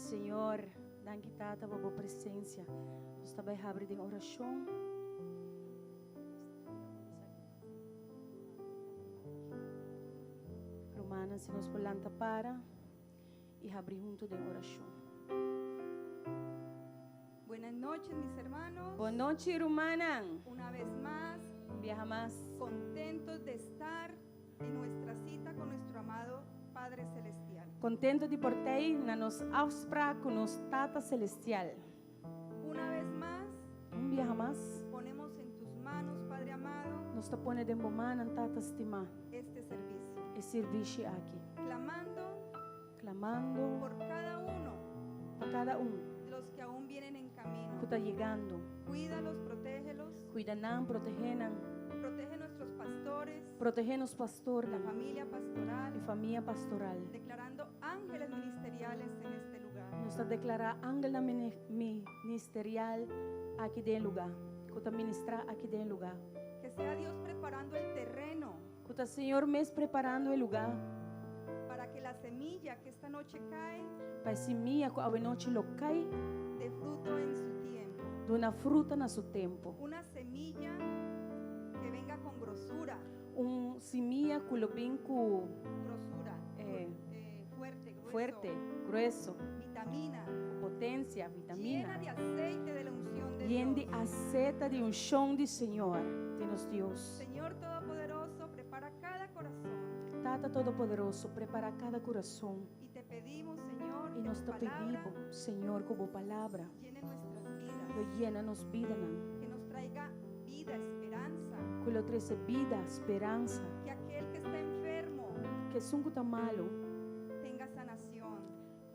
Senhor. Danke, Tata, por tua presença. Nós também abrimos em oração. Romana, se nos volanta para e abrimos junto em oração. Buenas noches, mis hermanos. Boa noite, Romana. Una vez más, Um dia mais. contentos de estar en nuestra cita con nuestro amado Padre Celestial. Contento de portei na nossa afspraak com nosso Tata Celestial. Una vez más, Um dia mais. ponemos en tus manos, Padre amado, Nós te põe de bomana em Tata estima este servicio, e serviço aqui. Clamando por cada uno para cada de los que aún vienen en camino. que está chegando. Cuídalos, protégelos, Cuidanam, protegenam. protege nuestros pastores, Proteger os pastores la familia pastoral, e família pastoral. declarando ángeles ministeriales en este lugar. Nós está declarar ángel ministerial aqui dentro lugar. Que está ministrar aqui dentro lugar. Que sea Dios preparando el terreno Que está Senhor mês preparando o lugar para que la semilla que esta noche cae para a semilla que a noite lo cai, dé fruto en su tiempo. dona fruta na seu tempo. Una semilla que venga con grosura, Semilla que lo vem com grosura, fuerte, grueso, fuerte, grueso, vitamina, potência, llena vitamina. de aceite de la unción de Llena de Dios. aceta de unção de Senhor, de nos Deus. Señor Todopoderoso, prepara cada corazón Tata Todo-Poderoso, prepara cada coração. y te pedimos, Señor, E que nós tu te palabra pedimos, Senhor, como palavra, llene nuestras vidas, lo llena nos vida, não? que nos traiga vida, esperanza, Que lo trace vida, esperança, que aquel que está enfermo que sungo tá malo, tenga sanación,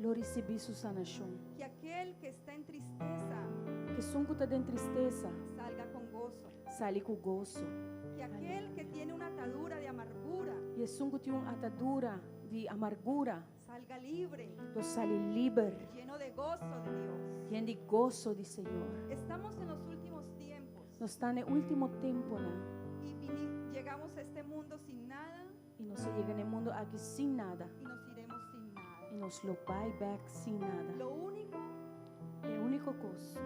lo recebi su sanação. que aquel que está en tristeza Que sungo tá de tristeza, salga con gozo, sale com gozo. que aquel que tiene una atadura de amargura E sungo tem uma atadura de amargura, salga libre, lo sale livre, lleno de gozo de Dios. lleno de gozo de Senhor. Estamos en los últimos tiempos Nós está no último tempo, não? y llegamos a este mundo sin nada E nós chega no mundo aqui sem nada. y nos iremos sin nada. E nós lo vai back sem nada. Lo único É a única coisa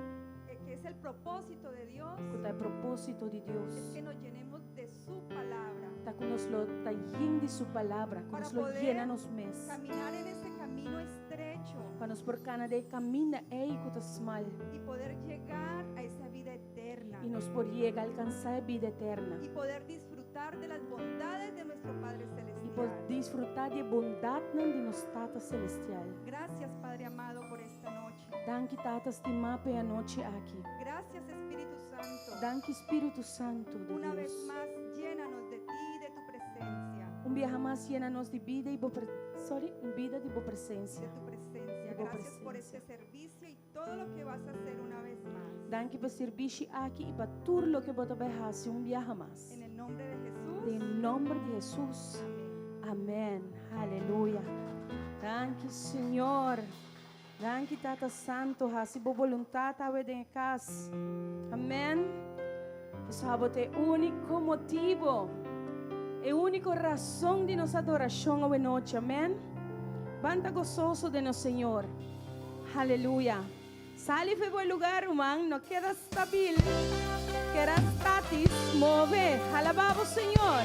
que es el propósito de Dios que está a propósito de es Deus. que nos llenemos de su palabra Está que nos lo está lleno de sua palavra, que para nos lo poder llena nos mês. caminar en ese camino estrecho Para nos por cana de caminho aí que está mal. y poder llegar a esa vida eterna E nos por llegar a alcançar a vida eterna. y poder disfrutar de las bondades de nuestro Padre E por Celestial. desfrutar de bondade de nos Tata Celestial. Gracias, Padre amado, por esta noche. Danke, Tata, estimar a noite aqui. Gracias, Espíritu Santo. Danke, Espírito Santo de Una vez Deus. más, llénanos de ti y de tu presencia. Dia mais llena-nos de vida e vida de boa De presença. tu presencia. De tu Gracias por presencia. este servicio y todo lo que vas a hacer una vez más. Danke por serviço aqui e para tudo o que você vai fazer dia mais. En el nombre de Jesús. Em nome de Jesus. Amén. Amém. Aleluia. Danke, Senhor. Danke, Tata Santo. Hasi bo voluntad a em casa. Amém. Sabe o único motivo, a única razão de nossa adoração hoje noite. Amém. Banta gozoso de nosso Senhor. Aleluia. Sale foi bom lugar, irmão. Não queda estável. Queda statis. Move. Alabado o Senhor.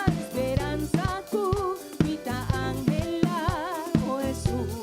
Esperanza, tu vida, ángela, oh Jesús.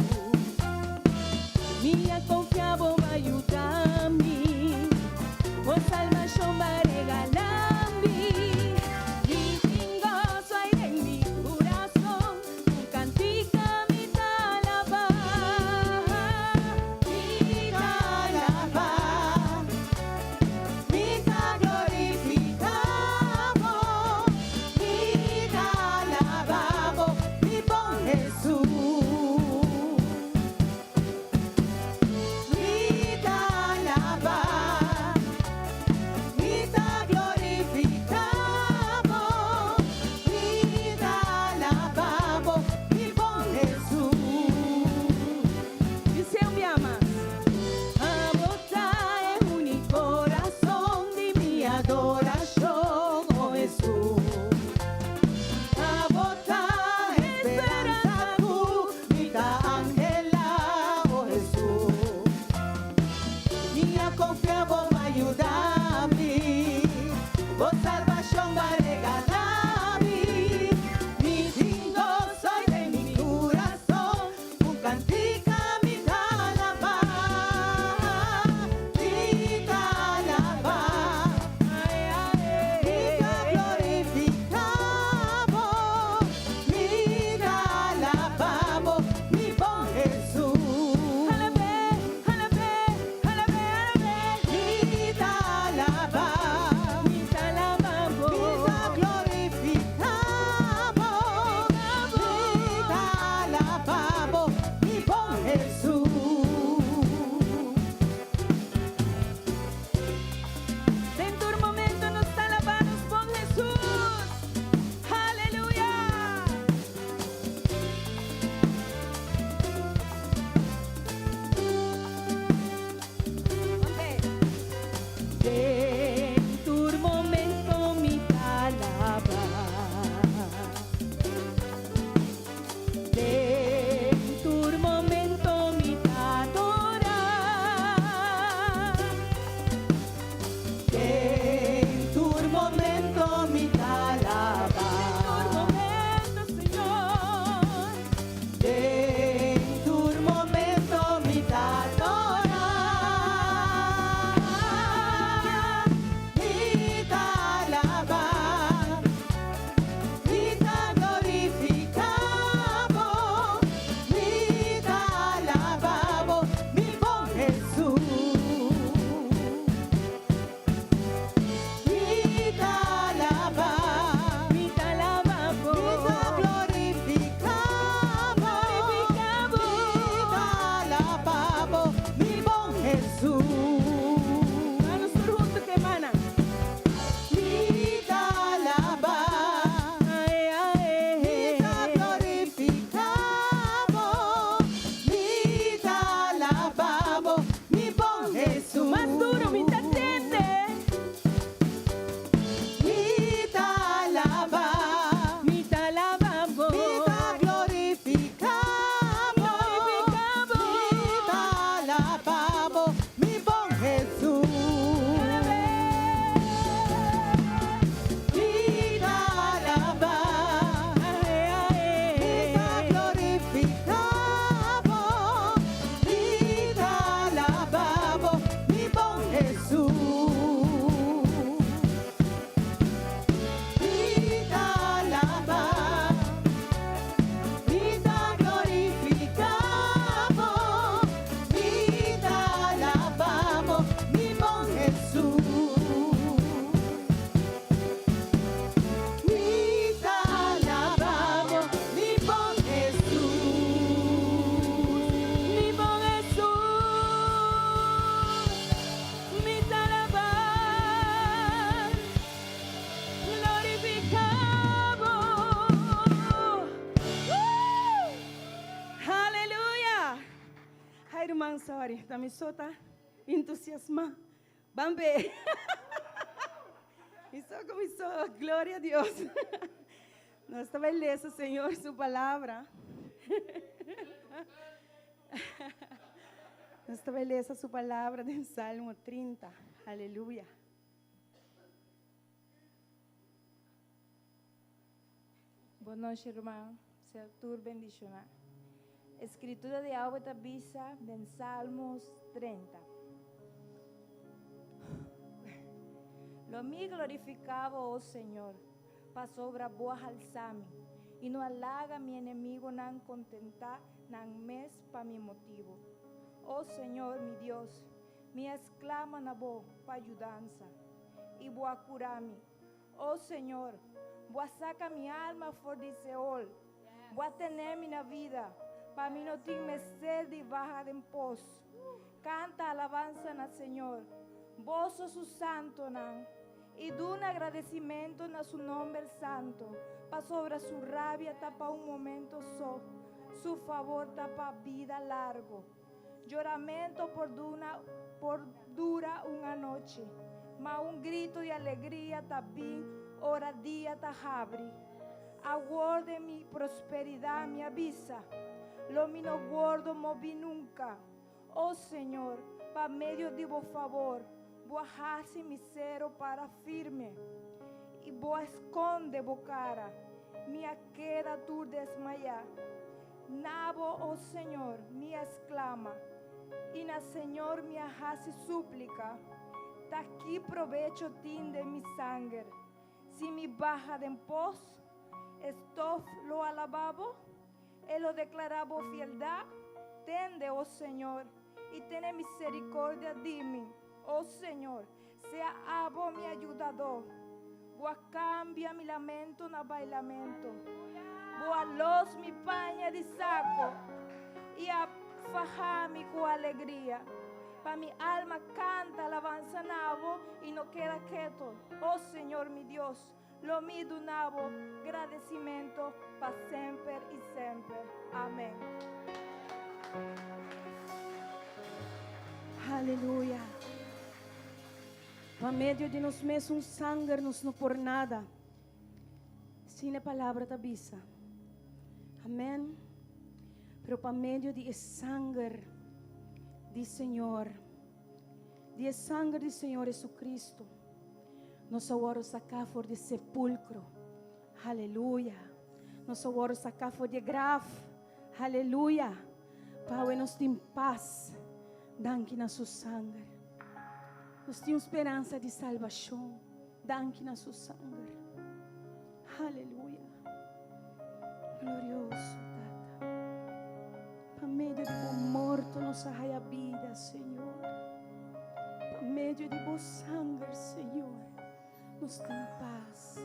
Padre, também só está entusiasmado. Vamos ver. E só começou, glória a Deus. Nós estabelece, Senhor, sua palavra. Nós estabelece sua palavra em Salmo 30. Aleluia. Boa noite, irmão. Seja tu bendicionado. Escritura de Álvaro Tabisa, de Salmos 30. Lo mi glorificaba, oh Señor, pa sobra boa alzame, y no halaga mi enemigo nan contenta, nan mes pa mi motivo. Oh Señor, mi Dios, mi exclama na bo pa ayudanza, y boa curami. Oh Señor, boa saca mi alma for de Seol, boa tener mi vida, pa mi no me sed y baja de pos. Canta alabanza na Señor, vos sos su santo nan, y de un agradecimiento na su nombre santo, pa sobre su rabia tapa un momento su favor tapa vida largo. Lloramento por dura una noche, ma un grito de alegría también hora día tajabri. Aguarde mi prosperidad me avisa, lo mi no guardo moví nunca. Oh Señor, pa medio de vos favor, boajase mi cero para firme, y vos esconde bocara, mi queda tu desmayar. Nabo, oh Señor, mi exclama, y na Señor mi hace súplica, ta aquí provecho tinde mi sangre, si mi baja de pos, estoy lo alababo, él lo declarabo fieldad, tende, oh Señor, y tiene misericordia de mí. Oh Señor, sea abo mi ayudador, boa cambia mi lamento na bailamento, boa los mi paña de saco, y a fajami con alegría. Pa mi alma canta alabanza nabo y no queda quieto. Oh Señor mi Dios, lo mi do nabo, agradecimiento pa siempre y siempre. Amén. Aleluia. Para meio de nós mesmos sangue nos não por nada. Sem a palavra da bisa. Amém. Pero para meio de sangue do Senhor, de sangue do Senhor Jesus, nós agora sacar fora de sepulcro. Aleluia. Nós agora sacar fora de grave. Aleluia. Para nós ter paz. Danke na sua sangue. Nós temos esperança de salvação. Danke na sua sangue. Aleluia. Glorioso, Tata. Para meio de bom morto, nos arraia vida, Senhor. Para meio de bom sangue, Senhor, nos tem paz.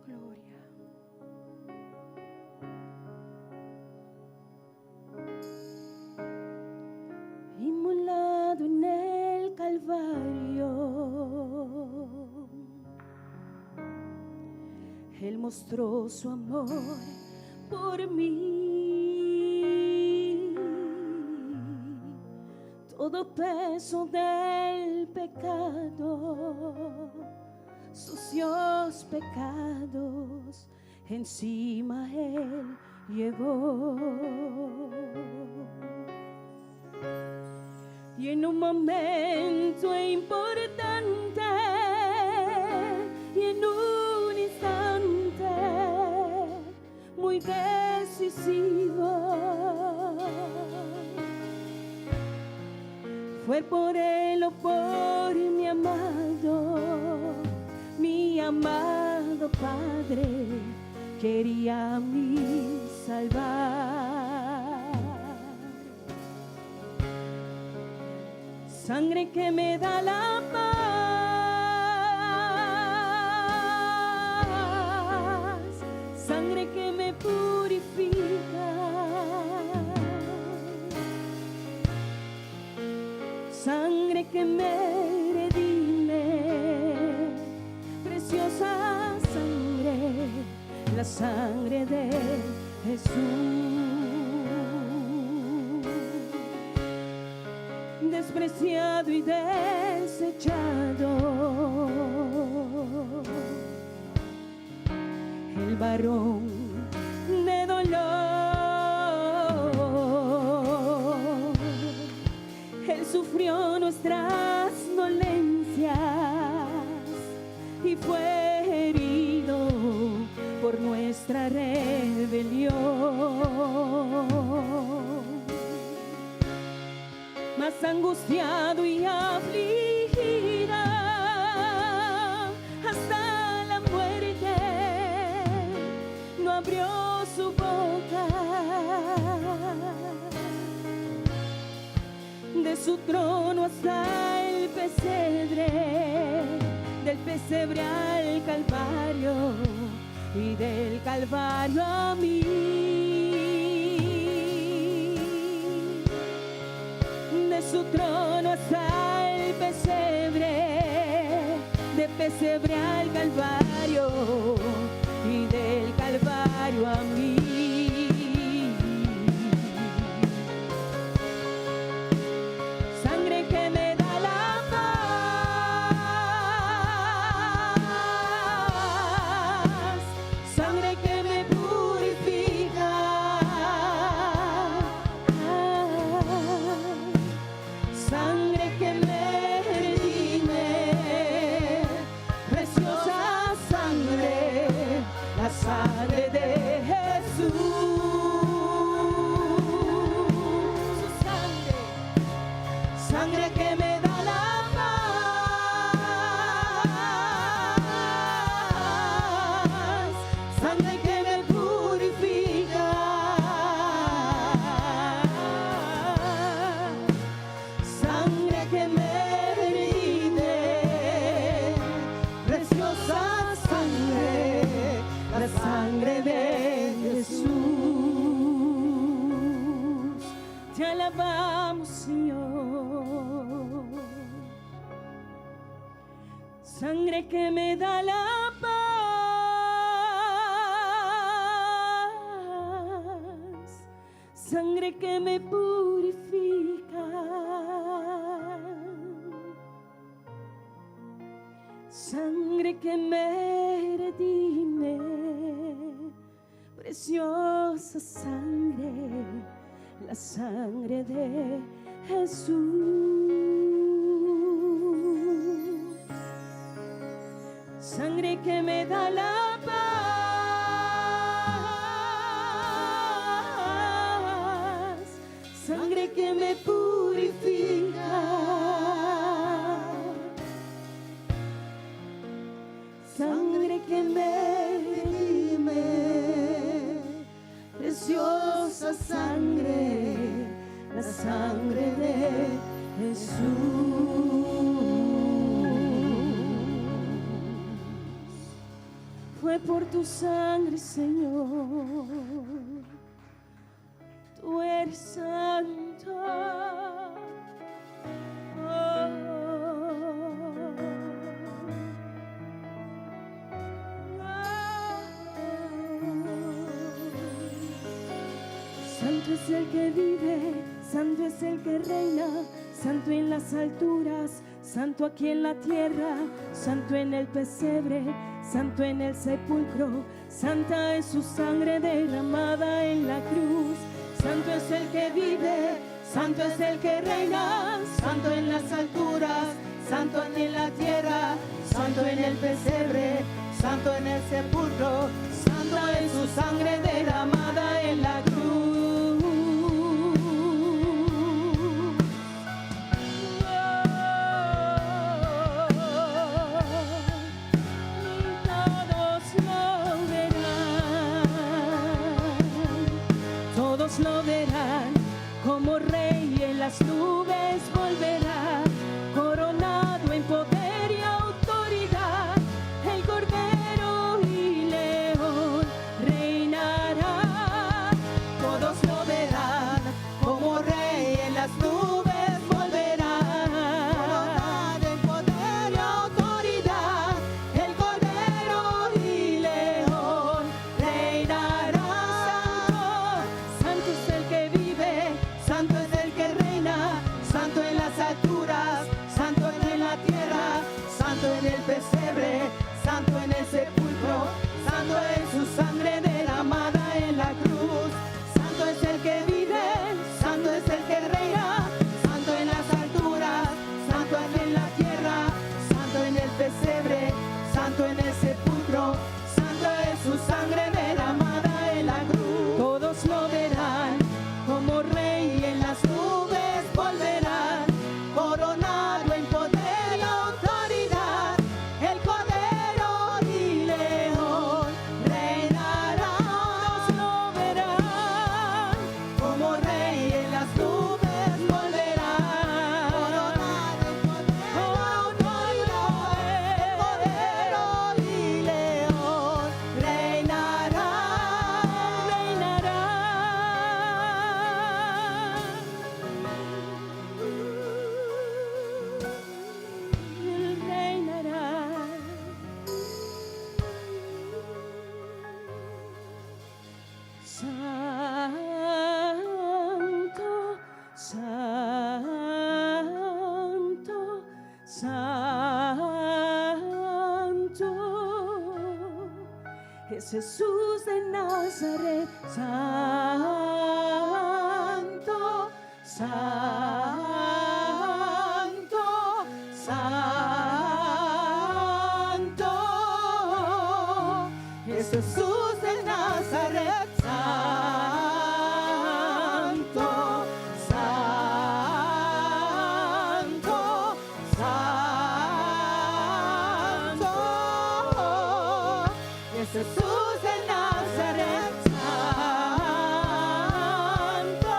Glória. Inmolado nel Calvario, Él mostró su amor por mí. Todo peso del pecado, sucios pecados, encima Él llevó. Y en un momento importante, y en un instante muy decisivo, fue por él o por mi amado Padre, quería a mí salvar. Sangre que me da la paz, sangre que me purifica, sangre que me redime, preciosa sangre, la sangre de Jesús. despreciado y desechado, el varón de dolor. Él sufrió nuestras dolencias y fue herido por nuestra rebelión. Más angustiado y afligida hasta la muerte, no abrió su boca. De su trono hasta el pesebre, del pesebre al Calvario y del Calvario a mí. De su trono hasta el pesebre, de pesebre al Calvario y del Calvario a mí. Sangre que me da la paz, sangre que me purifica, sangre que me redime, preciosa sangre, la sangre de Jesús. Su sangre, sangre que me da la paz, sangre que me purifica, sangre que me redime, preciosa sangre, la sangre de Jesús. Te alabamos, Señor. Sangre que me da la paz, sangre que me purifica, sangre que me redime, preciosa sangre, la sangre de Jesús. Sangre que me da la paz, sangre que me purifica, sangre que me redime, preciosa sangre, la sangre de Jesús. Fue por tu sangre, Señor, tú eres santo. Santo es el que vive, santo es el que reina, santo en las alturas, santo aquí en la tierra, santo en el pesebre, santo en el sepulcro, santa es su sangre derramada en la cruz. Santo es el que vive, santo es el que reina, santo en las alturas, santo aquí en la tierra, santo en el pesebre, santo en el sepulcro, santo es su sangre derramada en la cruz. Lo verán como rey en las nubes volverá, coronado en poder y autoridad, el cordero y león reinará. su sangre derramada en la cruz. Todos lo verán como rey, en las nubes volverán, coronado en poder y autoridad. El Cordero y León reinará. Todos lo verán como rey, en las nubes volverán, coronado en poder y autoridad. El Cordero y León reinará, Él reinará. Santo, santo, santo, es Jesús de Nazaret. Santo, santo, santo, es Jesús de Nazaret. Santo, santo, santo, es Jesús de Nazaret. Santo,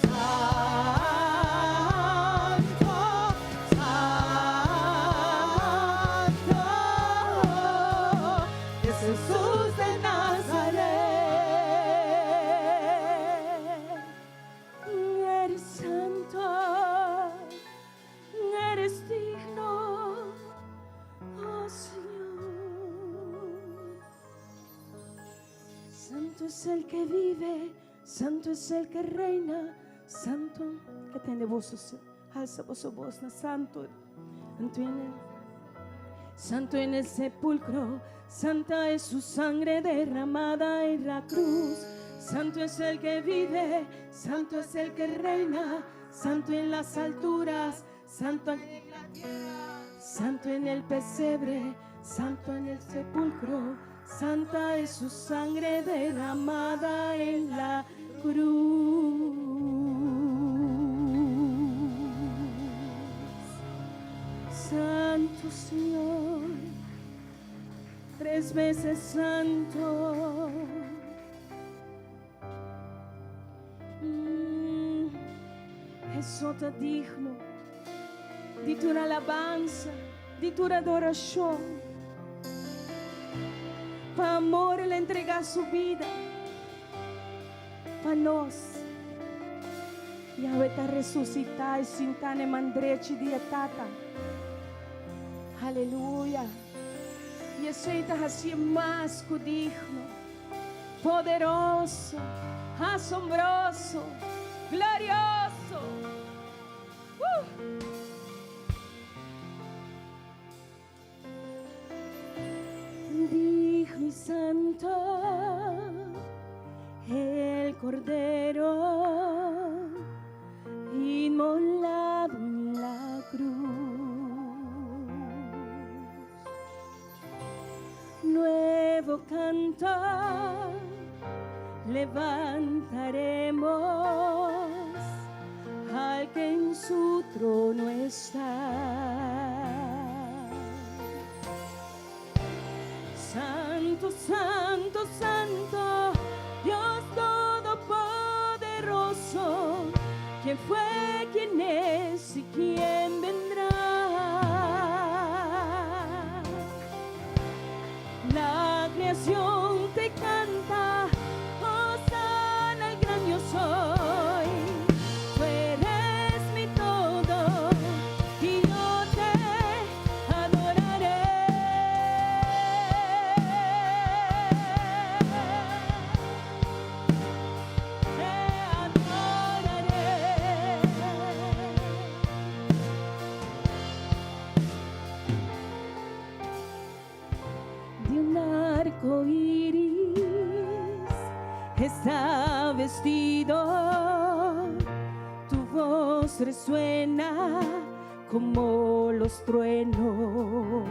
santo, santo, es Jesús de Nazaret. Eres santo, eres digno, oh Señor. Santo es el que vive, santo es el que reina, santo que tiene voz, alza voz, santo, santo en el sepulcro, santa es su sangre derramada en la cruz. Santo es el que vive, santo es el que reina, santo en las alturas, santo en la tierra, santo en el pesebre, santo en el sepulcro, santa es su sangre derramada en la cruz. Santo Señor, 3 veces santo. Jesús digno di tua alabanza, di tua adoración. Pa amor Él entrega su vida para nos. Yahweh te resucitar y sin tane mandrechi dietata. Aleluya. Y aceita así más que digno, poderoso, asombroso, glorioso. Digno y santo, el Cordero inmolado en la cruz. Nuevo canto levantaremos al que en su trono está. Santo, santo, santo, Dios todopoderoso, ¿quién fue, quién es y quién vendrá? La creación te canta, hosana al gran yo soy. Tú eres mi todo y yo te adoraré. Te adoraré. De un arco iris está vestido, tu voz resuena como los truenos.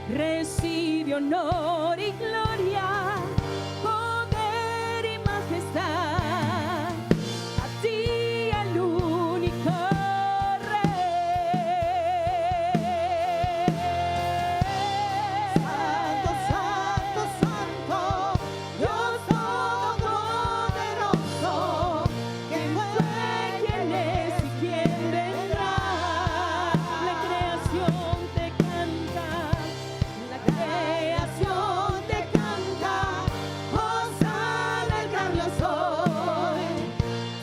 recibe honor y gloria, poder y majestad, a ti al único Santo, santo, santo, Dios todopoderoso, ¿Quién fue, quién es y quién vendrá? La creación te canta, la creación te canta, Hosana al gran yo soy.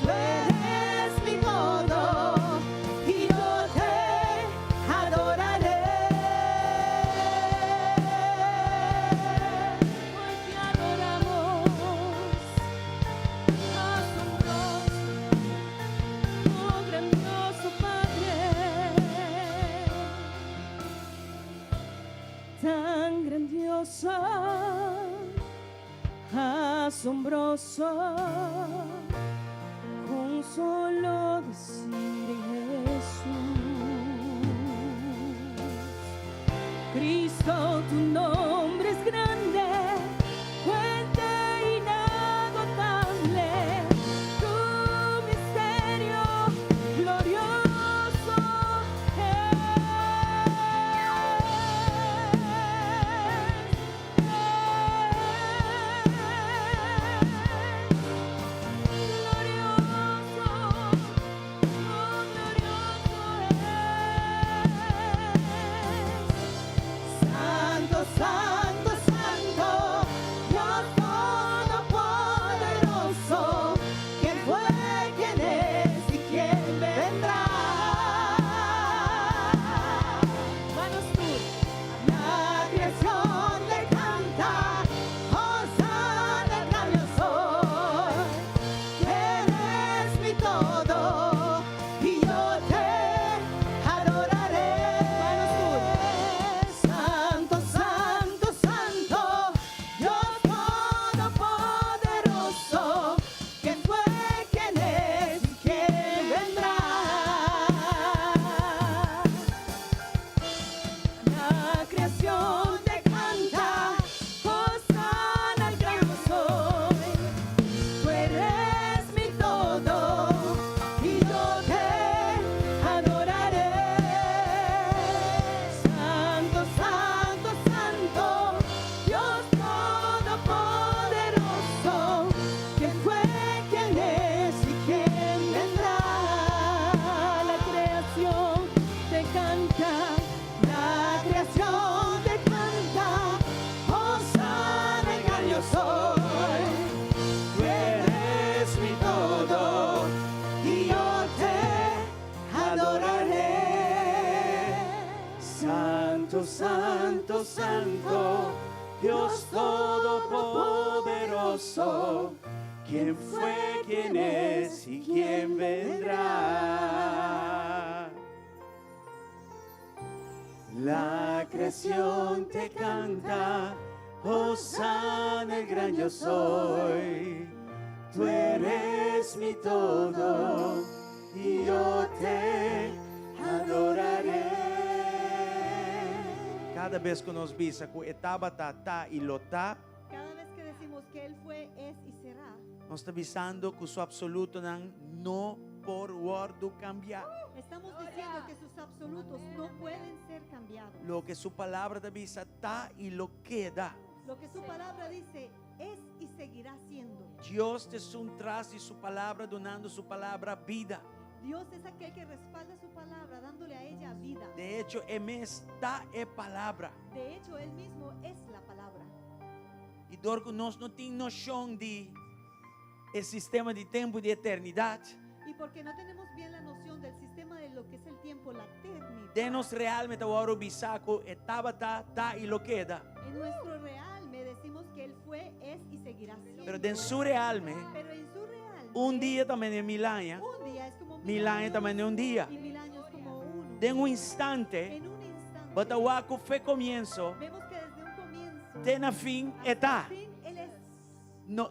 Tú eres mi todo y yo te adoraré. Hoy te adoramos, asombroso, oh grandioso Padre, tan grandioso, asombroso, con solo decir Jesús. Cristo, tu nombre es grande, fuerte inagotable, tu misterio glorioso Santo, santo, santo, Dios todopoderoso, ¿quién fue, quién es y quién vendrá? Manos tú, la creación te canta, Hosana al gran yo soy. Eres mi todo y yo te adoraré. Santo, santo, santo, Dios todopoderoso, ¿quién fue, quién es y quién vendrá? La creación te canta, Hosana al gran yo soy. Tú eres mi todo y yo te adoraré. Santo, santo, santo, Dios todopoderoso, ¿quién fue, quién es y quién vendrá? La creación te canta, la creación te canta, Hosana al gran yo soy. Tú eres mi todo y yo te adoraré. Santo, santo, santo, Dios todopoderoso, ¿quién fue, quién es y quién vendrá? La creación te canta, Hosana el gran yo soy. Tú eres mi todo y yo te adoraré. Cada vez que nos visa ku etaba ta y lota, cada vez que decimos que Él fue, es y será, nos está visando que su absoluto nang no por wordo cambiar. estamos diciendo que sus absolutos no pueden ser cambiados. Lo que su palabra te visa ta y lo queda. Lo que su palabra dice es y seguirá siendo. Dios te un tras de su palabra, donando su palabra vida. Dios es aquel que respalda su palabra, dándole a ella vida. De hecho, está e palabra. De hecho, Él mismo es la palabra. E dorco nós não tem noção de esse sistema de tempo e de eternidade. Y porque no tenemos bien la noción del sistema de lo que es el tiempo, la eternidad. Denos realmente agora o bisaco etaba ta e lo queda. En nuestro real me decimos que Él fue, es y seguirá siendo. Pero en su realme, Pero en su real, um dia também é 1000 anos. un día es como 1000 anos também é um dia. y 1000 años como uno. De um instante, En un instante, batawaco fe comienzo, vemos que desde un comienzo tena fim hasta etá. el fin, Él es.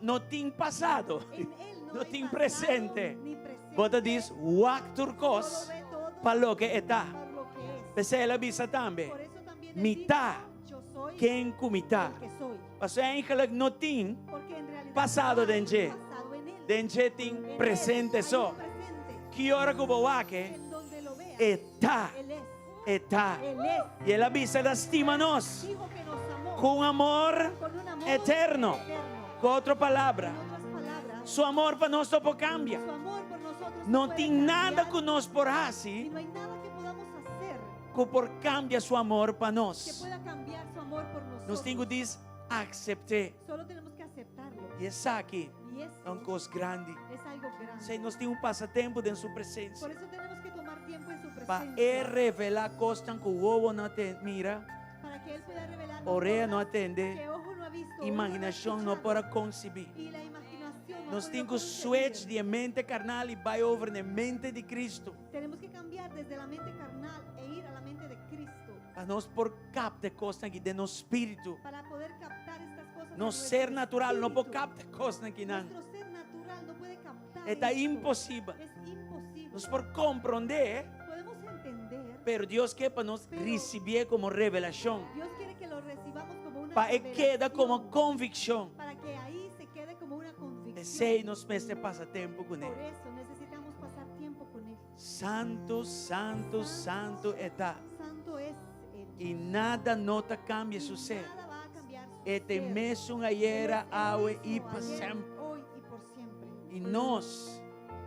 No tem passado, En Él no, no hay tem pasado presente. ni presente. Bota diz wak Todo turcos ve todo para lo que etá. por lo que es. Pensei ela bisa também. Por eso también Él Mitad dijo, yo soy quem kumita. el que soy. Paso eigenlijk no tin Porque en realidad Pasado no hay denje. pasado en él. denje tin En él presente hay so. un presente. Que hora que bawake En donde lo veas, eta él es. eta. Él es. E ela bisa da estima nos Dijo que nos amó com amor con un amor eterno. eterno. Com outra palavra, En otras palabras, su amor para nós não cambia. su amor por nosotros Não puede tem nada cambiar, que nós por y assim no hay nada que podamos hacer que por cambia su amor para que nós. pueda cambiar su amor por nosotros. Nós temos que dizer acceptei. Solo tenemos que aceptarlo. E essa aqui Y ese é uma coisa grande. es algo grande. Sei, nós temos passatempo em sua presença. Por eso tenemos que tomar tiempo en su Para presencia. revelar coisas que o ovo não mira, Para que Él pueda revelar orelha não cosas atende, que ojo no ha visto, oído no ha imaginação não escuchado, pode conceber. y la imaginación no ha Nós podido temos que concebir. switch de mente carnal e vai over na mente de Cristo. Tenemos que cambiar desde la mente carnal e ir a la mente de Cristo Para nós por captar coisas aqui de nosso espírito. para poder captar estas cosas. en No nuestro ser natural não pode espíritu. captar coisas aqui não. Nuestro ser natural no puede captar. Está esto. impossível. Es imposible. Nós por compreender, Podemos entender. pero Deus quer para nós receber como revelação. Dios quiere que lo recibamos como una Para que quede revelación, como convicção. para que ahí se quede como una convicción. Desei nos este passatempo com Por Ele. eso necesitamos pasar tiempo con Él. Santo, santo, santo está. Santo es Él. E nada nota cambia su ser. Nada va a cambiar su Este ser. mesmo Él es ayer, el hoy mismo e para ayer, sempre. hoy y por siempre. E nós,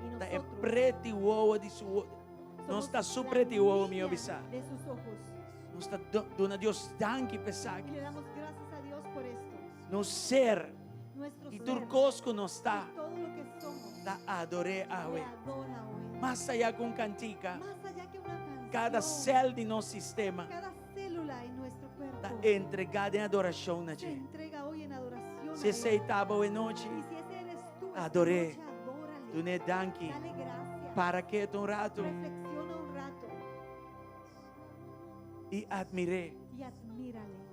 Y tá é nosotros preto e uovo de sua. Nós somos está la super e uovo me niña obisar. de sus ojos. Nós está dando a Deus danke pesar. Y le damos gracias a Dios por esto. No ser Nuestro e ser, turcosco não está. todo lo que somos, Da adoré a le hoy. adora hoy. Mais allá com cantica, Más allá que una canción, cada célula de nosso sistema cada célula en nuestro cuerpo está entregada em adoração na se gente. entrega hoy en adoración. Se a Él. aceitava hoje noite, Y si ese eres tú, esta adoré. noche, adórale. tu ne danke. Dale gracias. Para que um rato Reflexiona un rato e admirei y admírale.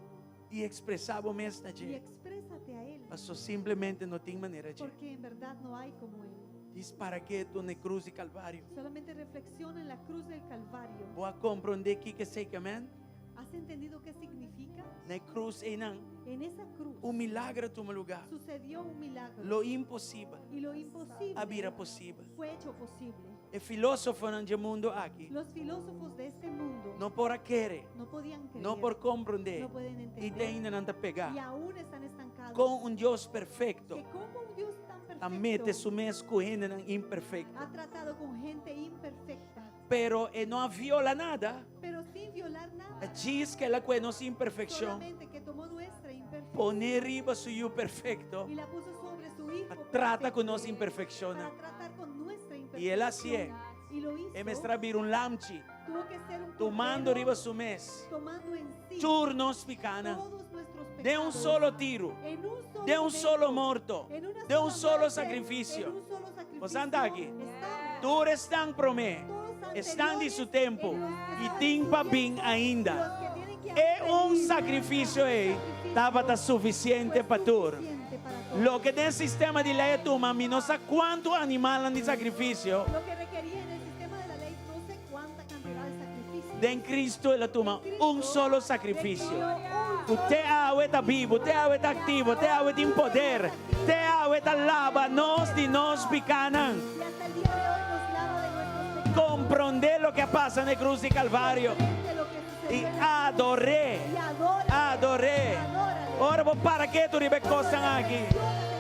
e expressava mesmo na Y gente. exprésate a Él. Mas simplesmente não tem maneira de. Porque en verdad no hay como Él. Diz para que tu na cruz e Calvário. Solamente reflexiona en la cruz del Calvario. Vou compreender que sei que amém. ¿Has entendido qué significa? Na cruz e não. En esa cruz Milagre tu lugar. sucedió un milagro. Lo impossível Y lo imposible vira possível. fue hecho posible. E filósofo no mundo aqui Los filósofos de este mundo não por querer, no podían creer, não por compreender no pueden e entender ainda não te y pegar aún están estancados. com Deus perfeito. Que como un Dios tan Amete perfecto su mes com gente imperfeito. ha tratado con gente imperfecta, Pero não viola nada. pero sin violar nada. Diz que ela com nossa imperfeição Solamente que tomó nuestra imperfección pone arriba su yo perfecto. y la puso sobre su hijo. Trata perfecto con nossa imperfeição. para tratar con nuestra imperfección. E ele assim é. Y lo hizo. E me extrair lamchi. Tuvo que ser un Tomando cordero, arriba su mes. tomando en sí Turnos picana. todos nuestros pecados. De un solo tiro. En un solo De un momento, solo morto. en una De un sola solo muerte, sacrificio. en un solo sacrificio. Vos anda aquí. Estamos Todos estão para mim. todos Estão de anteriores seu tempo. en los que E están tem en su para tiempo, vir ainda. los que tienen que É hacer feliz. sacrifício aí. Estava tá suficiente Fue para tudo. suficiente para todos. Lo que tem sistema de lei tu mami, não sabe quanto animal de sacrifício. Lo que requería en el sistema de la ley, no sé cuánta cantidad de sacrificios. De Cristo ela toma solo sacrifício. Cristo, O teu água está vivo, o teu água está ativo, o teu água tem poder. O teu água está lava nós de nós picanan. y hasta el día de hoy nos lava de nuestros pecados. Compreender lo que passa na cruz de Calvário. De lo que sucedió E en la adorei. cruz. Y adórale, Adorei. adórale. Ora, vou para que tu ribe costan aqui?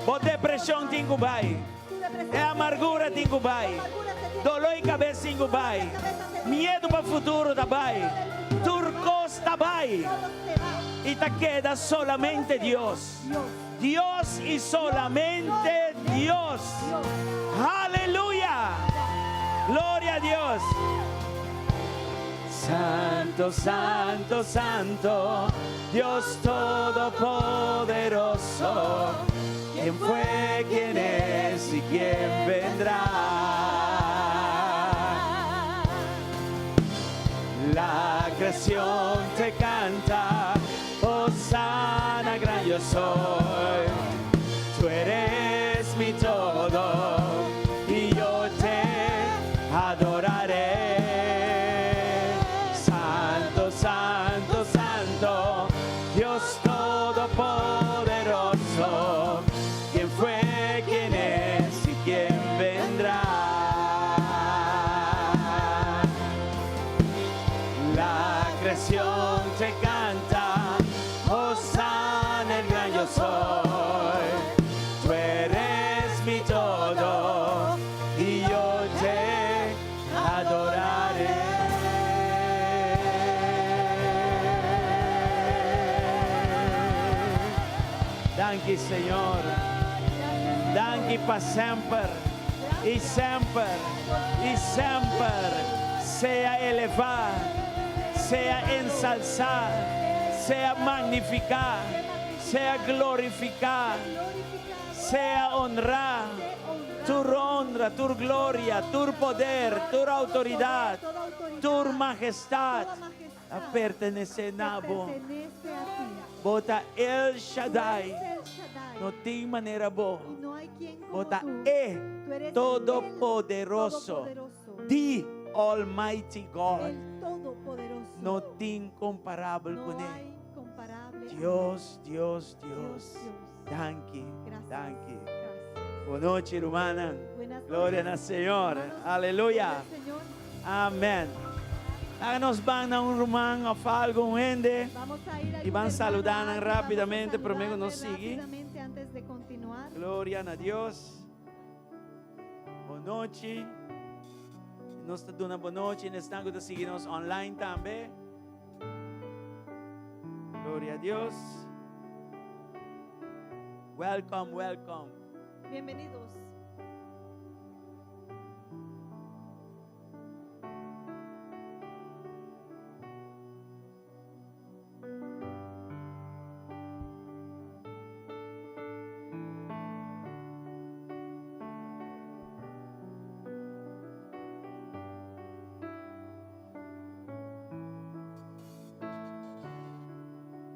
Vou depressão tingo vai. Tu depresión É amargura tingo vai. amargura se tiene, Dolor e cabeça tingo vai. Medo para o futuro tá vai. Turcos tá vai. todo se va. E te queda solamente Deus. Dios, Dios y solamente Dios. Dios. Aleluya. Gloria a Dios. Santo, santo, santo, Dios todopoderoso. ¿Quién fue, quién es y quién vendrá? La creación te canta, Hosanna, gran yo soy. Tú eres mi todo y yo te adoraré. Santo, santo, santo, Dios todopoderoso, quién fue, quién es y quién vendrá. La creación te canta, Hosanna, el gran yo soy. Tú eres mi todo y yo te adoraré. Danke, Señor. Danke para siempre y siempre y siempre. Sea elevar, sea ensalzar, sea magnificar, sea glorificar, sea honrar. Tu honra, tu gloria, tu poder, tu autoridad, tu majestad pertenece a vos. Pertenece a ti. Bota El Shaddai. El Shaddai. No tem maneira boa. Y no hay quien como Bota tú. E Tú eres Todopoderoso. el Todopoderoso. The Almighty God. El Todopoderoso. No tem comparável No com Ele. hay comparable. a Deus, Deus, Dios, Deus. Dios. Danke, Gracias. danke. Gracias. Boa noite, irmã. Buenas Glória noches, na Senhora. hermanos. Aleluia. Gloria al Señor. Amém. Nós vamos a irmão a falar com ele. Vamos a ir a Y van una saludando hermana, rápidamente, vamos a pero luego saludarle nos sigue. rápidamente antes de continuar. Glória a Deus. Boa noite. Nós estamos dando boa noite e estão a seguir-nos online também. Glória a Deus. Welcome, welcome. Bienvenidos.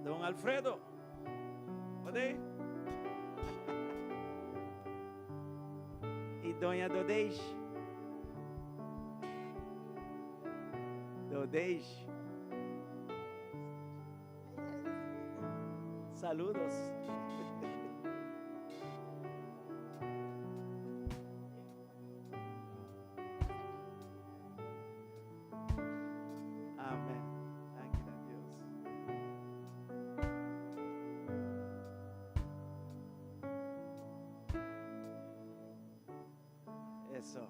Don Alfredo. Pode? E Dona Dodeix. Dodeix. Saludos. Amén. Gracias a Dios. Eso.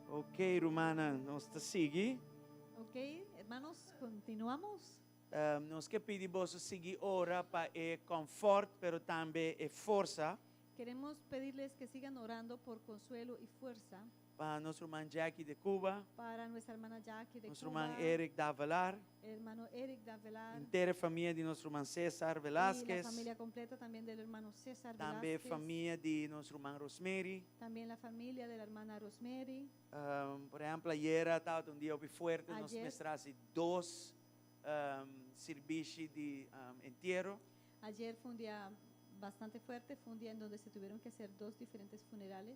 Ok, Romana, nós te seguir. Ok, hermanos, continuamos. Nós que pedimos seguir ora para conforto, pero também força Queremos pedirles que sigan orando por consuelo y fuerza para nosso irmão Jackie de Cuba, para nuestra hermana Jackie de nosso Cuba, irmão Eric Davalar, el hermano Eric Davelar inteira família de nosso irmão César y la Velázquez, familia completa también del hermano César também Velázquez, família de nosso irmão Rosemary. también la familia de la hermana Rosemary. Por exemplo, ayer estava dia bem forte, nós Ayer. mostrasse dois serviços de entierro. Ayer fue un día bastante fuerte, fue un día en donde se tuvieron que hacer 2 diferentes funerales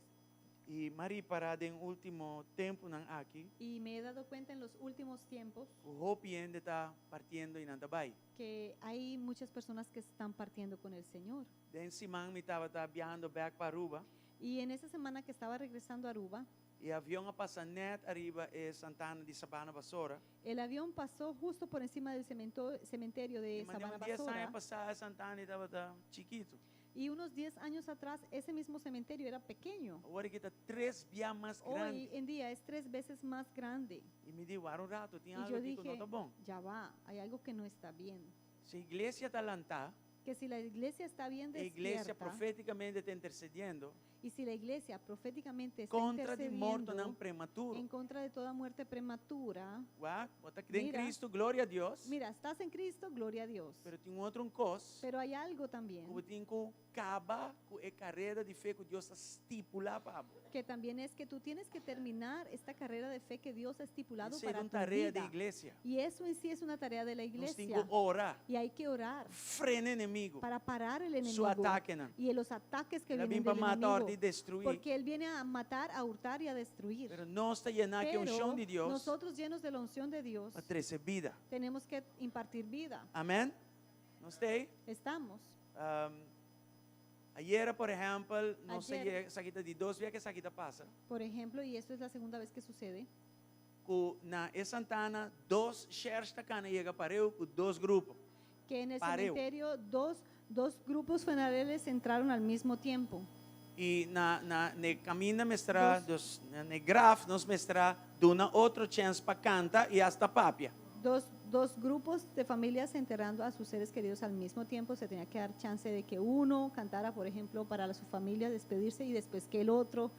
E Maria parada em último tempo não aqui, y me he dado cuenta en los últimos tiempos o Hope ainda está partindo e não está bem. que hay muchas personas que están partiendo con el Señor. Den Simão me estava viajando back para Aruba. Y en esa semana que estaba regresando a Aruba, E o avião a passar net arriba é Santana de Sabana Vassoura. el avión pasó justo por encima del cementerio E de mas Sabana um dia sai a Basora. passar Santana e estava chiquito. Y unos 10 años atrás, ese mismo cementerio era pequeño. Agora que está 3 vezes mais Hoy grande. en día es 3 veces más grande. E me digo, um rato, tem Y algo yo aqui que não dije, está bom. ya va, hay algo que no está bien. Se a igreja está lançada, Que si la iglesia está bien a igreja despierta profeticamente está intercedendo y si la iglesia proféticamente está contra de morto não intercediendo prematuro. en contra de toda muerte prematura, Ué, bota aqui em Mira. Cristo, glória a Deus. mira, estás en Cristo, gloria a Dios. Pero tem outro coisa. Pero hay algo también Como tem que acabar com a carreira de fé que Deus estipula para você. que también es que tú tienes que terminar esta carrera de fe que Dios ha estipulado Isso é para uma tu tarefa da vida. igreja. Y eso en sí es una tarea de la Nós temos iglesia. que orar. Y hay que orar. Frena o inimigo. para parar el Su enemigo ataque na. y los ataques que Ela vem vienen para del matar e enemigo. destruir. Porque Él viene a matar, a hurtar y a destruir. Pero nós está llenar que unção Pero de Deus nosotros llenos de la unción de Dios para trazer vida. tenemos que impartir vida. Amém? Nós tem. Estamos. Ayer, por exemplo, nós Ayer. saímos de 2 vezes que saímos passa. Por ejemplo, y esto es la segunda vez que sucede, Na Santana, 2 shares da cana chega para eu com 2 grupos. que en el Pareu. cementerio dos grupos funerales entraron al mismo tiempo. E na caminho mostrar, na graf, nós mostrar, dona outra chance para cantar e hasta papia. Dos grupos de familias enterrando a sus seres queridos al mismo tiempo. Se tenía que dar chance de que uno cantara, por ejemplo, para su familia, despedirse, y después que el otro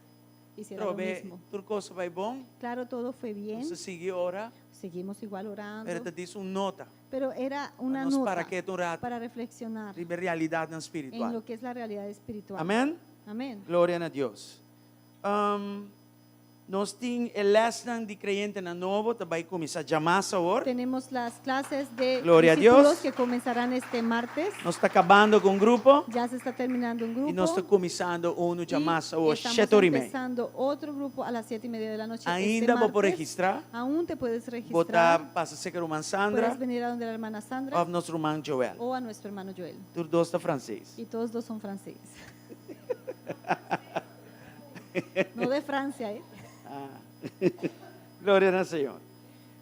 hiciera lo Trove, mismo. tudo coisa vai bom, Claro, todo fue bien, você segue ora, seguimos igual orando, pero te diz nota, pero era una nos nota para que tu rato, para reflexionar ribe realidade en espiritual. lo que es la realidad espiritual. Amém? Amén. Glória a Deus. Nós temos lesson de crente na novo, vai começar a chamar agora. Tenemos las clases de Gloria a discípulos Dios. que comenzarán este martes. Nós está acabando com um grupo Ya se está terminando un grupo. e nós está começando um y chamar agora, estamos 7h30. empezando otro grupo a las 7:30 de la noche. Ainda vou por martes. registrar. Aún te puedes Botar registrar. passa ser irmã Sandra Puedes venir a donde la hermana Sandra ou nosso irmão Joel. o a nuestro hermano Joel. Tur dois está francês. Y todos dos son franceses. No de Francia, ¿eh? Glória ao Senhor.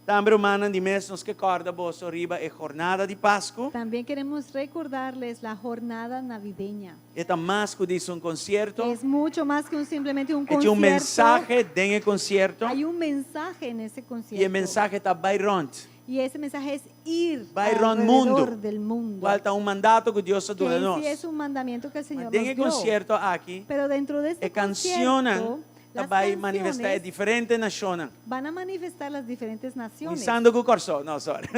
Também, irmã, de mês nos que acorda, vos arriba é jornada de Páscoa. También queremos recordarles la jornada navideña. Esta mais que diz concerto. Es mucho más que simplemente un É concierto. mensaje dentro concerto. Hay un mensaje en ese E concierto. o mensaje está bairront. Y ese mensaje es ir Byron alrededor mundo. del mundo. Qual está mandato que Deus Que deu a en nós. sí es un mandamiento que el Señor Mas nos dentro dio. concerto aqui, Pero dentro de este e cancionan, concierto, las vai manifestar canciones diferente naciones. van a manifestar las diferentes naciones. Começando com o corso, não, sorry.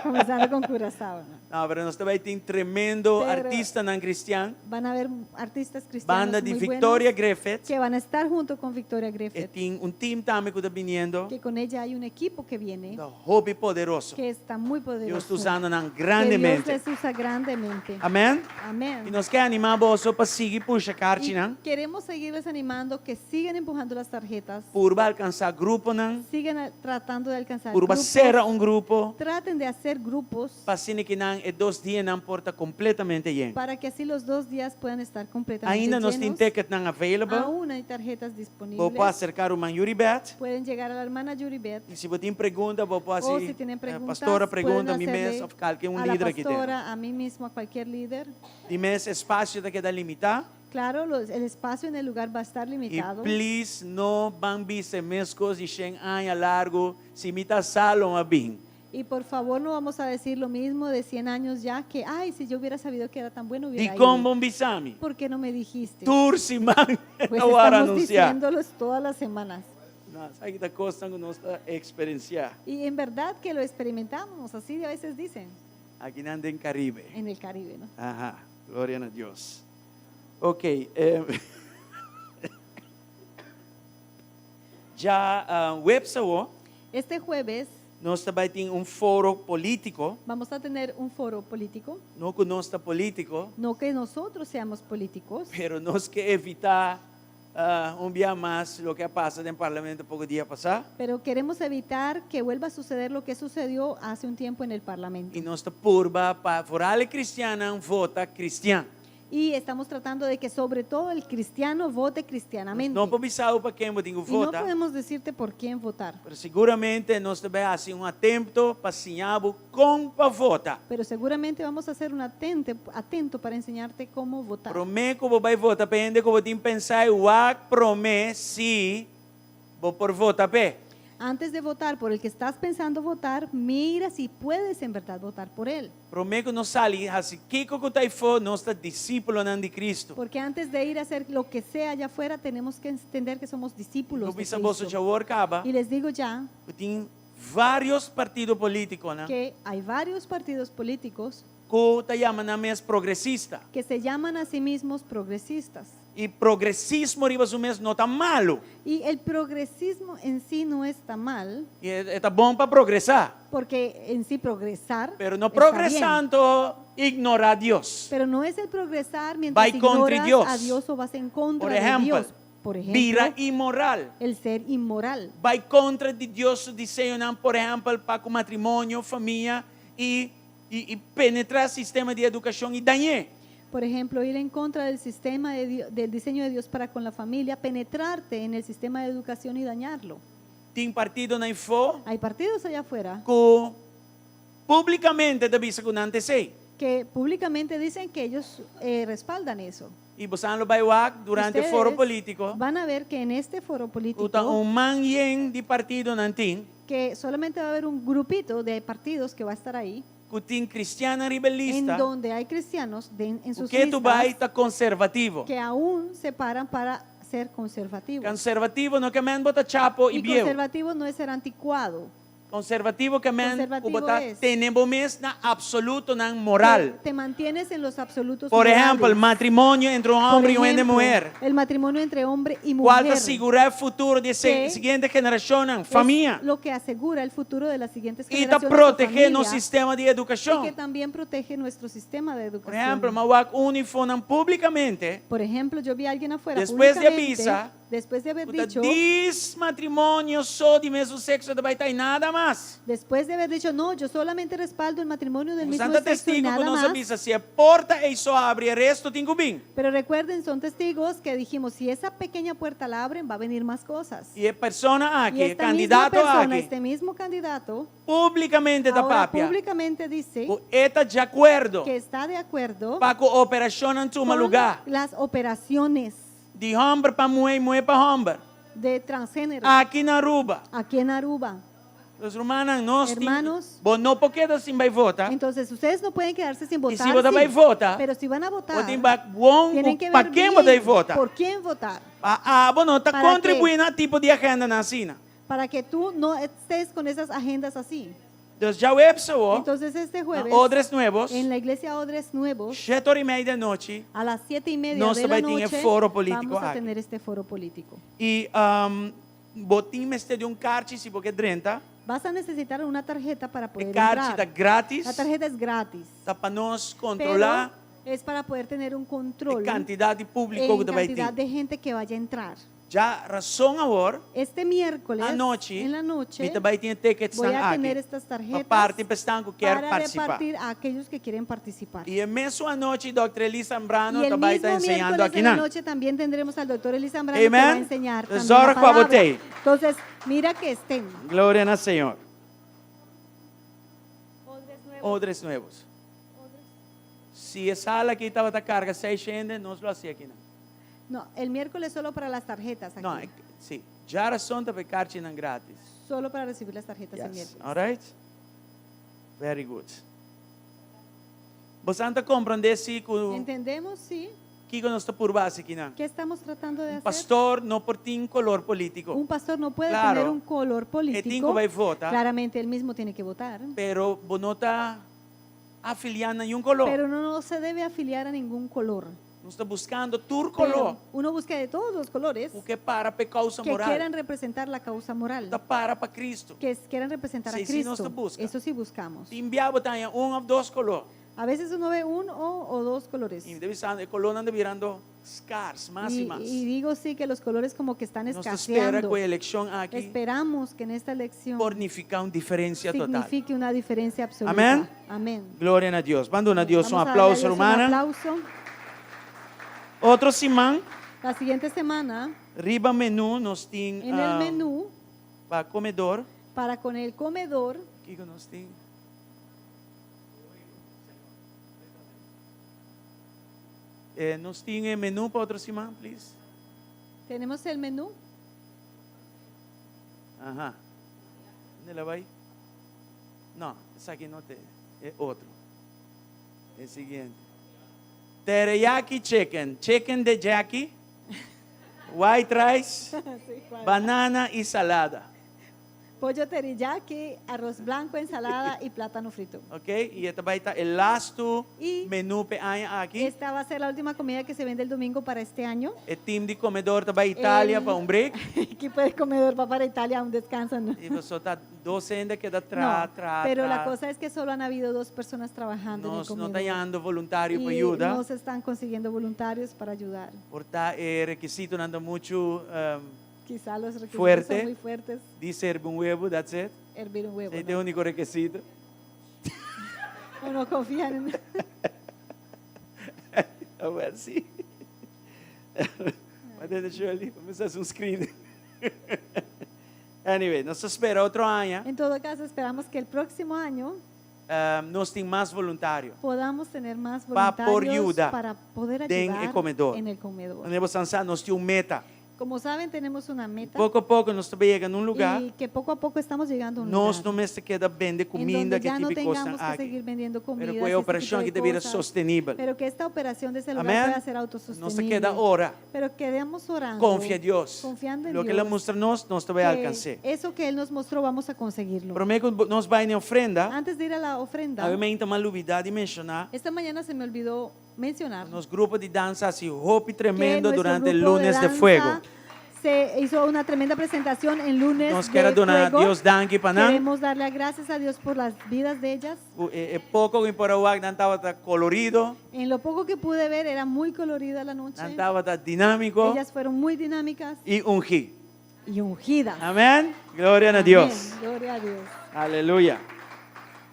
Comenzando con Curazao, ¿no? Não, mas nós também tem tremendo Pero- artista não cristão, Van a haber artistas cristianos banda de muy Victoria buenos Griffith, que van a estar junto con Victoria e Griffith. tem team também que está vindo, Que con ella hay un equipo que viene da Hobby Poderoso. que está muy Deus poderoso. está usando Que Dios grandemente. les usa grandemente. Amém? E Amén. nós queremos animar você para seguir puxa Y cartina, queremos seguirles animando que sigan empujando las tarjetas, por alcançar grupo, não, sigan tratando de alcanzar por grupos, ser grupo, traten de hacer grupos para assim que não é 2 dias não porta completamente lleno. para que así los 2 días puedan estar completamente Ainda nós llenos. temos ticket não available. Aún hay tarjetas Vou disponibles. para acercar o Yuri Bet. Pueden llegar a la hermana Yuribet. E se você tem pergunta, vou para O assim, si tienen preguntas, pastora pueden pergunta a mim hacerle mesmo, ou qualquer a la líder aqui dentro. pastora, a mí mismo, a cualquier líder. De mês espaço daqui da limitar. Claro, el espacio en el lugar va a estar E limitado. please não bambise meus coisas de 100 anos largo, se me está salão a bem. Y por favor no vamos a decir lo mismo de 100 años ya, que, ay, si yo hubiera sabido que era tan bueno, De hubiera como ido. bambisami. ¿Por qué no me dijiste? Tursi man, Pues não para estamos anunciar. diciéndolos todas las semanas. Nossa, aqui da costa que nós está experienciar. Y en verdad que lo experimentamos, así a veces dicen, Aqui não tem Caribe. en el Caribe, ¿no? Ajá, gloria a Deus. Ok. Já website, Este jueves nós também tem foro político, vamos a tener un foro político, não que nós está político, no que nosotros seamos políticos, pero nós que evitar dia mais o que passa no parlamento pouco dia passar, pero queremos evitar que vuelva a suceder lo que sucedió hace un tiempo en el Parlamento. e nós está purba para forale cristiana vota cristiano. Y estamos tratando de que sobre todo el cristiano vote cristianamente. Não podemos saber para quem eu tenho Y no votar, podemos decirte por quién votar, mas seguramente nós também assim atento para ensinar como para votar. pero seguramente vamos a hacer un atento para enseñarte cómo votar. Promete que vai votar, depende que você tem que pensar, o promete se vou por votar pé. Antes de votar por el que estás pensando votar, mira si puedes en verdad votar por él. Promete que não sale, assim, que está for, nós está discípulo de Cristo. Porque antes de ir a hacer lo que sea allá afuera, tenemos que entender que somos discípulos Não de precisa você Cristo. já acaba, Y les digo ya tem vários partidos políticos, né? que hay varios partidos políticos Que te chamam na mesa progressista. que se llaman a sí mismos progresistas. E progressismo riba su mês não tá malo. Y el progresismo en sí no está mal, E tá bom para progressar. porque en sí progresar Pero no está bien. progresando ignorar a Deus. Pero no es el progresar mientras Va contra ignoras Dios. a Dios o vas en contra Por de ejemplo, Dios. Por ejemplo, vira imoral. el ser inmoral. Vai contra de Deus desenho, por exemplo, para o matrimônio, família e penetrar sistema de educação e danhar. Por ejemplo, ir en contra del sistema del diseño de Dios para con la familia, penetrarte en el sistema de educación y dañarlo. Tem partido na info Hay partidos allá afuera que publicamente te avisa que não sei. que públicamente dicen que ellos respaldan eso. E você não vai durante o foro Ustedes político, van a ver que en este foro político uta man de partido não tem, que solamente va a haber un grupito de partidos que va a estar ahí, que tem cristiana en rebelista, donde hay cristianos en o sus que tu vai listas tá conservativo. que aún se paran para ser conservativos. Conservativo não que man bota chapo e Y bieu. conservativo no es ser anticuado. Conservativo que man Conservativo bota es- tenemos mes na absoluto na moral. Te mantienes en los absolutos Por morales. ejemplo, el matrimonio entre un Por hombre y una ejemplo, mujer. el matrimonio entre hombre y ¿Cuál mujer. asegura el futuro de la Que siguiente generación? es Familia. lo que asegura el futuro de las siguientes Y está generaciones. protegiendo el familia, sistema de y que educación. también protege nuestro sistema de Por educación. ejemplo, Mawak uniforman públicamente. Por ejemplo, yo vi a alguien afuera Después de públicamente, avisa, después de haber Puta, dicho, 10 matrimonios son de mismo sexo, no va a estar nada más. después de haber dicho, no, yo solamente respaldo el matrimonio del Un mismo santo sexo y testigo que nada nos más. avisa, si a porta y so abre, el resto tengo bien. Pero recuerden, son testigos que dijimos, si esa pequeña puerta la abren, va a venir más cosas. Y la persona Y aquí, el esta candidato misma persona, aquí, este mismo candidato, públicamente da ahora papia, públicamente dice está de acuerdo que está de acuerdo para que la operación en tu con lugar. las operaciones De hombre para mujer, mujer para hombre. de transgénero Aquí en Aruba, aquí en Aruba. los hermanos, nós Hermanos. vos no porque assim vai votar. Entonces, ustedes no pueden quedarse sin votar, si você vai votar, pero si van a votar, Vos tem bom tienen que para ver quem bien você vota. por quién votar, Vos não está ¿Para contribuindo a tipo de agenda na China. para que tú no estés con esas agendas así. Então já é pessoa, Entonces, este jueves, odres nuevos, en la iglesia Odres Nuevos, 7:30 da noite, a las 7:30 Nós de la vai ter noche, foro político vamos a aqui. tener este foro político. e botim este de carte, se porque drenta, Vas a necesitar una tarjeta para poder carte está entrar. grátis, La tarjeta es gratis, tá para nós pero controlar es para poder tener un a control quantidade de público en que vai cantidad ter. de gente que vaya a entrar. Já razão agora, Este miércoles, à noite, en la noche, me vai ter tickets voy a aqui. tener estas Para tarjetas parte pessoal que quer para participar. repartir a aquellos que quieren participar. E a mesma noite, Dr. Eli Zambrano Y el também mismo está ensinando miércoles aqui, en la não? noche también tendremos al doctor Eli Zambrano que Amen. va a enseñar también Zorro la palabra. Cuabotey. Entonces, mira que estén. Glória ao Senhor. Odres nuevos. Se a sala aqui estava da carga 6 gente, nós lo hacía aqui, não. No, el miércoles solo para las tarjetas aquí. Não, sim. Já razão para carte não grátis. Solo para recibir las tarjetas el Yes. miércoles. All right? Very good. Você está compreendendo ¿Entendemos? Sí. que nós está por base aqui, não? ¿Qué estamos tratando de hacer? Pastor não por tem color político. Un pastor no puede Claro. tener un color E tem político. que vai votar, Claramente él mismo tiene que votar. pero você não está afiliando a nenhum color. Pero no se debe afiliar a ningún color. Não está buscando tu Pero color. uno busca de todos los colores O que para para causa que moral. quieran representar la causa moral, Está para Cristo. que quieran representar a Sí, sí, Cristo. nosotros busca. Eso sí buscamos. Te enviava tem ou dois colores. A veces uno ve uno o dos colores. E deve ser, o color anda virando scarce, mais e mais. Y digo sí que los colores como que están Nós espera escaseando. com a eleição aqui Esperamos que en esta elección significar uma diferença total. signifique una diferencia absoluta. Amén. Amén. Glória a Deus. Manda a Deus Vamos a aplauso, darles un hermana. aplauso. Outro semana, La siguiente semana, riba menu, nós tem en el menú, para comedor. para con el comedor, O que nós tem? Nós tem menu para outra semana, please. tenemos el menú. Ajá. ¿Dónde la va ahí? No, esa aquí no te. Es otro. El siguiente. Teriyaki chicken. Chicken de Jackie. White rice. Banana y salada. pollo teriyaki, arroz blanco, ensalada y plátano frito. Ok? E esta vai estar el last Y menu pe aqui. esta va a ser la última comida que se vende el domingo para este año. O time de comedor tá para Itália El- para um break. Equipo de comedor va para Italia, un descanso. ¿No? E você tá 12 ainda que dá No, pero la cosa es que solo han habido 2 personas trabajando Nós en não el tá comedor. dando voluntário para Y ajuda. no se están consiguiendo voluntarios para ayudar. Porta requisito não anda muito Quizá los requisitos Fuerte. son muy fuertes. de servir um huevo, that's it. Hervir un huevo. Esse ¿no? é o único requisito. O no confían en... A ver se. Mas deixa eu ali, vamos fazer um screen. Anyway, nós espera outro ano. En todo caso, esperamos que el próximo año Nós temos mais voluntário. podamos tener más Pa por voluntarios ayuda para poder den ayudar el comedor. en el comedor. Nós vamos nós temos meta. Como saben, tenemos una meta Pouco a pouco nós também chegamos num lugar. y que poco a poco estamos llegando a un Nós lugar não mais queda vender en comida donde que ya no tipo tengamos costa que seguir aqui. vendiendo comida, Pero que a operação que deveria ser sustentável. pero que esta operación de ese lugar Amén. pueda ser Não se autosostenible. queda hora. Pero quedemos orando, Confia em Deus. confiando en Lo que Dios, Ele mostra nós também que alcançar. eso que Él nos mostró vamos a conseguirlo. Primeiro nós vai na ofrenda. Antes de ir a la ofrenda, A mim ainda uma novidade de mencionar. esta mañana se me olvidó mencionar Nos grupos de dança assim, roupa que tremendo nuestro durante el grupo lunes de danza fuego. se hizo una tremenda presentación en lunes Nós de queremos donar a fuego. Deus danke para nós. Queremos darle gracias a Dios por las vidas de ellas. Pouco em Paraguai não estava colorido, En lo poco que pude ver era muy colorida la noche. não estava dinâmico Ellas fueron muy dinámicas e ungi. y ungidas. Amém? Glória a Amén. Deus. Gloria a Dios. Aleluia.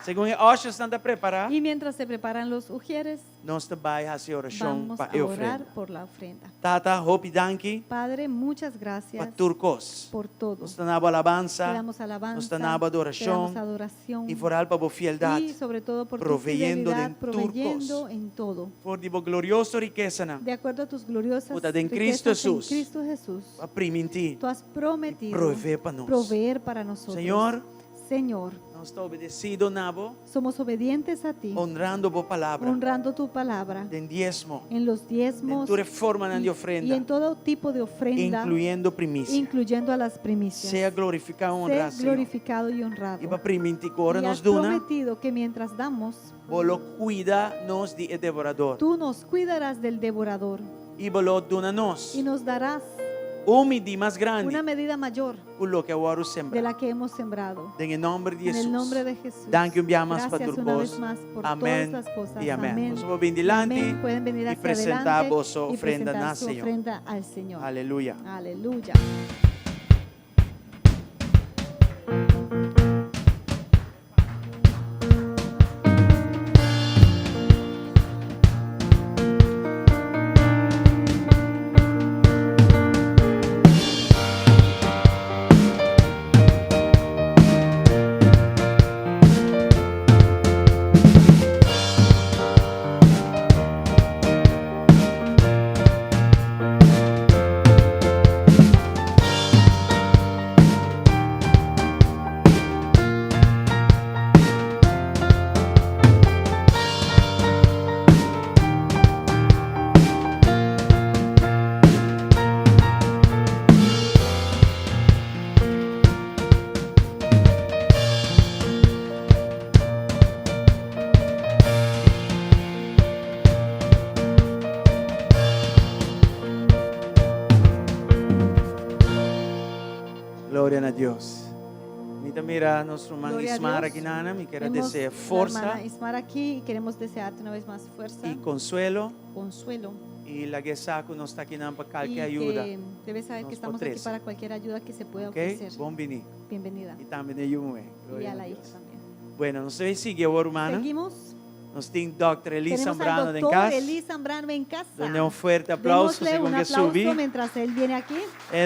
Segundo a Osha está preparada, Y mientras se preparan los ujieres, nós também fazer oração vamos para a a orar ofrenda. por la ofrenda. Tata, hope danke Padre, muchas gracias para turcos. por todo. Nós estamos alabança, Te damos alabanza, nós estamos te adoração damos adoración e foral para a fialdade. y sobre todo por tu proveyendo fidelidad, de proveyendo turcos. en todo. Por de gloriosa riqueza, De acuerdo a tus gloriosas Puta, en riquezas Cristo Jesús. en Cristo Jesús, a priminti. tú has prometido proveer para nós. proveer para nosotros. Señor, nós está obedecido nabo, somos obedientes a ti, honrando a palavra, honrando tu palabra de diezmo, en los en diezmos tu reforma de y ofrenda, en todo tipo de ofrenda, incluyendo primicia. incluyendo a las primicias. Sea glorificado, honrado, Sé Senhor. glorificado y honrado. E para priminti que agora Y nos has dona, prometido que mientras damos, bolo cuida nos de devorador. tú nos cuidarás del devorador E bolo dona nos, y nos darás umidi mais una grande, medida mayor por lo que agora de sembra. la que hemos sembrado. En el nombre de En Jesús. el nombre de Jesús. Danke enviamos para Gracias tu una voz. vez más por Amén todas las cosas. y amén. Amén. Nos vamos bien Y delante amén. Pueden venir y hacia presentar adelante vuestra y ofrenda presentar al su Señor. ofrenda al Señor. Aleluya. Aleluya. Gloria a Dios. Mira, mira, nuestro hermano Gloria a Ismar Dios. aquí, Nana, me quiere Vemos desear la fuerza hermana Ismar aquí y queremos desearte una vez más fuerza, y consuelo. consuelo. Y la que saco no está aquí nada para Y cualquier ayuda. que debes saber Nos que estamos potrece. aquí para cualquier ayuda que se pueda Ok, ofrecer. bom venir. Bienvenida. Y también ayúdame. Y Gloria a la a hija Dios. también. Bueno, no sé si ahora, hermana. Seguimos. Nos tiene Dr. Eli Tenemos Zambrano al de doctor casa. Eli Zambrano en casa. Donde un fuerte aplauso Démosle según un que aplauso subí. mientras él viene aquí.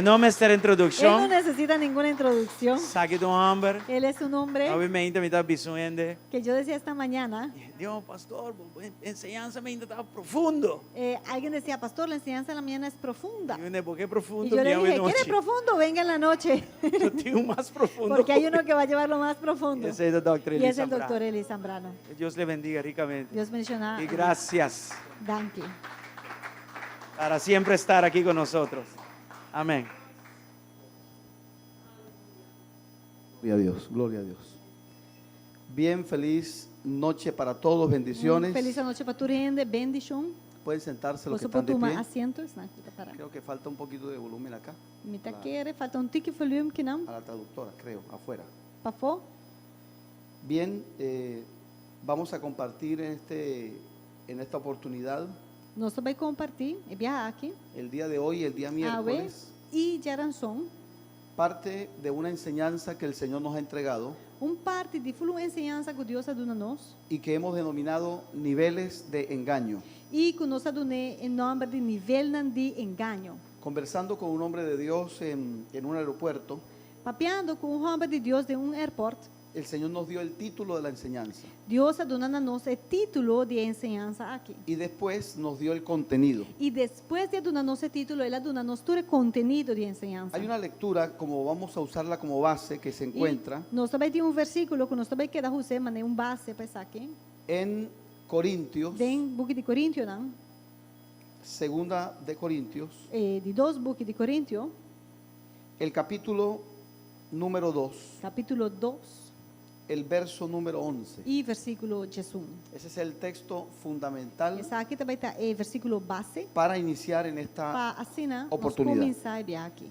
No me está Él no introducción. necesita ninguna introducción. Saque de un hombre. Él es un hombre Obviamente me está diciendo. que yo decía esta mañana. Dios, pastor, enseñanza me está profundo. Alguien decía, pastor, la enseñanza de la mañana es profunda. Y yo, ¿por qué Y profundo? yo le Día y dije, noche. ¿quiere profundo? Venga en la noche. Yo tengo más profundo. Porque hay uno que va a llevar lo más profundo. Ese es el Dr. Y Eli es el Zambrano. doctor Eli Zambrano. Que Dios le bendiga ricamente. Dios menciona. Y gracias Danke. para siempre estar aquí con nosotros. Amén. Gloria a Dios, gloria a Dios. Bien, feliz noche para todos, bendiciones. Feliz noche para tu rende, bendición. Pueden sentarse los que Você están pode de tomar pie. assento, senão kita parar. Creo que falta un poquito de volumen acá. Me tá querendo, falta tique volume que não, A la traductora, creo, afuera. para fora. Bien, vamos a compartir en esta oportunidad Nós também compartilhar, é viajar aqui, el día de hoy, el día awe, miércoles, e geranção, parte de una enseñanza que el Señor nos ha entregado parte de uma ensinança que Deus ha dado a nós, y que hemos denominado niveles de engaño. e que nós ha dado em nome de nível de engano. Conversando con un hombre de Dios en un aeropuerto, Papeando com homem de Deus de aeroporto, el Señor nos dio el título de la enseñanza Deus ha dado a nós o título de ensinança aqui. y después nos dio el contenido. E depois de dar a nós o título, ele ha dado a nós todo o conteúdo de ensinança. Hay una lectura, como vamos a usarla como base, que se encuentra Nós também temos versículo que nós também queda usar, mas é base para isso aqui. en Corintios, Tem book de Coríntios, não? segunda de Corintios, De 2 book de Coríntios, el capítulo número 2, capítulo 2 el verso número 11. e versículo 11. Ese es el texto fundamental Essa aqui também está é versículo base para iniciar en esta. para assim, nós Oportunidade. começar a ver aqui.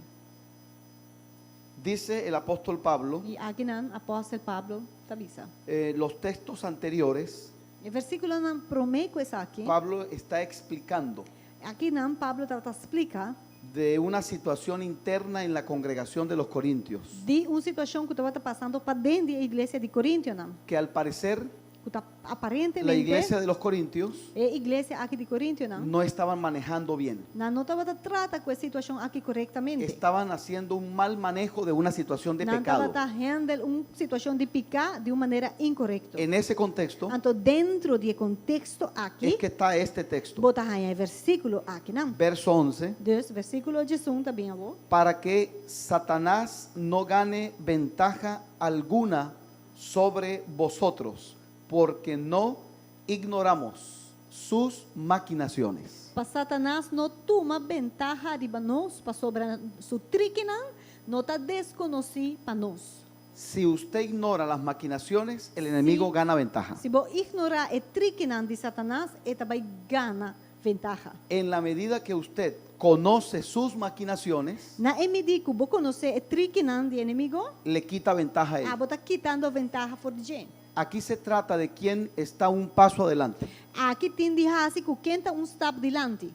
Dice el apóstol Pablo, E aqui não, apóstolo Pablo avisa. los textos anteriores, O versículo não promete isso aqui. Pablo está explicando Aqui não, Pablo trata explica de una situación interna en la congregación de los corintios, de uma situação que estava passando para dentro da igreja de Coríntios, não? que al parecer Que tá, aparentemente la iglesia de los corintios a igreja aqui de Coríntios, não? no estaban manejando bien, Não estava trata com a situação aqui corretamente. estaban haciendo un mal manejo de una situación de Não estava pecado. handle uma situação de pecado de uma maneira incorreta. En ese contexto Então, dentro do contexto es aqui, que está este texto, botar aí versículo aqui, não? verso 11, Deus, versículo 11 também, avô. para que Satanás no gane ventaja alguna sobre vosotros, porque no ignoramos sus maquinaciones. Para Satanás não toma ventaja de nós, para sobre su trique, não está desconhecido para nós. Si usted ignora las maquinaciones, el enemigo Sí. gana ventaja. Se você ignorar o trique de Satanás, ele também ganha ventaja. En la medida que usted conoce sus maquinaciones, Na medida que você conhece o trique do inimigo, le quita ventaja a él. você está quitando ventaja por gente. Aquí se trata de quién está un paso adelante. Aqui tem de raça que quem está step delante.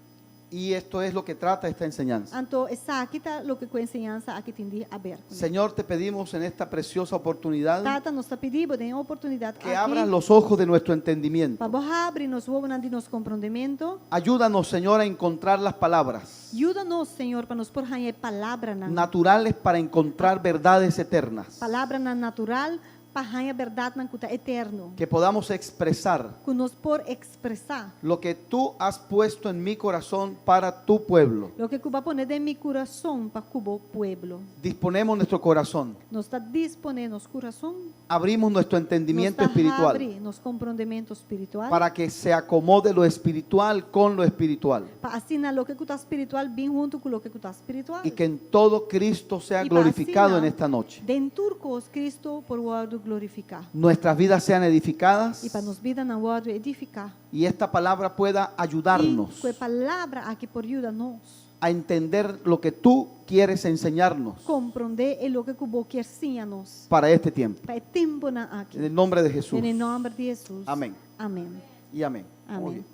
Y esto es lo que trata esta enseñanza. Então, essa aqui está o que com a ensinança aqui tem de haver. Señor, te pedimos en esta preciosa oportunidad Tata nos está pedindo de oportunidade que abras los ojos de nuestro entendimiento. para você abrir nos olhos de nosso compreendimento. Ayúdanos, Señor, a encontrar las palabras Ajuda-nos, Senhor, para nos pôr a palavra na naturales para encontrar verdades eternas. palavra na natural, para a verdade na cuta eterno. Que podamos expresar Que nos por expressar lo que tú has puesto en mi corazón para tu pueblo. o que Cuba pone de mi coração para Cuba pueblo. Disponemos nuestro corazón, Nos está disponível nosso coração, abrimos nuestro entendimiento nos está espiritual abre nosso compreendimento espiritual. para que se acomode lo espiritual con lo espiritual Para assinar o que está espiritual bem junto com o que está espiritual. y que en todo Cristo sea Y para glorificado así, en esta noche. Dentro de Cristo por guardo glorificar. Nuestras vidas sean edificadas E para nos vida na guardo edificar. y esta palabra pueda E ayudarnos com a palavra aqui por ajuda-nos. a entender lo que tú quieres enseñarnos Compreender o que Cuba quer ensinar-nos. para este tiempo. Para o tempo na aqui. En el nombre de Jesús. Em nome de Jesus. Amén. Amém. Y amén. Amén. Muy bien.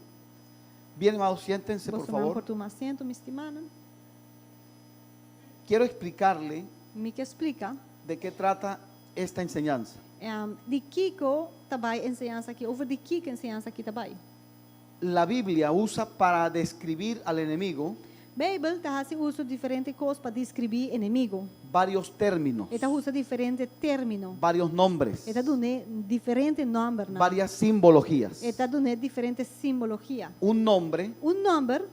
Bien, hermanos, siéntense, por Vos tomar por favor. tomar assento, minha estimada. Quiero explicarle Me que explica de qué trata esta enseñanza. de Kiko também ensinança aqui, over de Kiko ensinança aqui também. La Biblia usa para describir al enemigo Bíblia está se usa diferentes coisas para descrever inimigo. varios términos, Ele usa diferentes termos. varios nombres, Ele dá diferentes nomes. varias simbologías. Ele dá diferentes simbologias. Un nombre, Número,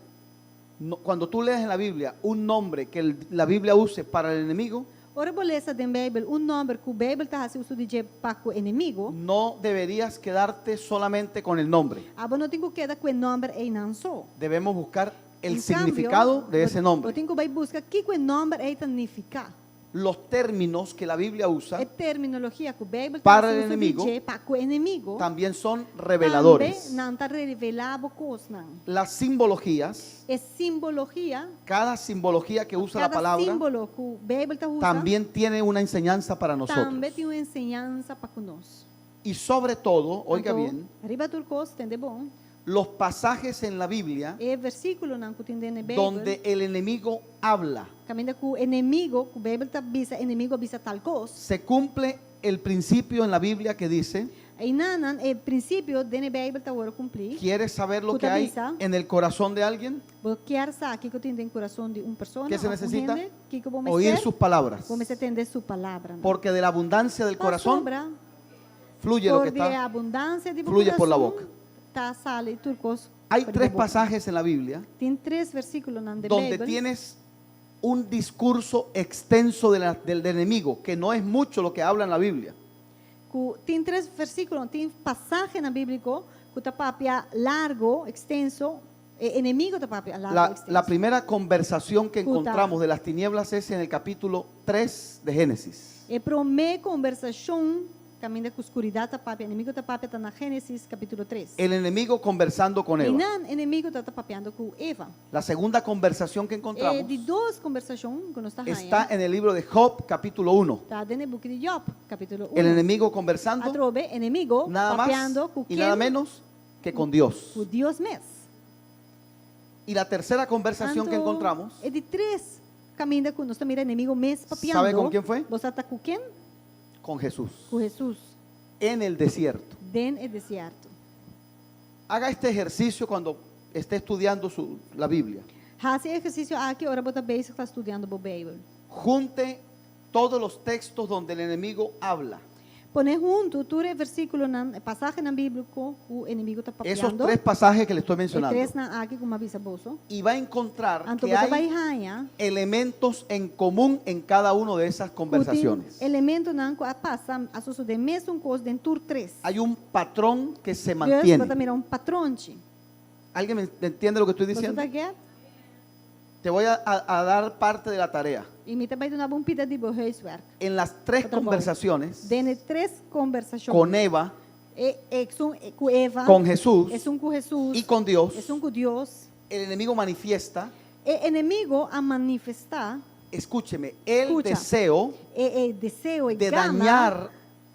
cuando tú lees en la Biblia un nombre que la Biblia use para el enemigo, ora beleza da Bíblia, número que a Bíblia está se usa de para o inimigo. no deberías quedarte solamente con el nombre. Aba não tenho que dar com o nome e não só. Debemos buscar el Em significado cambio, de ese Eu nombre. tenho que buscar o que o nome significa. los términos que la Biblia usa A terminologia que o Bijbel Para usa el enemigo, para o inimigo también son reveladores. também não está revelado coisas não. Las simbologías, É simbologia, cada simbología que usa la cada palabra, símbolo que o Bíblia está usando también tiene una enseñanza para nosotros. também tem uma enseñança para conosco. Y sobre todo, oiga Então, bien, arriba do coisa tem de bom. los pasajes en la Biblia É versículo não que tem na Bíblia. donde el enemigo habla, Caminha com o inimigo, que o Bíblia está avisa, inimigo avisa tal coisa. se cumple el principio en la Biblia que dice, E nanan, o princípio da Bíblia está agora cumprir. ¿quieres saber lo que hay en el corazón de alguien? Vou querer saber o que tem no coração de uma pessoa. ¿Qué se ou necesita? gente, que vou me Oír ser, sus palabras. vou me entender sua palavra. não? Porque de la abundancia del Pa corazón sobra, fluye lo que por de está. abundância de fluye por la coração, boca. Tá, sale turcos. Hay por tres de boca. pasajes en la Biblia Tem 3 versículos na donde Bíblia. tienes un discurso extenso del enemigo, que no es mucho lo que habla en la Biblia. Tem 3 versículos, tem passagem na Bíblia que está papia largo, extenso, inimigo está papia largo, extenso. La primera conversación que Puta. encontramos de las tinieblas es en el capítulo 3 de Génesis. E para minha conversação, caminho com escuridade está papia, inimigo está papia, está na Gênesis capítulo 3. El enemigo conversando con E Eva. não, inimigo está papiando com Eva. La segunda conversación que E encontramos de 2 conversações que nós está está en el libro de Job, capítulo 1. está no book de Job, capítulo 1. El enemigo conversando Atrobe, inimigo, nada más papeando com y nada menos que con Dios. Com Deus mesmo. Y la tercera conversación que Então, encontramos, é de 3 caminhos que nós estamos inimigo mesmo papeando. ¿sabe con quién fue? Você está com quem? con Jesús, Com Jesus. en el desierto. Den é deserto. Haga este ejercicio cuando esté estudiando la Biblia. Faça exercício aqui, ora bota bem, está estudando a Bíblia. Junte todos los textos donde el enemigo habla. Pone junto todo o versículo, passagem na Bíblia que o inimigo está Esos papeando. 3 pasajes que le estoy E mencionando. 3 na aqui com uma avisa bolso. Y va a encontrar Então que você vai hay ganhar elementos en común en cada una de esas conversaciones. elemento não que passa a suceder mesmo coisa dentro de 3. Hay un patrón que se Deus mantiene. bota mirar patrão. ¿Alguien me entiende lo que estoy Você diciendo? está quer? Te voy a dar parte de la tarea. E me também dá uma pida de huiswerk. En las 3 Otra conversaciones Dene 3 conversações. con Eva, Com Eva. con Jesús É com Jesus. y con Dios, É com Deus. el enemigo manifiesta, E inimigo a manifestar escúcheme, el Escucha. deseo desejo e de gana. dañar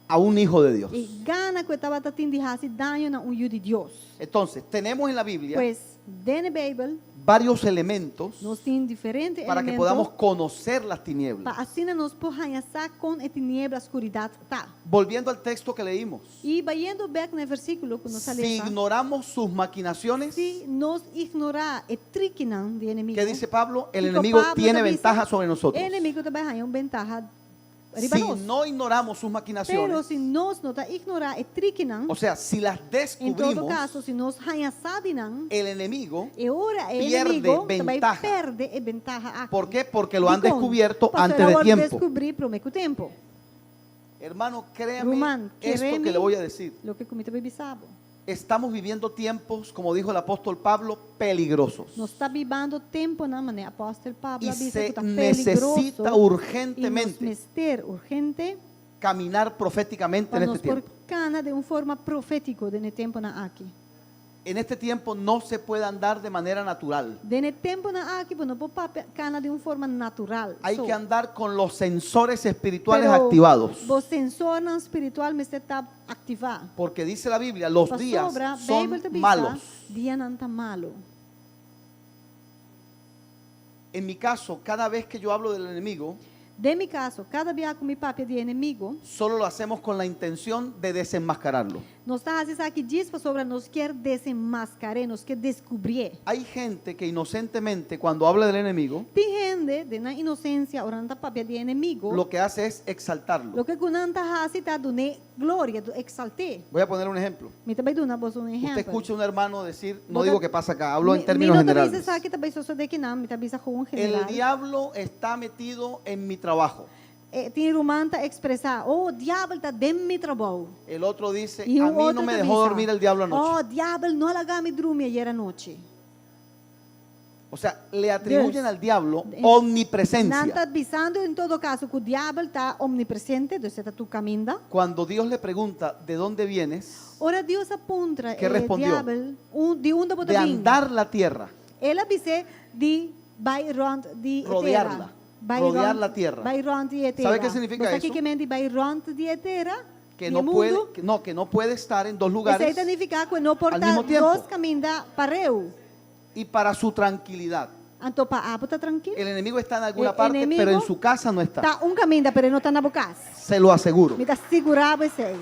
a un hijo de Dios. E gana que estava tendo de fazer daño na filho de Deus. Entonces, tenemos en la Biblia Pois, dentro da Bíblia, varios elementos nós temos diferentes para que elementos podamos conocer las tinieblas. para assim nós podemos com a tiniebla, a escuridade. Tá. Volviendo al texto que leímos, E vaindo back no versículo que nós si lemos, ignoramos sus maquinaciones, se nós ignorar o trick do inimigo, ¿qué dice Pablo? El Dijo enemigo Pablo tiene também, ventaja sobre nosotros. o inimigo também tem uma ventaja arriba Si nós. no ignoramos sus Pero maquinaciones, se nós não ignorar o trick, o sea, si las em todo descubrimos, caso, se nós sabemos, el enemigo, e ora o pierde inimigo também ventaja. perde a ventaja aqui. ¿por qué? Porque lo han Dicom, descubierto pastor, antes de agora tiempo. descobri por muito tempo. Hermano, créame Román, esto créeme que le voy a decir. Lo que comigo bem sabe. Estamos viviendo tiempos, como dijo el apóstol Pablo, peligrosos. Nós está vivendo tempo na maneira apóstolo Pablo Y avisa que se está necesita peligroso e nos urgentemente mester urgente caminar proféticamente en para nos este tiempo. por cana de uma forma profética de tempo na aqui. En este tiempo no se puede andar de manera natural. De tempo na aqui, não pode cana de uma forma natural. Hay So, que andar con los sensores espirituales pero activados. O sensor não espiritual me está ativar. Porque dice la Biblia, los Pa días sobra, son Bíblia te avisa, malos. Dia não está malo. En mi caso, cada vez que yo hablo del enemigo, De mi caso, cada vez que mi papi de inimigo, solo lo hacemos con la intención de desenmascararlo. nós está fazendo aqui diz sobre nós quer desenmascarar, nós quer descobrir. Hay gente que inocentemente, cuando habla del enemigo, Tem gente de na inocência, orando papi de inimigo, lo que hace es exaltarlo. lo que kunanta hasi tá do ne glória, do exalté. Voy a poner un ejemplo. Me também dou na voz um exemplo. Usted escucha a un hermano decir, no Bota- digo que pasa acá, hablo en Me términos não generales. dice aqui também só de que não, me também só com El general. diablo está metido en mi trabajo. Tem romanta expressar, oh, o diabo está dentro do trabalho. El otro dice, E a o mí no outro me te dejó avisa, dormir el diablo oh, anoche. o diabo não alaga me dormir ayer à noite. O sea, le atribuyen Dus, al diablo en- omnipresencia. Nanta visando em todo caso que o diabo está omnipresente, dus está tu caminda. Cuando Dios le pregunta de dónde vienes, Ora Deus apunta Que respondió? diabo de onde você de vem. andar la tierra, Ela disse de vai rond de Rodearla, rodear la tierra. Vai rond de etera. ¿Sabe qué significa Você eso? que mende vai rond de etera. que de no puede, mundo. que no puede estar en dos Isso lugares aí significa que não al porta mismo tiempo. dois caminhos para eu. y para su tranquilidad. Então para a está tranquilo. El enemigo está en alguna El parte, enemigo pero en su casa no está. Tá caminho, pero não está na boca. Se lo aseguro. Me está segurado esse aí.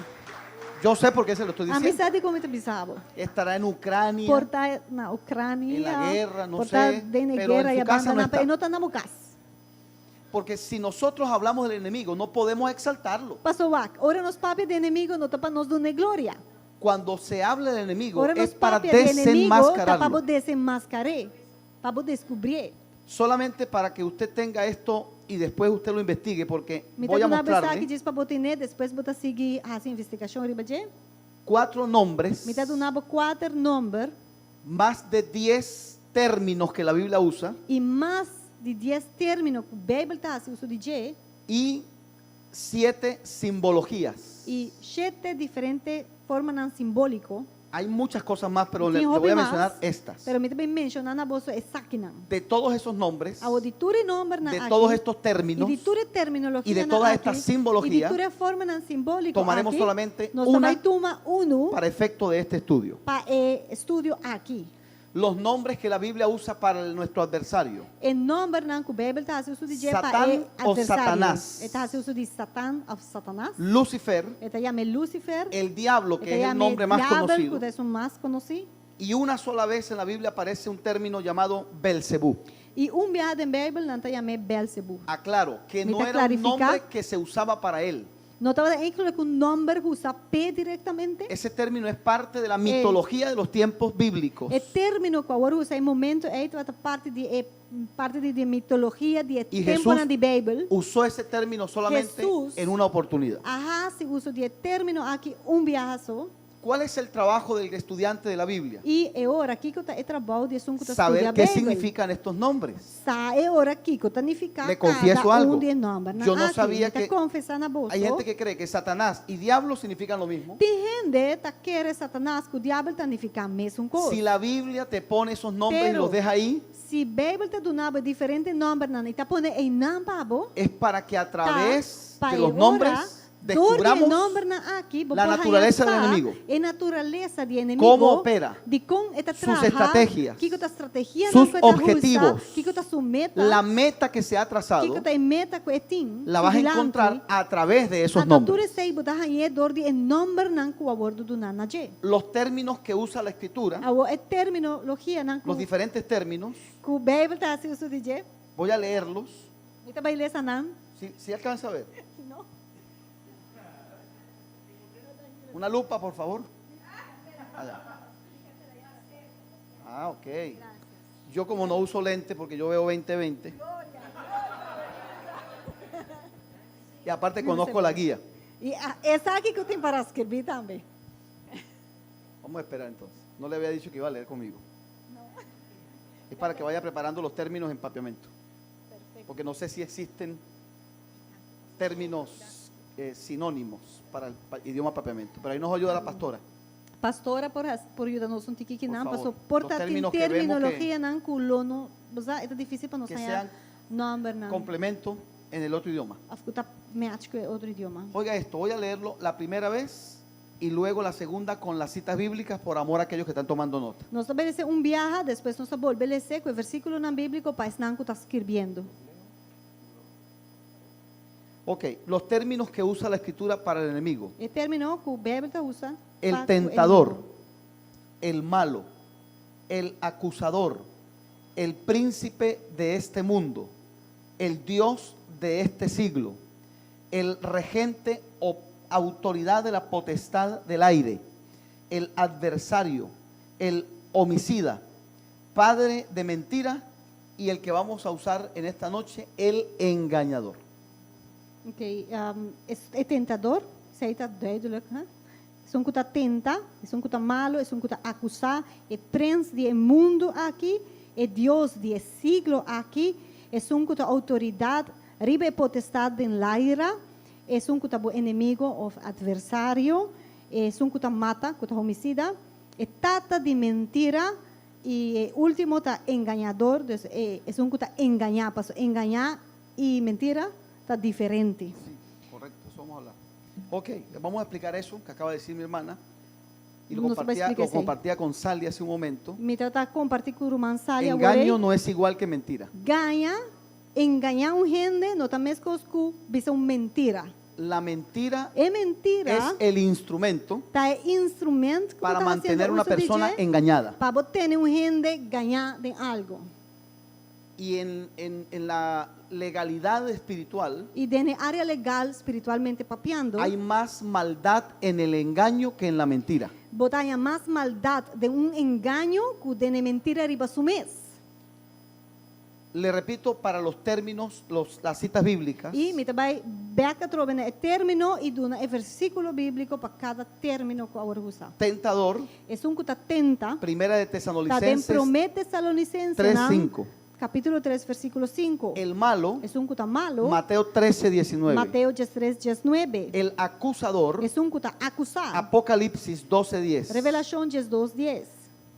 Yo sé por qué se lo estoy A diciendo. amizade como te bisabo. Estará en Ucrania, Porta na Ucrânia. en la guerra, no porta sé, dentro da pero guerra en e su casa no abandona, está. pero não está na boca. Porque si nosotros hablamos del enemigo, no podemos exaltarlo. Pastor Wack, ora nos papi de inimigo não tá para nos dar glória. Cuando se habla del enemigo, Ora es nos para papi de inimigo tá para desenmascararlo. desenmascarar, para descobrir. Solamente para que usted tenga esto y después usted lo investigue, porque Me voy tá a dando avisar que mostrarle diz para botar depois botar seguir a investigação riba de. 4 nombres, Me tá dando 4 números más de 10 términos que la Biblia usa e mais de 10 términos que a Bíblia está uso de J y 7 simbologías. e 7 diferentes formas simbólico. Hay muchas cosas más, pero le Tem voy a mais, mencionar estas. Pero me também menciona na bolsa é saquinan. De todos esos nombres, A auditura e número na de aqui, todos estos e términos, de toda terminologia y de na todas aqui, estas simbologías, e de toda forma na simbólico tomaremos aqui, solamente nós una vai tomar para efecto de este estudio. para estudio aqui. Los nombres que la Biblia usa para nuestro adversario. Em nome não que a Bíblia está uso de Satán para ou adversário. Satanás. Está uso de Satã ou Satanás. Lucifer, Está chama Lucifer. el diablo, que es Está el nombre más diabo, conocido. que é o mais conhecido. Y una sola vez en la Biblia aparece un término llamado Belcebú. E viado em Bíblia não está chamado Belzebu. Aclaro que Me no está era un clarificar. nombre que se usaba para él. Não estava incluído com nome que usa P diretamente. Ese término es parte de la mitología de los tiempos bíblicos. O término que agora usa em momento é parte de mitologia de Y tempo Jesús de Bíblia. usó ese término solamente Jesús- en una oportunidad. Ajá, se usa de término aqui viaje só. ¿Cuál es el trabajo del estudiante de la Biblia? E é hora aqui que está trabalho de um que está Saber estudando qué a Bíblia. significan estos nombres. É hora aqui que está significando Le confieso algo. de nome. Yo no sabía que confessar na bolsa. hay gente que cree que Satanás y diablo significan lo mismo. Tem gente que quer Satanás que o diabo significa a mesma coisa. Si la Biblia te pone esos nombres y Pero- los deja ahí, Se a Bíblia te dá diferentes nomes e está pondo em nome es para que a través Tá, de los pai, nombres ora, descubramos la naturaleza del enemigo. A naturaleza do inimigo. Cómo opera, de como está sus estrategias, que está estratégia sus que está objetivos, que está sua meta, la meta que se ha trazado, que está meta que tem, la vas a encontrar a través de esos a nombres. natureza e botar aí dor de number nan ku abordo do nanaje. Los términos que usa la escritura, A terminologia nan los ku diferentes términos, ku Bíblia está se uso de voy a leerlos. Ita vai ler sanan. Si alcanza a ver. Una lupa, por favor. Allá. Ah, ok. Yo como no uso lente porque yo veo 20/20. Y aparte conozco la guía. E essa aqui que eu tenho para escrever também. Vamos a esperar entonces. No le había dicho que iba a leer conmigo. Es para que vaya preparando los términos en papiamento. Porque no sé si existen términos sinónimos para el idioma papiamento. Pero ahí nos ayuda la pastora. Pastora por ajudar-nos um tiquinho que Por não, favor. pastor. Porta Los tem términos que vemos terminologia não ku lono, é difícil para nós Que saber sean number não. complemento en el otro idioma. Escuta médico é outro idioma. Oiga esto, voy a leerlo la primera vez y luego la segunda con las citas bíblicas por amor a aquellos que están tomando nota. Nós estabelecer viaje, depois nós estabelecer com o versículo na bíblico para não está escrevendo. Ok, los términos que usa la escritura para el enemigo. E terminou que o Bíblia usa El para o tentador, inimigo. el malo, el acusador, el príncipe de este mundo, el Dios de este siglo, el regente o autoridad de la potestad del aire, el adversario, el homicida, padre de mentira y el que vamos a usar en esta noche, el engañador. Ok, é tentador, isso aí está duidelijk. Hè? É que tenta, é que malo, é que acusa, é prens de mundo aqui Dios de siglo aquí, es un kuta autoridad, ribe potestad en la ira, es un kuta enemigo o adversario, es un kuta mata, kuta homicida, tata de mentira y último está engañador, entonces, es un kuta engañar, paso engañar y mentira está diferente. Sí, correcto, eso vamos a hablar. Ok, vamos a explicar eso que acaba de decir mi hermana. Y lo Nos va a compartía, explicar, sí. con Sally hace un momento. Me trata de compartir con Rumansalia, Engaño no es igual que mentira. engañar un gente no también es coscu, bisa un mentira. La mentira Es mentira, es el instrumento está el instrumento para mantener una persona engañada. para tener un gente ganar de algo. Y en la legalidad espiritual Y en el área legal, espiritualmente papiando, hay más maldad en el engaño que en la mentira. botaya más maldad de un engaño que de mentira arriba su mes. Le repito, para los términos, las citas bíblicas, Y me trabalha beca trobena el término y duna el versículo bíblico para cada término que ahora usa. tentador, Es un que tenta, primera de está en Tesalonicenses promete Salonicenses, 3:5. capítulo 3, versículo 5. El malo, Es un que está malo, Mateo 13:19. Mateo 3, 19. El acusador, Es un que está acusado, Apocalipsis 12:10. Revelación 2, 10.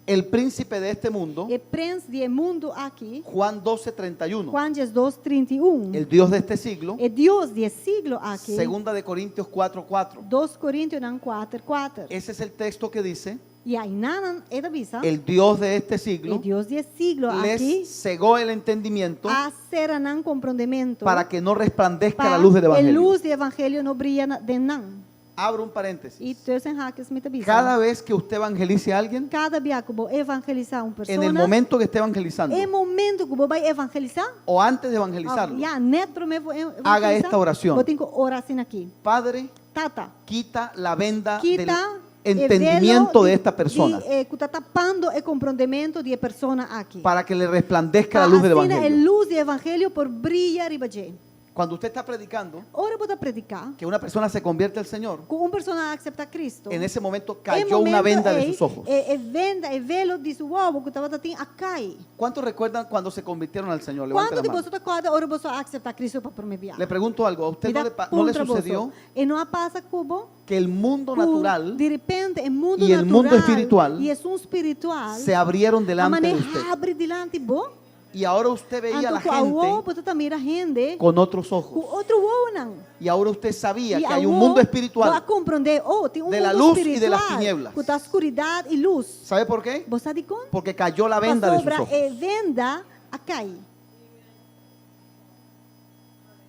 El príncipe de este mundo, El príncipe del mundo aquí, Juan 12:31. Juan 2, 31. El Dios de este siglo, El Dios del siglo aquí, segunda de Corintios 4:4. 2 Corintios 4, 4. Ese es el texto que dice, Y ahí nada, era visa. el Dios de este El siglo Dios del siglo aquí, les cegó el entendimiento hacer nan comprendimiento para que no resplandezca la para luz del el evangelio. luz del evangelio no brilla de nan. Abro un Y paréntesis. tusen hackers mit visa. Cada vez que usted evangelice a alguien, Cada día que vos evangelizar una persona, en el momento que esté evangelizando el momento que vos vais evangelizar, o antes de evangelizarlo, ya net promevo haga esta oración. Vos tengo oración aquí. Padre, Tata, quita la venda quita del entendimiento de esta persona que está tapando el comprendimiento de persona aquí. para que le resplandezca la luz del Así, el evangelio. luz del evangelio por brilla arriba allí. Cuando usted está predicando Ahora vos predicar, que una persona se convierte al Señor, con una persona acepta a Cristo. en ese momento el cayó una momento venda de é, sus ojos. El velo de su ojo que estaba acá. ¿Cuántos recuerdan cuando se convirtieron al Señor? Levante Quando la de mano. você acorda, ahora você aceitar Cristo para promover. Le pregunto algo, ¿a usted no le sucedió E não passa cubo. que el mundo natural De repente, el mundo y el natural mundo espiritual y es un espiritual. se abrieron A delante de maneira usted? abre delante bo. Y ahora usted veía a la Anto a gente você também mira gente con otros com ojos. outro olho não. Y ahora usted sabía E que a hay un wo mundo vai espiritual. compreender, tem de la mundo luz y de las espiritual tinieblas. com a escuridão e luz. ¿Sabe por qué? Você sabe como? Porque cayó la venda de sus ojos. Venda a cair.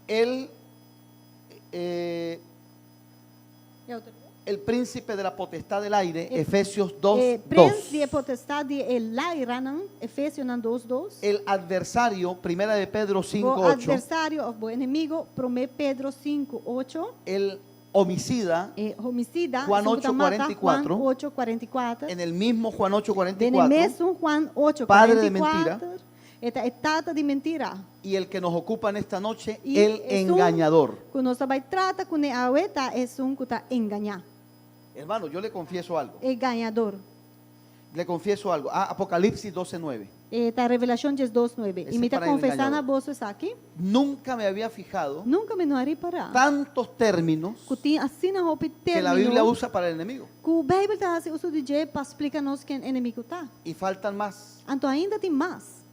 Él, el príncipe de la potestad del aire, Efesios 2, 2. Príncipe de potestade el aire, Efésios 2:2. El adversario, primera de Pedro O 5:8. adversário, o inimigo, 1 Pedro 5:8. El homicida, Homicida, Juan segundo mata, 8:44. Juan 8:44. en el mismo Juan Vem 8:44. mesmo Juan 8:44. Padre de mentira. É tata de mentira. Y el que nos ocupa en esta noche, Y el es un- engañador. Quando você vai tratar com a ueta, é que está enganar. Hermano, yo le confieso algo. Enganador. Le confieso algo. Apocalipsis 12:9. Está Revelação 2:9. Esse E me está para el confessando a engañador. você aqui. Nunca me había fijado Nunca me não harei parar. tantos términos Que tem assim na roupa que la Biblia usa para el enemigo. Que o Bíblia está assim, usa de jeito para explicar-nos quem é inimigo está. Y faltan más. Então ainda tem mais.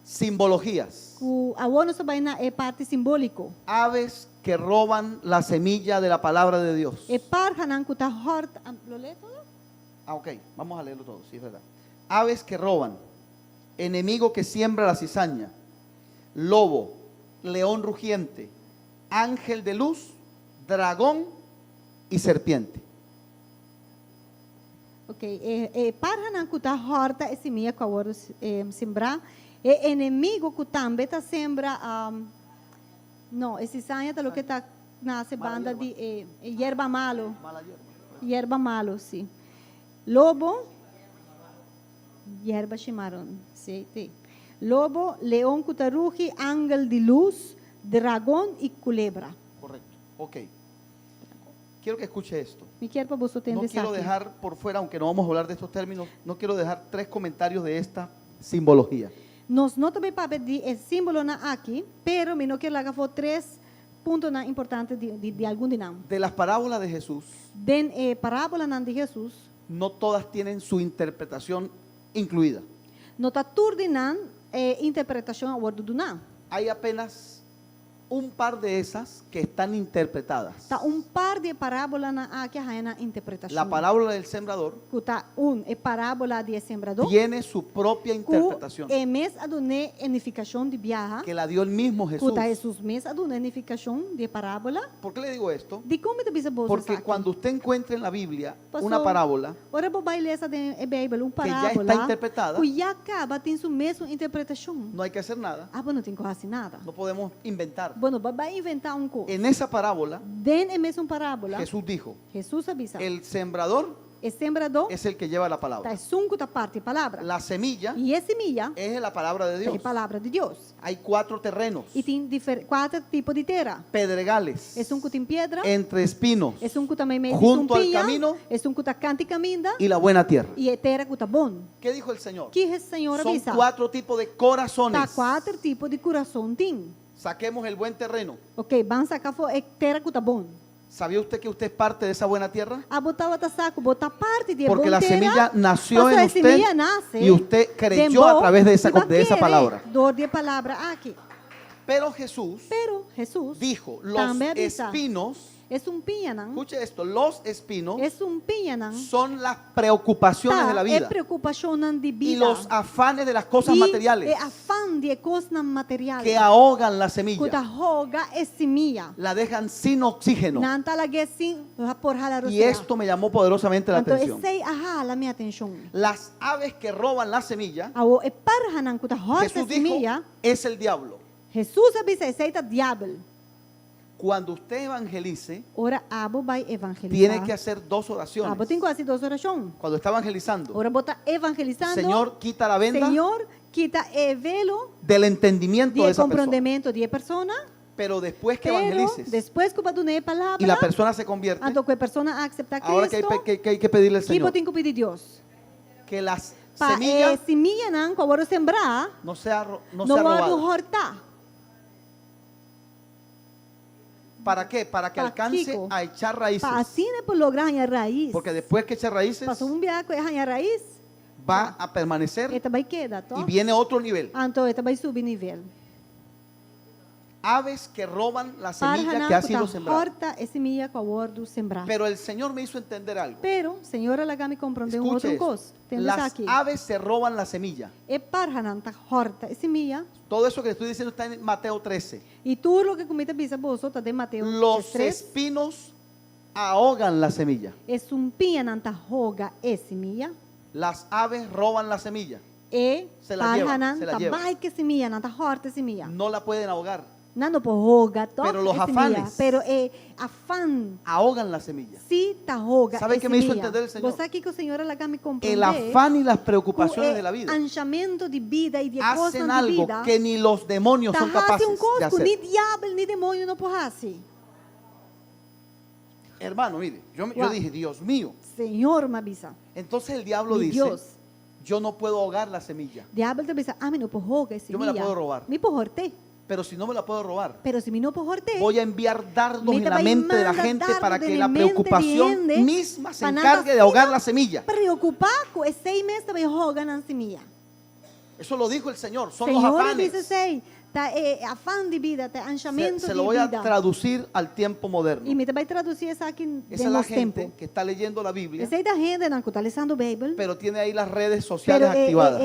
Simbologías. Que a outra só vai na parte simbólico. Aves que roban la semilla de la palabra de Dios. E parja nan que está hort. Lo lê todo? Ah, ok, vamos a leerlo todo, sí, es verdad. Aves que roban, enemigo que siembra la cizaña, lobo, león rugiente, ángel de luz, dragón y serpiente. Ok. Parja nan que está horta e semia que a outra sembrar. E inimigo que também está sembra. Não, esse sanha tá lo que está nasce banda de hierba malo. Mala hierba. Hierba malo, sim. Lobo, hierba chimarrón, sí, sí. Lobo, león cutaruji, ángel de luz, dragón y culebra. Correcto, ok. Quiero que escuche esto. Mi quiero vos No quiero dejar por fuera, aunque no vamos a hablar de estos términos, no quiero dejar 3 comentarios de esta simbología. Nós não também para pedir esse símbolo na aqui, pero me não quero lagar for 3 pontos importantes de algum dinam. De las parábolas de Jesús, Den parábola nan de Jesus, no todas tienen su interpretación incluida. nota turdinan interpretação a word do nan. Hay apenas un par de esas que están interpretadas. Tá par de parábola na aqui a na interpretação. La parábola del sembrador Kuta parábola de sembrador. tiene su propia interpretación, E mes adune unificação de viaja. que la dio el mismo Jesús. Kuta Jesus mes adune unificação de parábola. ¿Por qué le digo esto? De como te bisa bolsa. Porque cuando usted encuentre en la Biblia Pastor, una parábola ora bobai lesa de Bíblia que ya parábola. está interpretada, Que já acaba tem sua mesma interpretação. no hay que hacer nada, Ah, não tem que nada. no podemos inventar. Bueno, vai inventar coisa. En esa parábola, Den é mesmo parábola. Jesús dijo, Jesus avisa. el sembrador O sembrador es el que lleva la tá palabra. sunco da parte palavra. La semilla E essa semilla es la palabra de é Dios. a palavra de Deus. Hay 4 terrenos, E tem 4 tipos de terra. pedregales, É sunco tem pedra. entre espinos É sunco também meio Junto al sumpinha. camino. É sunco da canta e caminda. y la buena tierra. E é terra que tá bom. ¿Qué dijo el Señor? Que o Senhor Son avisa. 4 tipos de corazones. Tá 4 tipos de coração tem. Saquemos el buen terreno. Ok, vamos sacar é terra que tá bom. ¿Sabía usted que usted es parte de esa buena tierra? A botar outra saco, botar parte de Porque bom la terra. semilla nació Pastor, en a usted semilla nace y usted creyó de a bom, través de esa e vai querer palabra. Dor de palavra aqui. Pero Jesús Pero Jesus dijo, los também avisa. espinos, É pinhanan. escuche esto, los espinos É pinhanan. son las preocupaciones de la É vida preocupação de y vida. los afanes de las cosas materiales É afã de coisas materiais. que ahogan la Que semilla, roga é semilla. la dejan sin oxígeno. Não tá lá sin por jalar Y esto me llamó poderosamente la Então atención. esse a minha atenção. Las aves que roban la semilla, Ao é parhanan que roga Jesús dijo, semilla. es el diablo. Jesus avisa aceita diabo. Cuando usted evangelice, Ora abo vai evangelizar. tiene que hacer 2 oraciones. Abo tem quase 2 orações. Cuando está evangelizando, Ora bota evangelizando. Señor, quita la venda Senhor, quita o velo del entendimiento de de esa persona. compreendimento de persona. Pero después que Pero evangelices depois que badune a palavra, y la persona se convierte, anto que a persona accepta ahora que Cristo, hay que pedirle al que Señor tem que pedir Deus. que las Pa semillas semilla não, que agora sembrar, no sea não robadas. vai hortar. ¿Para qué? Para que Pa alcance Kiko. a echar raíces. Para assim é por lograr a raiz. Porque después que echa raíces, Passou viaje com a raiz, va a permanecer eta vai queda, to? y viene otro nivel. Anto eta vai subir nível. Aves que roban la semilla Para que ha não, sido que sembrada. horta é semilla que agora sembrar. Pero el Señor me hizo entender algo. Pero, Senhora, ela me compreendeu Escuche outra esto. coisa. Tem Las aqui. aves se roban la semilla. É parhanan ta horta é semilla. Todo eso que le estoy diciendo está en Mateo 13. E tudo o que comita bisa bolso está de Mateus Los 3. espinos ahogan la semilla. É pinhanan ta roga é semilla. Las aves roban la semilla. E Se la lleva, parhanan se la ta lleva. vai que semilla, nan ta horta é semilla. No la pueden ahogar. Nando por roga, to Pero los é semilla. afanes. Pero é afán. Ahogan la semilla. Si ta roga ¿Sabe é qué me hizo semilla. entender el Señor? Você aqui que o Senhor ela me El compreende. afán y las preocupaciones de la vida Anchamento de vida e de coisas hacen de algo vida. que ni los demonios son Ta capaces um de cosco, hacer. ni diabo, ni demônio não porrasse. Hermano, mire, yo Wow. dije, Dios mío. Senhor, me avisa. Entonces el diablo Mi dice, Dios. yo no puedo ahogar la semilla. Diabo te avisa, me não por roga é Yo me la semilla. puedo robar. Me por horte. Pero si no me la puedo robar, Pero si me não por horte, voy a enviar dardos Me en te la va a mente de la mandar gente para dardos que en la la mente de preocupación gente, misma se para nada encargue de ahogar sino- la semilla. preocupar com esse 6 meses também roga na semilla. Eso lo dijo el Señor, son los Senhor, afanes. dice sei, tá afã de vida, tá anchamento Se de lo voy a vida. traducir al tiempo moderno. E me vai traduzir isso aqui Esa es em la nosso gente tempo. que está leyendo la Biblia, Essa aí da gente não que está lendo a Bíblia. pero tiene ahí las redes Pero sociales activadas.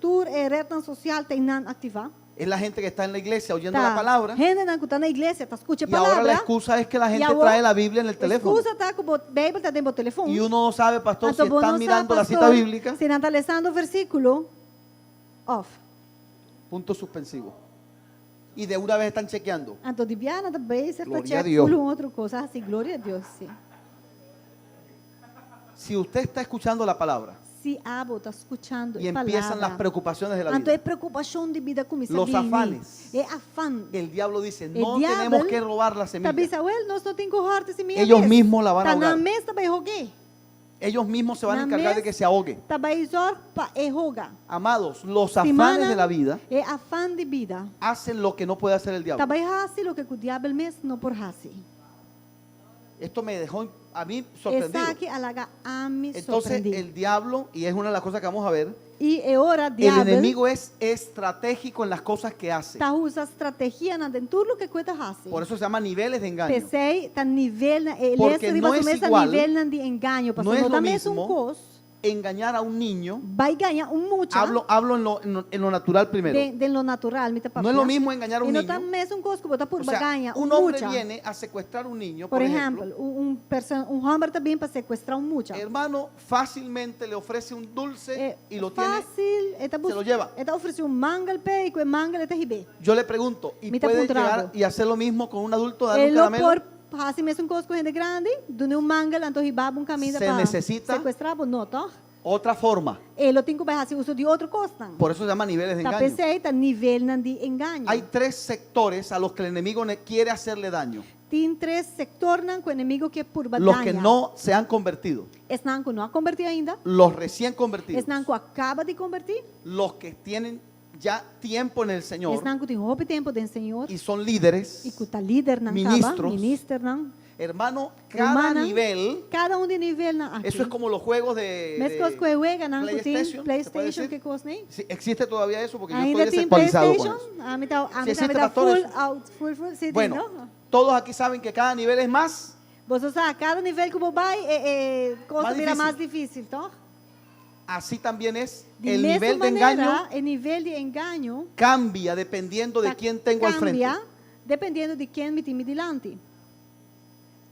tour rede social tem não ativar. Es la gente que está en la iglesia oyendo Tá. la palabra. Gente não que está na igreja, tá escutando Y a ahora la palavra. excusa es que la gente ahora- trae la Biblia en el teléfono. Excusa tá com a Bíblia tá dentro do telefone. Y uno no sabe, pastor, si Então, você están não mirando sabe, la cita pastor, bíblica. se não está lendo o versículo, off. Punto suspensivo. Y de una vez están chequeando. Então, de Biana também, você está Glória a checando Deus. outra coisa. Assim, glória a Deus, sim. Si usted está escuchando la palabra Se Abo está escutando y a empiezan las palavra, preocupaciones de la então é vida, preocupação de vida com isso. Los afanes. É afã. el diablo dice, El no diablo tenemos que robar la semilla. Tá bisa, well, nós não temos que rohar essa semilla. Ellos mismos la van a Tá na ahogar. mesa também roguei. Ellos mismos se van a Na encargar de mes- que se ahogue. Tabai zorg pa e hoga. Amados, los afanes Simana de la vida e afán de vida. hacen lo que no puede hacer el diablo. Tabai hasi lo que o diabo mes no por hasi. Esto me dejó a mí sorprendido. Esa que alaga a mí Entonces sorprendi. el diablo, y es una de las cosas que vamos a ver, Y e ora el diabo enemigo es estratégico en las cosas que hace. ta usa estrategia na dentro lo que cuenta hasi. Por eso se llama niveles de engaño. Pensei ta nível na Porque ele no es igual, nível na de engaño, no pastor. es No lo também é mismo. cos. Engañar a un niño, Vai ganhar mucha hablo en lo natural primero. de lo natural, me No es lo mismo engañar a un E não niño. também é cos que botar por O sea, ganha un hombre mucha. viene a secuestrar a un niño, Por por exemplo, ejemplo. homem também para sequestrar mucha. Hermano, fácilmente le ofrece un dulce y lo tiene. fácil, se lo lleva. Eta oferece mangal pe e com mangal eta ribe. Yo le pregunto, ¿y Mita puede puntravo. llegar y hacer lo mismo con un adulto, darle un Ele caramelo? por assim mesmo cos com gente grande, do mangal anto ribaba caminho Se para necesita- sequestrar, não, tá? Otra forma. Ele tem que vai uso de outro costa. Por eso se llama niveles de Tá engaño. pensei, tá nível nan de engaño. Hay 3 sectores a los que el enemigo quiere hacerle daño. Tem 3 sectores nan que o inimigo que por Los que batalha. no se han convertido, Es nan que não ha convertido ainda. los recién convertidos, Es nan que acaba de convertir. los que tienen ya tiempo en el Es Señor nan que tem pouco tempo do Senhor. y son líderes. E que tá líder nan ministros. acaba, minister nan. Hermano, cada Humana, nivel, Cada de nível nan aqui. eso es como los juegos de Mes cos que juega nan que tem PlayStation, ¿se puede PlayStation decir? que cos nem. Sí, existe todavía eso porque yo Ainda estoy tem desactualizado con PlayStation. eso. A mim tá Sí, existe, pastor, full eso. out, full sí, Bueno, não? todos aquí saben que cada nivel es más. Você sabe, cada nível que você vai, coisa Mais vira difícil. mais difícil, tá? Así también es De el mesma nivel de maneira, engaño o nível de engano cambia dependiendo de tá- quién tengo al frente. cambia dependendo de quem me tem delante.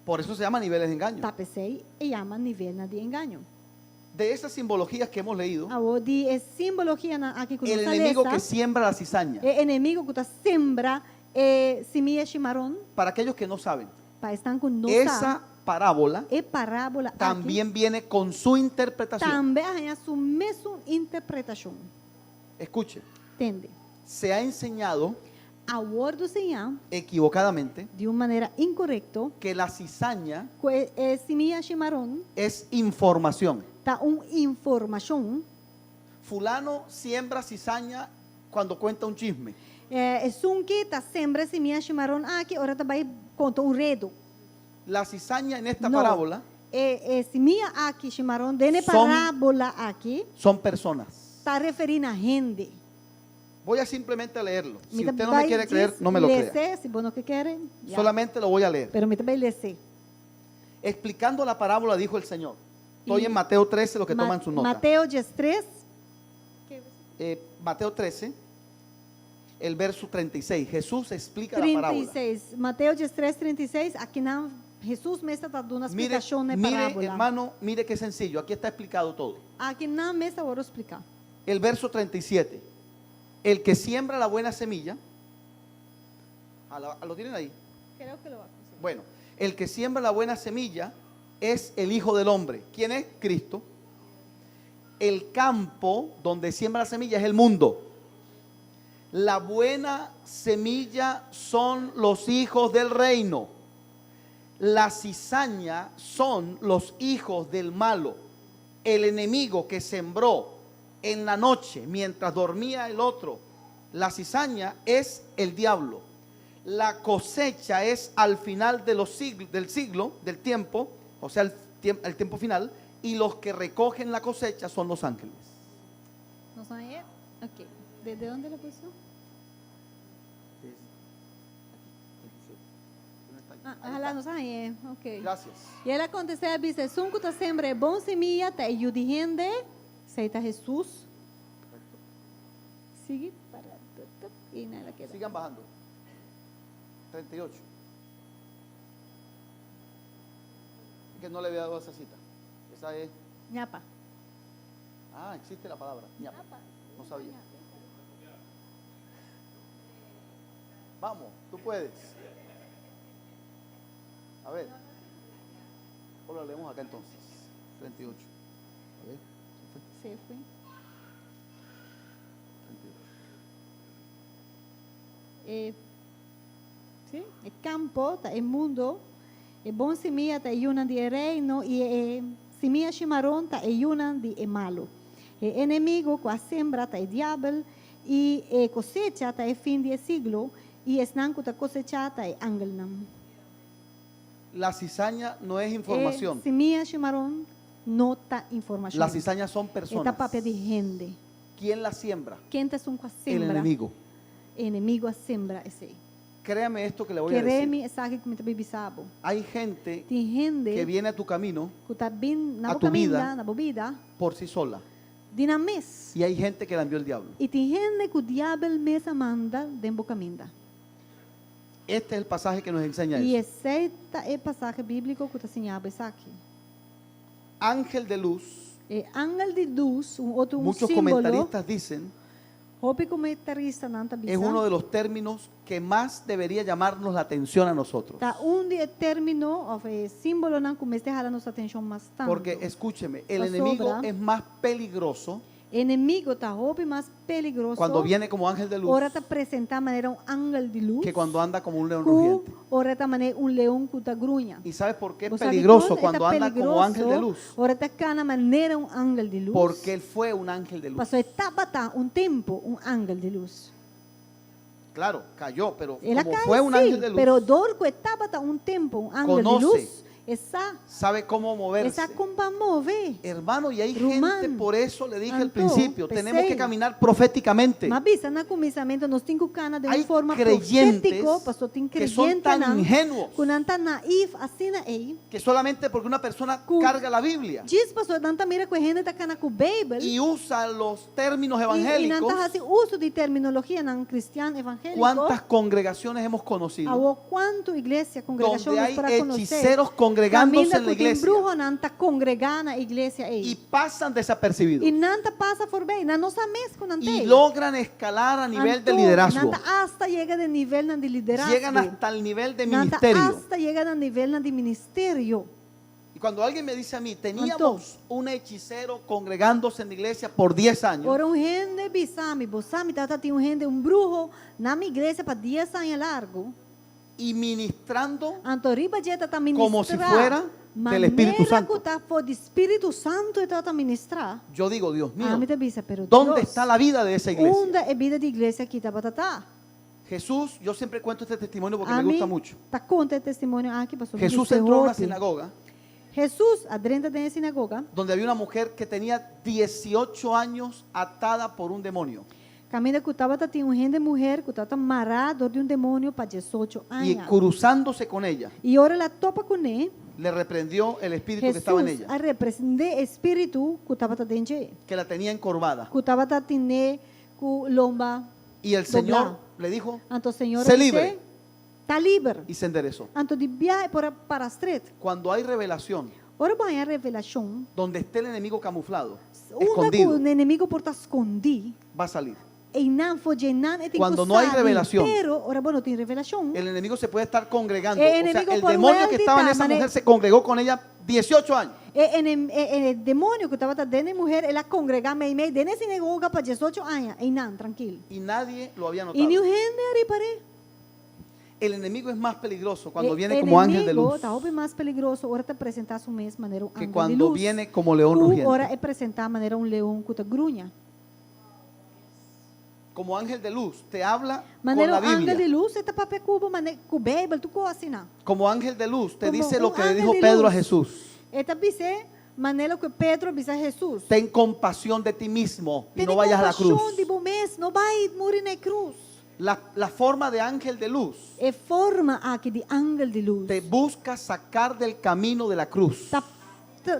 Por eso se llama niveles de engaño. Tá, pensei, e chama nível de engano. De esas simbologías que hemos leído, A de simbologia aqui que el nós enemigo que lemos, siembra la cizaña, é inimigo que está sembra semilla chimarrón, para aquellos que no saben, para estar com nós. esa parábola É parábola también viene con su interpretación. também a sua mesma interpretação. Escuche, Entende? se ha enseñado A word do Senhor, equivocadamente de uma maneira incorreta, que la cizaña que semilla chimarrón es información. tá informação. Fulano siembra cizaña cuando cuenta un chisme. É que tá sembra semilla chimarrón aqui, ora tá vai conta redo. La cizaña en esta No. parábola Semilla aqui chimarrón, dene Son- parábola aqui, son personas. tá referindo a gente. Voy a simplemente leerlo. Si Me usted no me quiere creer, diz, no me lo crea. lecer, se bueno que querem, ya. Solamente lo voy a leer. Pero me também lecer. Explicando la parábola, dijo el Señor. Estoy Y- en Mateo 13, lo que toman su nota. Mateus 13, Mateo 13, el verso 36. Jesús explica la parábola. 36. Mateus 13, 36, aqui não, Jesus mesmo está dando uma Mire, explicação na mire, parábola. hermano, mire qué sencillo. Aquí está explicado todo. Aqui não mesmo eu vou explicar. El verso 37. El que siembra la buena semilla. ¿Lo tienen ahí? Creo que lo va a conseguir. Bueno, el que siembra la buena semilla es el Hijo del Hombre. ¿Quién es? Cristo. El campo donde siembra la semilla es el mundo. La buena semilla son los hijos del reino. La cizaña son los hijos del malo. El enemigo que sembró en la noche mientras dormía el otro. La cizaña es el diablo. La cosecha es al final de los del tiempo, o sea, el tiempo final, y los que recogen la cosecha son los ángeles. ¿No son ahí? Ok. ¿De dónde lo puso? Lá, não sabe. Ok. Gracias. E ele aconteceu, dice, sunco tá sempre bom semilla, tá e de gente, seita Jesus. Sigue para e nada queda. Sigan bajando. 38. Es que no le había dado esa cita. Esa es. Ñapa. Ah, existe la palabra. ñapa. No sabía. Vamos, tú puedes. A ver. ¿Cómo lo leemos acá entonces? 38. A ver. ¿se fue? Se foi. 38. Sim, campo, tá, mundo, bom semilla, tá, e uma de reino, e semilla chimarrón ta ayunan de malo. El enemigo con siembra ta el diablo y cosecha ta el fin del siglo y es nan ta cosecha ta el ángel nam. La cizaña no es información. Semilla chimarrón no ta información. Las cizañas son Esta personas. papel de gente. ¿Quién la siembra? ¿Quién te son con El siembra? enemigo. Enemigo a siembra ese. Créame esto que le voy a decir. Queremi esa que me bibisabo. Hay gente Tem gente que viene a tu camino que tá bem na a boca tu vida. minha, na bebida, por sí sola. dinamis. Y hay gente que la envió el diablo. E tem gente que o diabo mesa manda de boca minha. Este es el pasaje que nos enseña E eso. esse é o passagem bíblico que está ensinado isso aqui. Ángel de luz. E ángel de luz, outro Muchos símbolo, comentaristas dicen hope comentarista nanta es uno de los términos que más debería llamarnos la atención a nosotros. Tá de término, ou símbolo não comece a nossa atenção mais tanto. Porque escúcheme, el La enemigo sobra. es más peligroso Enemigo tá hope mais perigoso. cuando viene como ángel de luz Ora tá apresentar maneira ángel de luz. que cuando anda como un león Cu, rugiente. ora tá maneira leão que tá grunha. ¿Y sabes por qué es Vos sabés peligroso cuándo cuando está anda como ángel de luz? Ora tá cana maneira ángel de luz. Porque él fue un ángel de luz. Passou etapa tá tempo ángel de luz. Claro, cayó, pero Ela como cai fue un sim, ángel de luz, pero dorco etapa tá tempo ángel de Conoce. luz. Essa sabe cómo moverse. compa move. Hermano, y hay Román, gente, por eso le dije al Anto, principio, tenemos que pesei. caminar proféticamente. Mas bisa na começamento nós temos cana de Hay uma forma creyentes profético, pastor tem que son creyente tan não, ingenuos com nanta naif assim na ei. que solamente porque una persona Cu- carga la Biblia Diz pastor nanta mira com gente tá cana com Bible. y usa los términos E evangélicos, não está assim uso de terminologia não cristiano evangélico. ¿cuántas congregaciones hemos conocido Awo quanto igreja congregação donde nós hay para conhecer? hechiceros congregándose Caminha en la com tem iglesia brujo não tá congregar na igreja y ei. pasan desapercibidos E não tá passa por bem, na nossa mês com não y tem. logran escalar a nivel de liderazgo? Nanta hasta llega de nivel de liderazgo. Llegan hasta el nivel de Nanta ministerio. hasta llega de nivel de ministerio. Y cuando alguien me dice a mí, teníamos un hechicero congregándose en la iglesia por 10 años, Ora gente bisami, bosami tata tem gente brujo na minha igreja para 10 anos largo. y ministrando Antoriba jeta tá ministrar. como si fuera del Espíritu Santo. Que tá for de Espírito Santo e tá ministrar. Yo digo, Dios mío, Ah, me te bisa, pero ¿dónde Dios, está la vida de esa iglesia? Onde é vida de igreja aqui tá batata? Jesús, yo siempre cuento este testimonio porque A me mí gusta mucho. tá conta testemunho aqui pastor. Jesús entró a una sinagoga Jesús adrenta de sinagoga. donde había una mujer que tenía 18 años atada por un demonio. Camina que estava tinha gente mulher que estava amarrado de demônio para 18 Y anos. cruzándose con ella, E ora ela topa com ele. le reprendió el espíritu que estaba en Jesus ella, a representa espírito que estava dentro dele. que la tenía encorvada. Que estava tendo com lomba. Y el Señor le dijo, Então o Senhor Sé libre. Está livre. y se enderezó. Então de viaje para a street. Cuando hay revelación, Ora vai a revelação. donde esté el enemigo camuflado, Onde escondido, o inimigo por estar escondido. va a salir. E não foi de nada. Cuando no hay revelación, Pero ora bueno tem revelação. el enemigo se puede estar congregando. El O sea, enemigo el por demonio que estaba en maldita esa manera- mujer se congregó con ella 18 años. E demônio que estava dentro da mulher, ela congregava meio dentro da sinagoga para 18 anos. E não, tranquilo. Y nadie lo había E notado. nenhum gente ali parei. El enemigo es más peligroso cuando viene como ángel de luz Talvez mais perigoso, ora te apresentar su mesma maneira que ángel de cuando luz. viene como león Ora rugiente. apresentar maneira leão que te grunha. Como ángel de luz te habla con Maneira la ángel de Biblia. luz, eta papel cubo, com Bíblia, tu coisa não. Como ángel de luz te Como dice un lo que le ángel dijo de Pedro a luz. Jesús. Eta dice, maneira que Pedro dice a Jesus. Ten compasión de ti mismo y Tem no vayas a la cruz. compaixão de bom mês, não vai morrer na cruz. La forma de ángel de luz É forma aqui de ángel de luz. te busca sacar del camino de la cruz.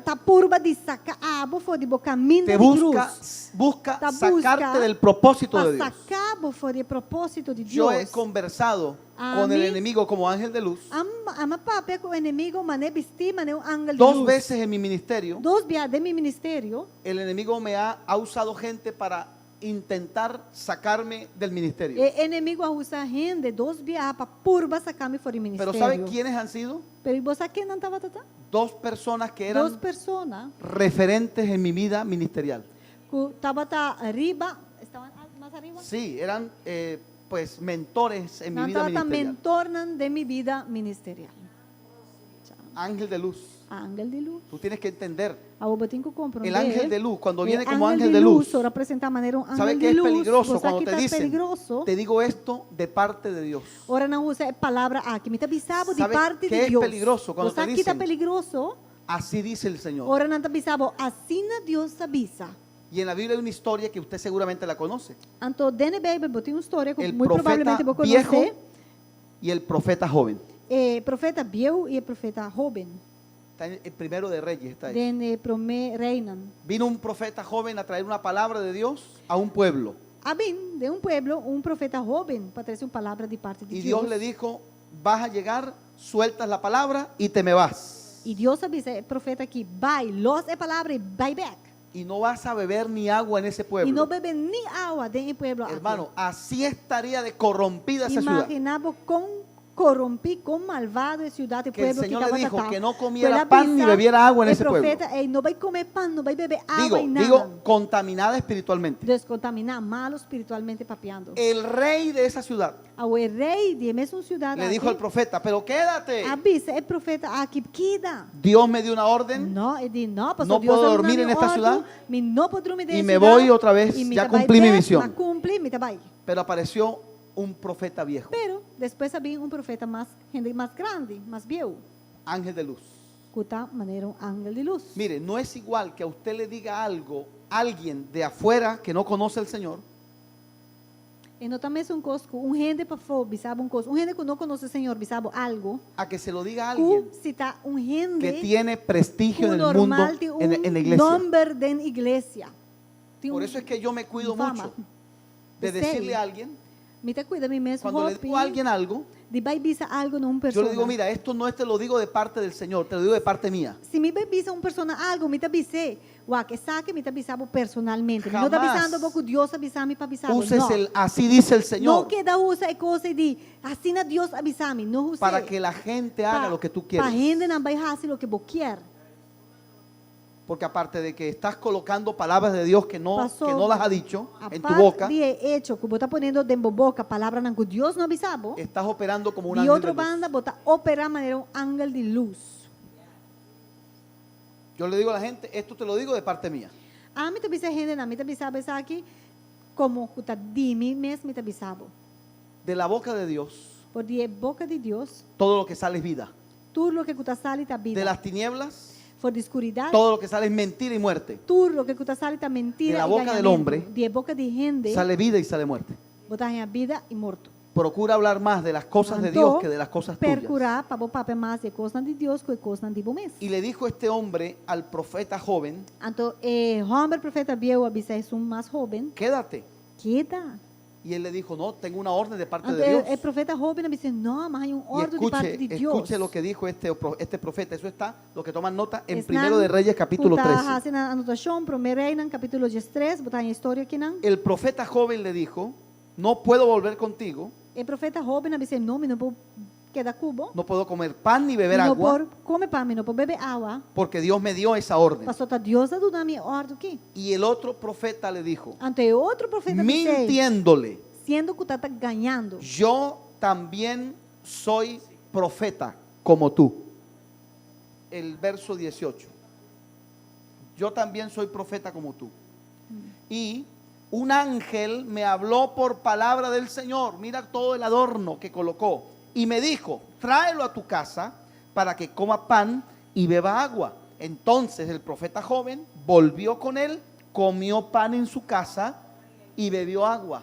Tá purba de sacar abo for de caminho Te de cruz. busca Tá sacarte busca del propósito de Para Dios. sacar abo for de propósito de Yo he Deus. conversado A con el mí- enemigo como ángel de luz Ama papel com o inimigo, mané vestir, mané um ángel de dos luz. veces en mi ministerio. Dos viajes de mi ministerio. El enemigo ha usado gente para intentar sacarme del ministerio. O inimigo usa gente, dos viajes para purba sacar-me fora do Pero ministerio. ¿sabe quiénes han sido? Pero você quem não estava tata? Dos personas que Dos eran pessoas referentes en mi vida ministerial. que estavam arriba, estavam mais arriba. Sí, eran pues mentores en mi Não vida estavam ministerial. mentorando de mi vida ministerial. Ángel de luz. ángel de luz. Tú tienes que entender. Agora eu tenho que compreender. El ángel de luz, cuando viene o como ángel de luz, ora apresenta a maneira um ¿sabe ángel qué de es luz. peligroso Você cuando que te tá dicen? peligroso. Te digo esto de parte de Dios. Ora não usa a palavra aqui, me tá bisabo de ¿Sabe parte qué de es Deus. peligroso cuando Você te aqui tá dicen? peligroso. Así dice el Señor. Ora não tá bisabo, assina Deus avisa. Y en la Biblia hay una historia que usted seguramente la conoce. Então, dentro da Bíblia, tem uma história que El muito profeta provavelmente vou viejo conhecer. y el profeta joven. Profeta Biel e profeta Joven. Está en el primero de Reyes. Está ahí. Den prome reinan. Vino un profeta joven a traer una palabra de Dios a un pueblo. Habem de um pueblo um profeta jovem para trazer uma palavra de parte de Y Deus. Dios le dijo, vas a llegar, sueltas la palabra y te me vas. E Deus avisa o profeta aqui, vai, los a palavra e vai back. Y no vas a beber ni agua en ese E não pueblo. bebe nem água dentro do pueblo. Hermano, así estaría de corrompida esa ciudad. Imaginava com corrompi, com malvado a cidade e Que el pueblo Señor que le estava dijo que no Foi comiera lá pan ni avisar, bebiera agua en o ese pueblo. profeta, não vai comer pão, não vai beber água e nada. Digo, contaminada espiritualmente. Descontaminar, malo espiritualmente papeando. El rey de esa ciudad O rei de mesma cidade le dijo al profeta, pero quédate. avisa o profeta aqui, queda. Dios me dio una orden No, ele diz, não, pastor, No Deus puedo dá dormir uma en esta ordem, ciudad me não posso dormir y nessa me cidade, voy otra vez, e me ya vai cumplí mi ver, misión. mas cumpri, me vai. Pero apareció un profeta viejo, Pero depois havia um profeta mais grande, mais viejo, ángel de luz. que está maneira um ángel de luz. Mire, no es igual que a usted le diga algo a alguien de afuera que no conoce al Señor, E não também um cosco, gente para fora, bisabo um cosco, gente que não conhece o Senhor, bisabo algo, a que se lo diga a alguien que se está gente que tiene prestigio en el mundo, normal de en la iglesia. nombre de igreja. Tem Por eso es que yo me cuido fama. mucho de De decirle ser. a alguien, Me te cuida mim mesmo, cuando le digo a alguien algo, de vai bisa algo numa yo pessoa. le digo, mira, esto no es te lo digo de parte del Señor, te lo digo de parte mía. Se me bisa uma pessoa algo, me te avise. Uau, que sabe, me te avisava personalmente. Não está Jamás avisando porque Deus avisar-me para avisar. Uses Não. el así dice el Não Señor queda usa a coisa de assim na Deus avisar-me. Não use. para que la gente haga lo que tú quieres. Para gente não vai fazer o que você quer. Porque aparte de que estás colocando palabras de Dios que no las ha dicho en tu Aparte boca, de hecho que você está ponendo dentro da boca palavra que Deus não avisava. estás operando como un De ángel de outra luz. banda, você está operando maneira um ángel de luz. Yo le digo a la gente, esto te lo digo de parte mía. A mim também se gente não me avisava isso aqui como que está de mim mesmo me avisava. De la boca de Dios, Por de boca de Deus, todo lo que sale es vida. tudo o que está sale está vida. De las tinieblas, For de escuridão, todo lo que sale es mentira y muerte. tudo o que está sale está mentira De la e boca del ganhamento. hombre, De boca de gente, Sale vida y sale muerte. botar em vida e morto. Procura hablar más de las cosas de Dios que de las cosas tuyas. Percurar para o papel mais de coisas de Deus que coisas de bom mesmo. Y le dijo este hombre al profeta joven, Então, homem profeta viu a um mais jovem, quédate. queda. Y él le dijo, no, tengo una orden de parte Então, de Dios. o profeta jovem disse, não, mas há Y ordem de parte de Deus. escuche lo que dijo este profeta. Eso está, lo que toman nota, en Esnan, Primero de Reyes, capítulo Está 13. fazendo a anotação, primeiro Reino, capítulo 13, botar em história aqui, não? El profeta joven le dijo, no puedo volver contigo, O profeta jovem disse, não, não vou quedar cubo, no puedo comer pan ni beber não agua, por comer pão, não por beber água. porque Dios me dio esa orden. Pastor, tá Deus a dar minha ordem aqui. Y el otro profeta le dijo, Então, outro profeta disse, mintiéndole, sendo que está ganhando, yo también soy profeta como tú. El verso 18. Yo también soy profeta como tú. Y un ángel me habló por palabra del Señor. Mira todo el adorno que colocó. Y me dijo, tráelo a tu casa para que coma pan y beba agua. Entonces el profeta joven volvió con él, comió pan en su casa y bebió agua.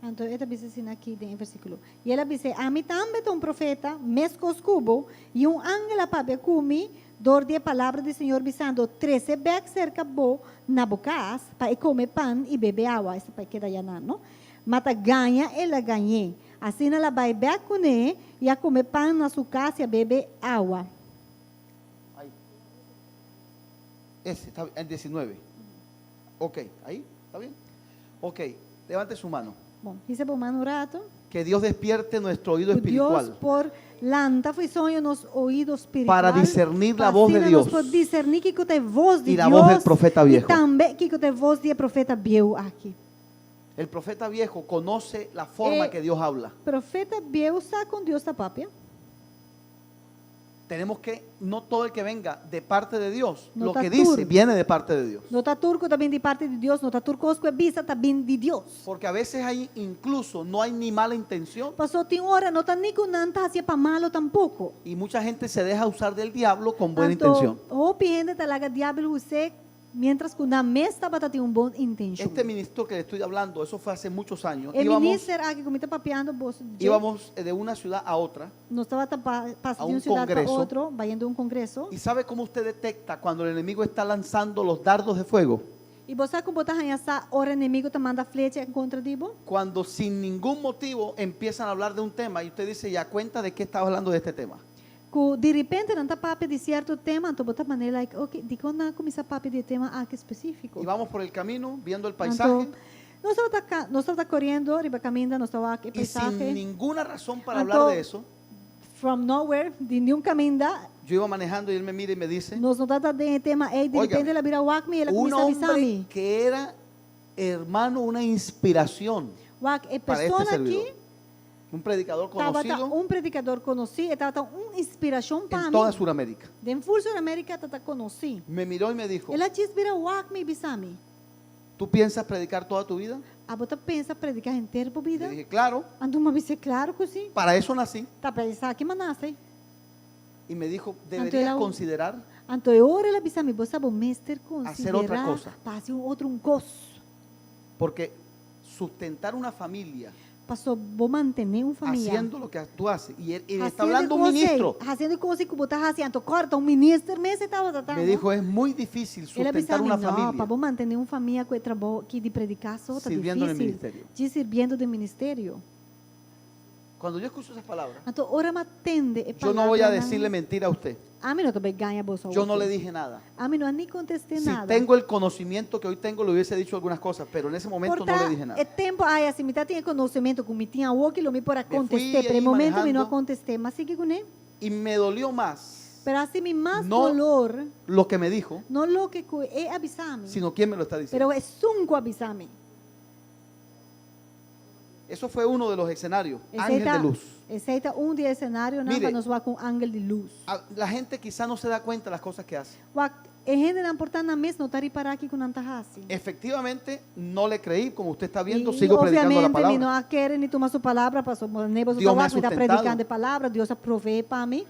Então, ele disse assim aqui em versículo. E ele disse, a mim também tem um profeta, mescos cubo, e um ángel para comer, dor de palavra do Senhor, bisando 13 bec cerca bo na bocas, para comer pão e beber água. Isso para que daí não? Mata ganha, ela ganhe. Assim ela vai beber com ele, e a comer pão na sua casa e a beber água. Ahí. Ese, está el 19. Ok, ahí, ¿está bien? Ok, levante su mano. Bom, recebemos um rato. Que Dios despierte nuestro oído O Deus, espiritual por lanta, foi sonho nos ouvidos espirituais. para discernir la voz de Dios Para discernir que é a voz de y la Deus. voz del profeta viejo. E também que é a voz do profeta viejo aqui. El profeta viejo conoce la forma que Dios habla. Profeta viejo está com Deus da própria. Tenemos que, no todo el que venga de parte de Dios, No lo que está dice turco. viene de parte de Dios. No está turco también de parte de Dios, no está turcosco es visa también de Dios. Porque a veces hay incluso, no hay ni mala intención Pasó tem hora, no está ni con nanta hacia pa malo tampoco. y mucha gente se deja usar del diablo con buena Tanto, intención. o piende talaga diablo usted, mientras que una mesta bata tiene un buen intención. Este ministro que le estoy hablando, eso fue hace muchos años. El Íbamos, ministro aquí como está papeando, vos, íbamos de una ciudad a otra. no estaba a pasando de un una ciudad para congreso. otro, vayendo a un congreso. ¿Y sabe cómo usted detecta cuando el enemigo está lanzando los dardos de fuego? Y vos sabes cómo botas en esa hora enemigo te manda flecha contra ti, vos? Cuando sin ningún motivo empiezan a hablar de un tema y usted dice, ya cuenta de qué estaba hablando de este tema. Que de repente não está papo de certo tema, então botar maneira like, ok, de quando não começa a papo de tema aqui específico. Y vamos por el camino, viendo el paisaje, Então, nós estamos correndo, riba caminhando, nós estamos aqui y sin paisaje. ninguna razón para Anto- hablar de eso, From nowhere, de nenhum caminho, yo iba manejando y él me mira y me dice, nós não estamos de tema, e de Oiga, repente ela vira Wakmi e ela un começa a avisar hombre me. que era, hermano, una inspiración Wak, é para este pessoa servidor. aqui, Un predicador estava conocido predicador conhecido, estava uma inspiração para en mim. toda Sudamérica. De full América estava conhecido. Me miró y me dijo, Ela diz vira Wakmi bisami. ¿tú piensas predicar toda tu vida? A bota pensa predicar inteiro por Le vida. dije, claro, Ando uma vez claro que sim. para eso nací. Tá pensar aqui manasse. Y me dijo, Anto deberías era un- considerar Anto é hora ela bisami, você sabe, o mestre Hacer outra considerar coisa. fazer outro gozo. porque sustentar una familia Passou, vou manter uma família. haciendo lo que tú haces. Y él está Haciendo hablando un coisa, ministro. Fazendo coisa que botar haciendo, corta, um ministro, mas você estava tratando. Me dijo, es muy difícil Ela sustentar bisami, una não, familia para vou manter uma família que trabalha que de predicar só, tá sirviendo en el difícil. ministerio. De servindo do ministério. Cuando yo escucho esas palabras, Então, ora me atende. yo no voy a decirle mentira a usted. A mim não também ganha bolsa. Yo no le dije nada. A mim não nem contestei Si nada. tengo el conocimiento que hoy tengo, le hubiese dicho algunas cosas, pero en ese momento no le dije nada. É tempo, ai, assim, me tinha conhecimento, como me tinha o que me para Me fui contestar, pero aí no momento me não manejando. contestei, mas sigue com ele. Y me dolió más Pero assim, me mais No. dolor, lo que me dijo, não lo que é avisar-me, sino quién me lo está diciendo. pero é sunco avisar-me. Eso fue uno de los escenarios, Esse ángel de luz. Esse é um de cenário, não, Mire. para nos ver com ángel de luz. La gente quizá no se da cuenta de las cosas que hace. É gente não importa na mesa, não está para aqui com tanta raça. Efectivamente, no le creí, como usted está E, viendo, sigo predicando la obviamente, me não palabra. quer nem tomar sua palavra, pastor, nem você Dios me ha está sustentado. predicando a palavra, Deus provee para mim.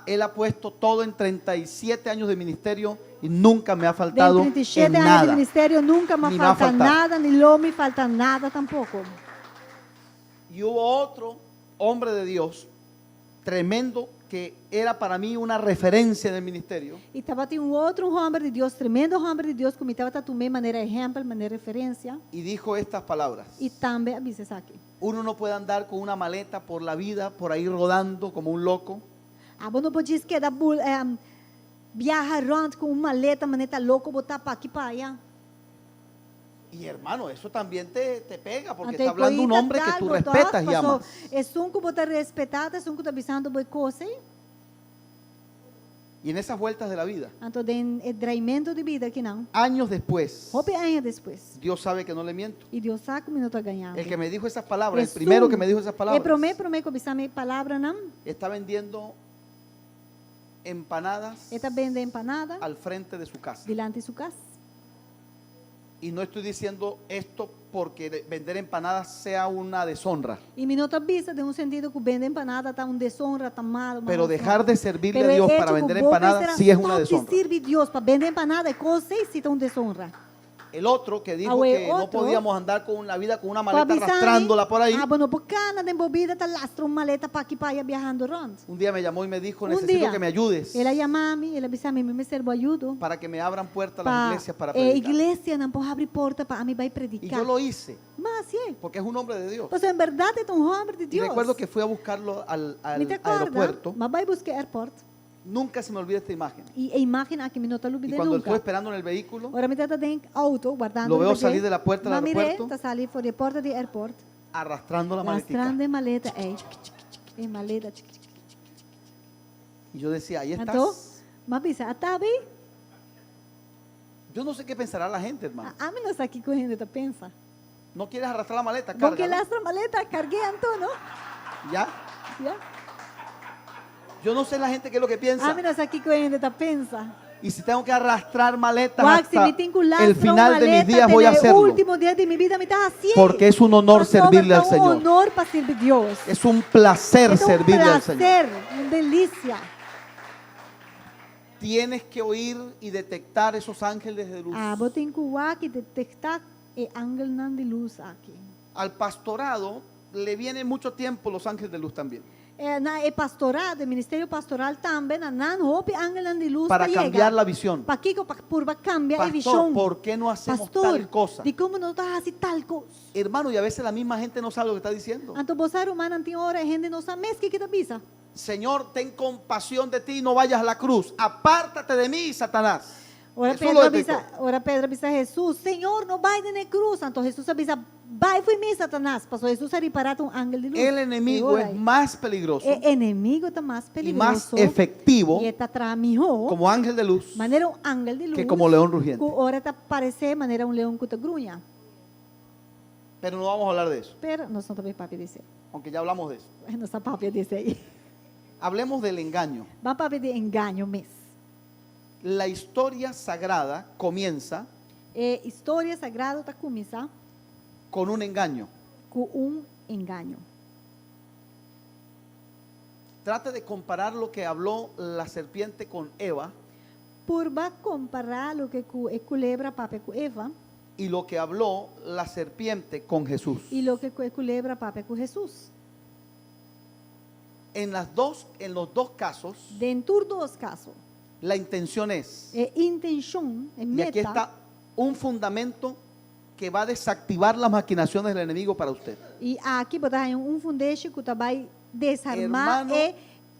Él ha puesto todo en 37 años de ministerio y nunca me ha faltado De 37 en anos de nada. ministério, nunca me Ni me va a falta faltar. nada, nem lo me falta nada tampoco. Y hubo otro hombre de Dios tremendo que era para mí una referencia del ministerio. E estava tinha outro homem de Deus, tremendo homem de Deus, que me estava tomando maneira exemplo, maneira referência. Y dijo estas palabras: E também avisas aqui. uno no puede andar con una maleta por la vida, por ahí rodando como un loco. Ah, bom, não pode que da viajar rond com uma maleta, maneta louco, botar para aqui para allá. Y hermano, eso también te pega porque Ante está hablando un coita hombre que tal, tú botar, respetas y passou, amas. é um que botar respeitar, é um que está avisando boa coisa. Y en esas vueltas de la vida, Então, tem traimento de vida que não. años después, Hope anos depois. Dios sabe que no le miento. E Deus sabe como não está ganhando. El que me dijo esas palabras, el É primero um- que me dijo esas E palabras, promete que avisar minha palavra não. está vendiendo empanadas Está vendendo empanada al frente de su casa. delante de sua casa. Y no estoy diciendo esto porque vender empanadas sea una deshonra, E me nota vista de sentido que vender empanada está desonra, está mal. pero dejar de servirle Pero a Dios el para hecho vender que vos empanadas serás sí es una só deshonra. te sirve Dios para vender empanada é coisa e cita desonra. El otro que dijo Ah, que no otro. podíamos andar con la vida con una Para maleta avisar, arrastrándola por ahí. Ah, bueno, por cana de embobida está lastra uma maleta para aqui para allá viajando rond. Un día me llamó y me dijo, Un necesito día, que me ayudes Ela chama-me, ela avisa-me, me servo ajudo. para que me abran puertas las Para iglesias para predicar. igreja não pode abrir porta para mim vai Y predicar. yo lo hice, Mas sim, porque es un hombre de Dios. pues en verdade é um homem de Y Deus. recuerdo que fui a buscarlo al Me te acorda, aeropuerto. mas vai buscar airport. Nunca se me olvida esta imagen. E a imagem aqui me não está Y olvidando cuando nunca. estuve esperando en el vehículo, Ora me está dentro auto guardando. Lo veo o salir de la puerta del aeropuerto. Está salir fora da porta do aeroporto. arrastrando la maletica. Lastrando a maleta, é maleta. Y yo decía, ahí Então, estás. mas bisa, tá bem? Yo no sé qué pensará la gente, hermano. A mim não está aqui correndo, tá pensa. No quieres arrastrar la maleta, Porque cárgala. lastra a maleta, carguei então, não? Ya. Yeah. Yo no sé la gente qué es lo que piensa. Amin sa aqui que ainda tá pensa. Y si tengo que arrastrar maletas Wag, se hasta me tenho que el final de mis días, voy a el hacerlo. último día de mi vida me tá assim. Porque es un honor servirle al un Señor. honor para servir a Dios. Es un placer Es un servirle al Señor. placer, una delicia. Tienes que oír y detectar esos ángeles de luz. Ah, eu tenho que detectar e ángel nan de luz aqui. Al pastorado le viene mucho tiempo los ángeles de luz también. Na pastorado, o ministério pastoral também, nan hope ángel nan de luz Para cambiar la visión. Para que por cambiar a Pastor, visão. ¿por qué no hacemos Pastor, tal cosa? de como não tá assim tal coisa. Hermano, y a veces la misma gente no sabe lo que está diciendo. Então você humana tem hora a gente não sabe mesmo que tá bisa. Señor, ten compasión de ti y no vayas a la cruz. Apártate de mí, Satanás. Ora Jesús lo Pedro avisa Jesus, Senhor, não vai na cruz. Então Jesus avisa, vai foi mim, Satanás. Passou Jesus a reparar um ángel de luz. El enemigo es más peligroso O inimigo está mais y peligroso. más efectivo E está tramijo. como ángel de luz Maneira ángel de luz. que como león rugiente. Que ora está parecer maneira leão que está grunha. Pero no vamos a hablar de eso, Pero nós não também papi dizer. aunque ya hablamos de eso. Nossa papi dizer aí. Hablemos del engaño. Vamos papi de engano mesmo. La historia sagrada comienza História sagrada está começar con un engaño. com engano. Trate de comparar lo que habló la serpiente con Eva Por va comparar o que culebra papi com Eva y lo que habló la serpiente con Jesús. e o que culebra papi com Jesus. En los dos casos, Dentro dos casos, la intención es, intenção, y aquí meta, está un fundamento que va a desactivar las maquinaciones del enemigo para usted. e aqui botar fundeixo que vai desarmar Hermano, e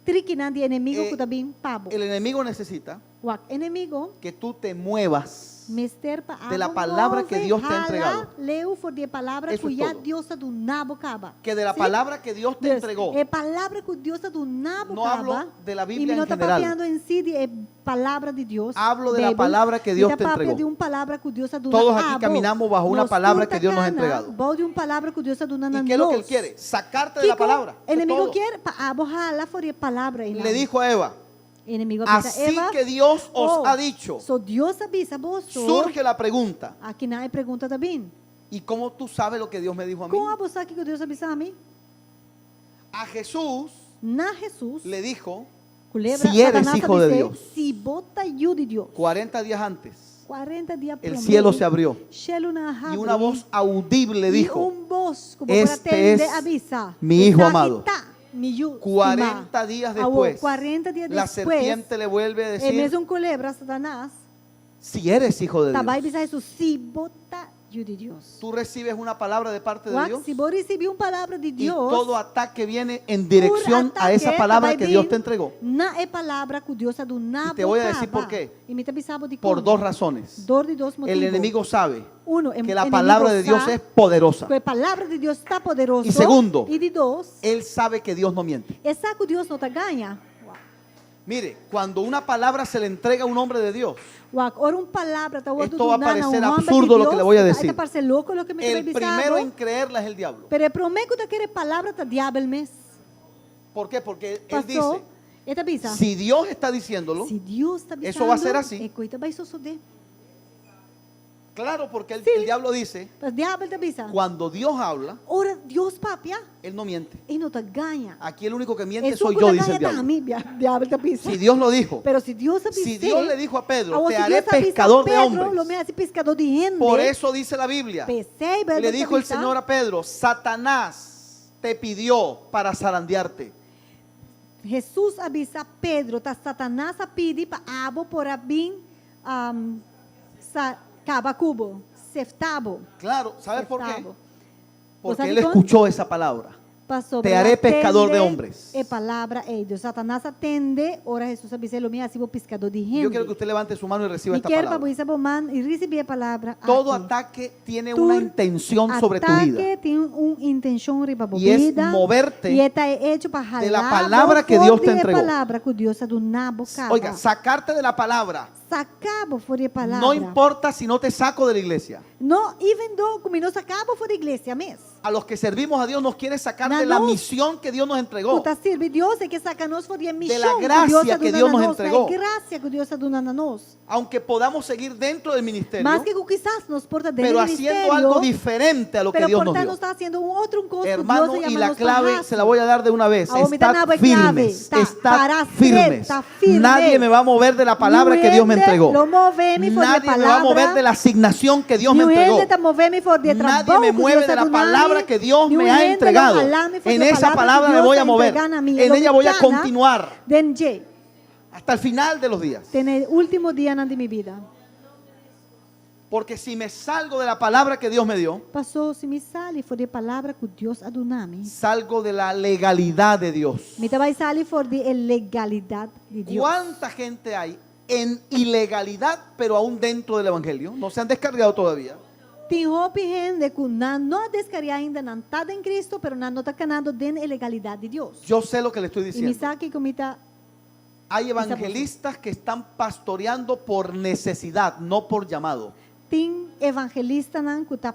triquinar de inimigo eh, que está bem pavo. El enemigo necesita O inimigo que tú te muevas mister pa de la palabra que Dios te ha entregado. Leu for de palavra Eso que es já todo. Deus do nabo caba. que de la ¿Sí? palabra que Dios te entregó. É palavra que Deus do nabo No caba. hablo de la E Biblia não en está general. papeando em si de palavra de Deus. Hablo de la Bible, palabra que Dios e te tá papia entregó. de palavra que Deus do Todos aquí nabo. caminamos bajo una palabra que Dios nos ha entregado. Bom de palavra que Deus do nabo. ¿Y qué es lo que él quiere? Sacarte de la palabra. El Es enemigo todo. quiere pa abo jala for de palavra. Le dijo a Eva, El enemigo así Eva, que Dios os ha dicho. So Deus avisa vos. Surge la pregunta, Aqui na pergunta também. ¿y cómo tú sabes lo que Dios me dijo a mí? Como a você que Deus avisa a mim? A Jesús Na Jesus, le dijo, culebra, si eres Satanás hijo de avisa, Dios. Si bota eu de Deus. 40 días antes, 40 días el promedio, cielo se abrió cielo na y una abre, voz audible y dijo, voz como "Este para atender, es avisa, mi hijo "Está amado". aqui tá, mi hijo 40 días estimado". después, 40 días la después, serpiente le vuelve a é decir, mesmo culebra, Satanás, si eres hijo de vai Dios, avisar Jesus, si bota eu de Deus. tú recibes una palabra de parte de Dios Se vos recibir uma palavra de y Deus, todo ataque viene en dirección a esa palabra que Dios te entregó. Na é palavra que Deus do nabo. te voy a decir por qué. E me avisava de Por como. dos razones. De dos motivos. El enemigo sabe Uno, que la enemigo palabra de Dios sabe es poderosa. que a palavra de Deus está poderosa. Y segundo, E de dos, Él sabe que Dios no miente. é sabe que Deus não te ganha. Mire, cuando una palabra se le entrega a un hombre de Dios, Ora uma palavra está Esto va a parecer absurdo lo que le voy a decir. Está parecer louco lo que me el primero en creerla es el diablo. Pero el prometo que aquela palavra está diabo mes. ¿Por qué? Porque Él Pastor, dice, ele avisa. si Dios está diciéndolo, Se Deus está avisando, eso va a ser así. é coisa vai suceder. claro, porque Sí. el diablo dice, Mas diabo te avisa. cuando Dios habla, Ora, Deus papia, Él no miente. ele não te ganha. Aquí el único que miente Eso soy que yo, te dice el ganha diablo. diabo te avisa. Si Dios lo dijo, Pero si Dios avisa, si Dios le dijo a Pedro, ahora te si haré Dios avisa a pescador de Pedro, hombres. Lo me hace pescador de gente. Por eso dice la Biblia. Pensei, Le dijo el Señor a Pedro, Satanás te pidió para zarandearte. Jesus avisa a Pedro, tá Satanás a pedir para abo por abin cabacubo, seftabo. Claro, ¿sabes por qué? seftabo. Porque ¿Sabe él con? escuchó esa palabra. Passou Te pela haré pescador de atende, hombres. É palavra é Deus. Satanás atende, ora Jesus avisa lo me hace pescador de gente. Yo quiero que usted levante su mano y reciba Me esta quero para palabra. você man e receber a palavra. Todo aqui. ataque tiene Tu una intención sobre tu vida. Ataque tem intenção riba Y es vida. moverte E está hecho para jalar de la palabra que Dios te entregó. palavra que Deus do nabo caba. Oiga, sacarte de la palabra. Sacabo for de palavra. No importa si no te saco de la iglesia. No, even though como não sacabo for de igreja mesmo. a los que servimos a Dios nos quiere sacar de Na la nos- misión que Dios nos entregó. Kuta sirve Deus é que saca nos for a missão. la gracia que Deus nos É entregou. graça que Deus está dando a nós. Aunque podamos seguir dentro del ministerio, Mas que quizás nos porta dentro pero do haciendo ministério, algo diferente a lo que pero Dios por nos tanto dio. está haciendo un otro cosa Hermano, que Dios y llama la nos clave para se la voy a dar de una vez. Ahora me dan Estad la clave. firmes, Está estad para firmes. ser, está firme. Nadie me va a mover de la palabra que Dios me entregó. Lo moveme por Nadie la me va a mover palabra. de la asignación que Dios me entregó. Nadie me mueve de la palabra que Dios me ha entregado. En esa palabra me voy a mover. En ella voy a continuar hasta el final de los días. En el último día de mi vida. Porque si me salgo de la palabra que Dios me dio, Passou, se me sale for de palavra que Deus a donami. salgo de la legalidad de Dios. Me vai sale for de legalidade de Deus. ¿Cuánta gente hay en ilegalidad, pero aún dentro del evangelio? No se han descargado todavía. Tem roupa gente que não descarga ainda, não está em Cristo, pero não está canando de ilegalidade de Deus. Yo sé lo que le estoy E me diciendo. sabe como está. Hay evangelistas que están pastoreando por necesidad, no por llamado. Tem evangelista não que está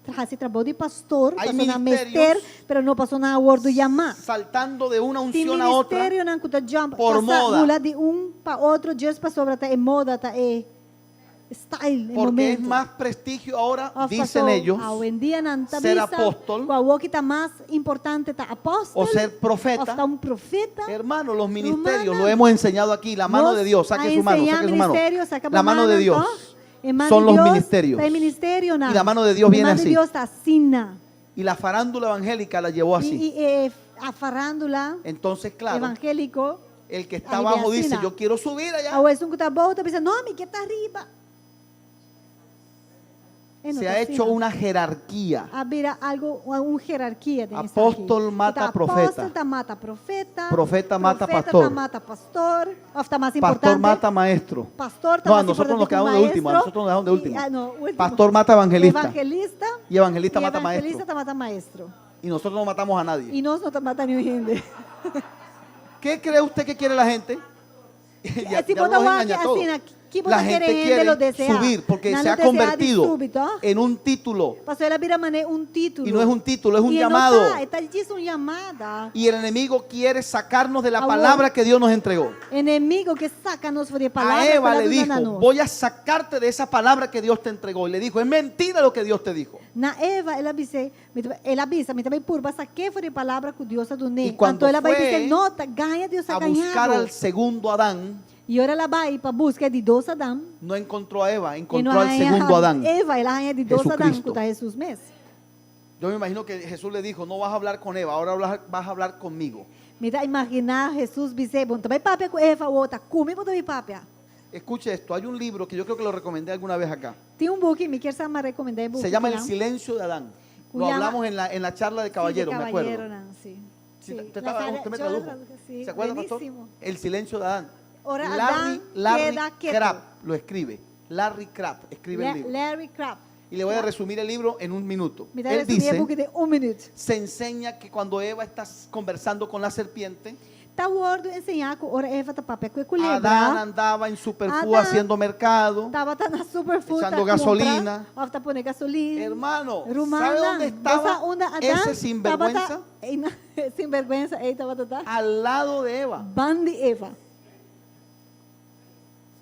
fazendo trabalho de pastor, Hay passou na ministerios mester, pero não passou na word do chamar. Saltando de una Tem unción a otra. ministério não que está jump, por moda. mula de para outro, Deus passou para tá moda, está style, Porque es momento. más prestigio ahora, Of dicen pasó, ellos, hoy en día não tá ser vista, apóstol, qual que está mais importante está apóstolo o ser ou profeta. está um profeta. Hermano, los ministerios, Hermana, lo hemos enseñado aquí, la mano Nos de Dios, saque a su mano, enseñar saque su mano. ministerio, saca La mano de Dios. Mano son de los Dios, ministerios. está el ministerio, Y la mano de Dios viene mano de así. Dios está así, na. Y la farándula evangélica la llevó así. Y a farándula Entonces, claro, evangélico, el que está ahí abajo ve así, dice, ¿no? yo quiero subir allá. a veces un que está abajo, está pensando, no, mi que está arriba. No Se está ha así, hecho ¿no? una jerarquía. Habrá algo, una jerarquía. de esa Apóstol aquí. mata Está profeta. apóstol, está mata profeta. Profeta mata profeta pastor. está mata pastor. O está más Pastor importante. mata maestro. Pastor está No, a más nosotros nos importante que quedamos de un último, a maestro. nosotros nos dejaron de Y- último. no, último. Pastor mata evangelista. Evangelista. Y evangelista y mata evangelista maestro. está mata maestro. Y nosotros no matamos a nadie. Y no está matando gente. ¿Qué cree usted que quiere la gente? Ya Si los vos no engaña a todos. La gente quiere subir porque No se ha lo desea de convertido súbito, ¿ah? en un título. Pasó la vida mané un título. Y no es un título, es un Y no llamado. está diciendo una llamada. Y el enemigo quiere sacarnos de la Amor. palabra que Dios nos entregó. Enemigo que saca nos de palabra. A Eva para le dijo, darnos. voy a sacarte de esa palabra que Dios te entregó. Y le dijo, es mentira lo que Dios te dijo. Na Eva, ela avisa, me também por basta que foi de palavra que Deus a doné. Y cuando Então ela vai fue dizer, nota, ganha Deus A a buscar ganhado. al segundo Adán, E ora ela vai para busca de dois Adão. no encontró a Eva, E encontró não al segundo Adán. Eva, ela ganha de dois Adão, Jesucristo. que está Jesus mesmo. Yo me imagino que Jesús le dijo, no vas a hablar con Eva, ahora vas a hablar conmigo. Me dá imaginar Jesus dizer, bom, também papia com Eva, outra, comigo também papia. Escuche esto, hay un libro que yo creo que lo recomendé alguna vez acá. Tem book, me quer me recomendar book. Se llama El não? silencio de Adán. Lo Llama- hablamos en la charla de caballero, Sí, de me acuerdo. caballero, não, sí. Sí, Sí. usted La- usted me yo la tradujo. traduje, sí. ¿Se acuerda, pastor? Buenísimo. El silencio de Adán. Ahora Larry Adán queda quieto. Crabb lo escribe. Larry Crabb escribe el libro. Larry Crabb. Y le voy a resumir el libro en un minuto. Me dá Él resumir dice, book de minuto. se enseña que cuando Eva está conversando con la serpiente, Tá o ordo ensinar que ora Eva tá papel com Adán culebra. andaba en Superfood Adán haciendo mercado. Tava tá na superfood. Echando gasolina. Ó, tá pondo gasolina. Hermano, Rumana. ¿sabe dónde estaba Adán ese sinvergüenza? Sinvergüenza, aí tava tá. Al lado de Eva. Bandi Eva.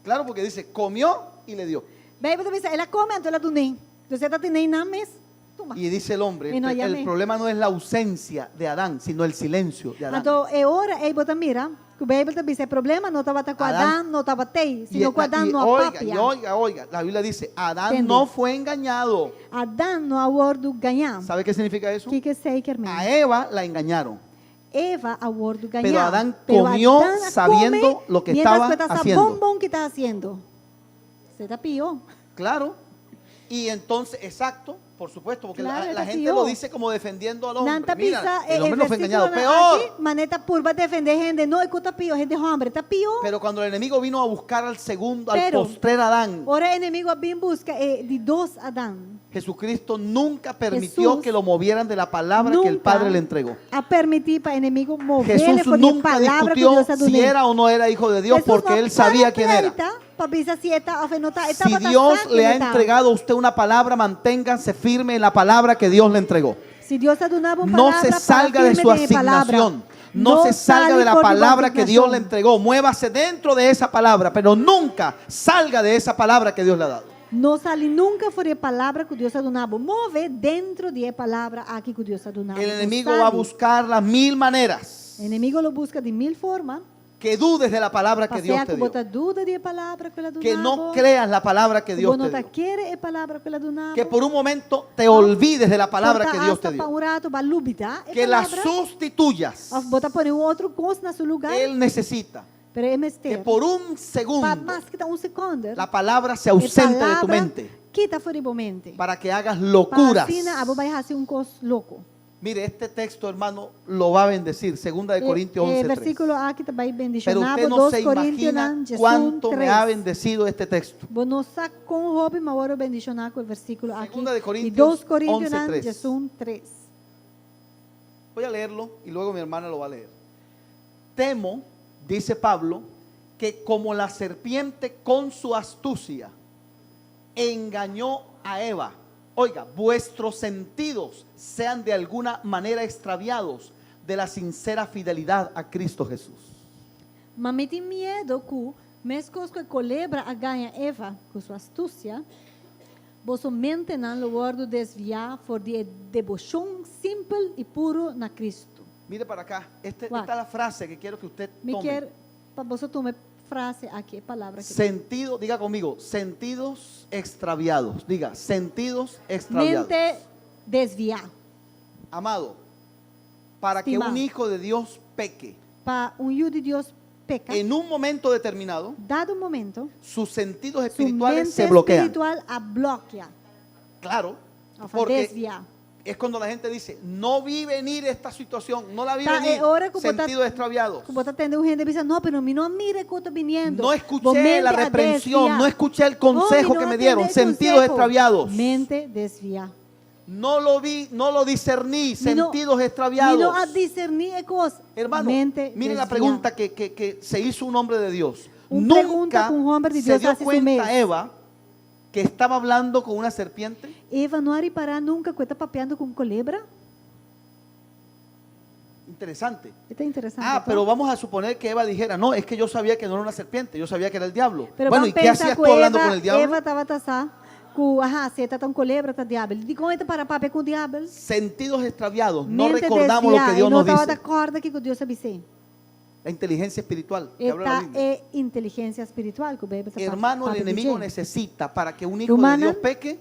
Claro, porque dice, comió y le dio. Baby, você ela come, então ela do nem. Você tá tendo na mes. Toma. Y dice el hombre, Y no el llamé. problema no es la ausencia de Adán, sino el silencio de Adán. Então, é hora, aí bota mira, que o Baby também se problema não tava tá com Adán. Adán, não tava tei, Y, sino com Adán não oiga, papia. oiga, la Biblia dice, Adán Entende? no fue engañado. Adán não a ordo ganhar. ¿Sabe qué significa eso? Que sei que irmão. A Eva la engañaron. Eva a ordo ganhar. Pero Adán comió sabiendo lo que estaba haciendo. Bombom que está haciendo. Você tá pior. Claro. Y entonces, exacto, por supuesto, porque Claro, la está gente pior. lo dice como defendiendo al hombre. Nanta Mira, pisa, el hombre no fue engañado. Peor. Maneta purba defender gente, no, escuta pior, gente hombre, está pior. Pero cuando el enemigo vino a buscar al segundo, al Pero- postrer Adán, Ora enemigo bem busca de dos Adán. Jesucristo nunca permitió Jesús que lo movieran de la palabra que el nunca Padre le entregó. A permitir para enemigo moverle Jesús por nunca palavra que discutió Deus ha si era o no era hijo de Dios porque él sabía quién era. Si Dios le ha entregado a usted una palabra, manténganse firme en la palabra que Dios le entregó. Si Dios ha donado una No palabra, se salga de su firme mi palabra. asignación. No se salga de la por tu palabra que Dios le asignación. entregó. Muévase dentro de esa palabra, pero nunca salga de esa palabra que Dios le ha dado. Não sale nunca fora a palavra que Deus ha donado. Move dentro de a palavra aqui que Deus ha donado. El Não enemigo sale. va a buscar las 1000 maneras O inimigo lo busca de 1000 formas. que dudes de la palabra que Dios Para te que dio. bota dúvida de a palavra que ela donado. Que no creas la palabra que Dios Você não te tá dio. querer a palavra que ela donado. Que por un momento te olvides de la palabra que Dios te dio. Que la sustituyas. Bota por outro coisa no seu lugar. Él necesita Pero é que mestre. por un segundo Para mais que tá segundo. la palabra se ausente de tu mente Quita fora de mente. para que hagas locuras. Para assim, vai fazer coisa louco. Mire, este texto, hermano, lo va a bendecir. Segunda de Corintios 11:3. Versículo aqui também Pero bendicionado. usted no 2 se Coríntios imagina 3. cuánto me ha bendecido este texto. Vou não com roupa, mas agora bendicionar com o versículo aqui. Segunda de E Coríntios 2 Coríntios 11:3. 3. Voy a leerlo y luego mi hermana lo va a leer. Temo, dice Pablo, que como la serpiente con su astucia engañó a Eva, oiga, vuestros sentidos sean de alguna manera extraviados de la sincera fidelidad a Cristo Jesús. Mas me tem medo que, mesmo que a culebra a ganha Eva com sua astúcia, vossa mente não logrou desviar por de devoção simples e puro na Cristo. Mire para acá, esta What? es la frase que quiero que usted Me tome. quer, para você tomar frase aqui, palavra aqui. Sentido, diga conmigo, sentidos extraviados. Diga, sentidos extraviados. Mente desviar. Amado, para que Estimado. un hijo de Dios peque, Para hijo de Deus peca, en un momento determinado, dado momento, sus sentidos sua espirituales mente se bloquean. espiritual a bloquea, Claro, a porque desviar. es cuando la gente dice, no vi venir esta situación, no la vi Tá, venir, é hora que botar- sentidos extraviados. Como está tendo gente que dice, no, pero mi no mire que está viniendo. No Vos escuché mente la a reprensión, desviar. no escuché el consejo No, que no me dieron, atendé el sentidos consejo. extraviados. Mente desviar. No lo vi, no lo discerní, Mi no- sentidos Mi extraviados. no a discernir cosas. Hermano, Mente miren la desviar. pregunta que se hizo un hombre de Dios. Una pregunta Nunca que un hombre de se Dios dio hace su cuenta mes. Eva que estaba hablando con una serpiente. Eva não ha parar nunca que está papeando com culebra. Interesante. Está interessante. Ah, tá? pero vamos a suponer que Eva dijera, no, es que yo sabía que no era una serpiente, yo sabía que era el diablo. Pero Bueno, vamos ¿y qué pensar hacías que tú hablando Eva, con el diablo? Eva estava taçar com, você está tão culebra, está diabo. De como está para papear com o diabo? Sentidos extraviados, no Mente recordamos lo que desviar. Dios E não nos estava de dice. acordo com o que Deus disse. La inteligencia espiritual. que habla la Esta Biblia. é inteligência espiritual que o bebê está Hermano, el enemigo necesita para que un hijo de Humana- Dios peque,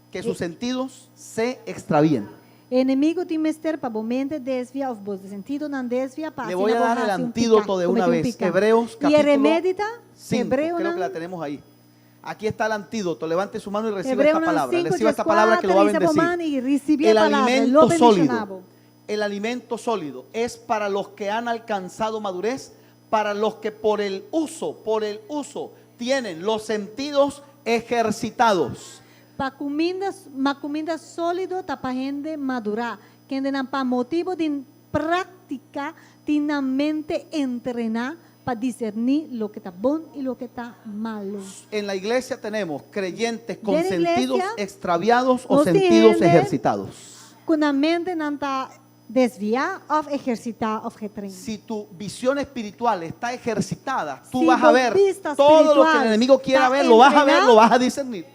que sus sentidos se extravíen. O inimigo tem mestre para a mente desviar, o bom sentido não desvia para Le voy a dar el antídoto de una vez. Hebreos E capítulo remédita, 5, Hebreu creo não, que la tenemos ahí. Aquí está el antídoto. Levante su mano y reciba Hebreu esta não palabra. 5, Reciba esta palabra que lo va a bendecir. E recebi El a palavra, alimento lo sólido. bendicionava. El alimento sólido es para los que han alcanzado madurez, para los que por el uso tienen los sentidos ejercitados. Para comida sólida está para gente madurar, que não para motivo de prática, tem na mente entrenar para discernir lo que está bom e lo que está malo. En la iglesia tenemos creyentes con De la iglesia, sentidos extraviados o nos sentidos tiene- ejercitados. Quando a mente não está desviar ou exercitar ou retreinar. Si tu visión espiritual está ejercitada, tú Si vas a tu ver vista todo lo que el espiritual enemigo quiera está ver, lo vas a ver, entrenada, lo vas a discernir.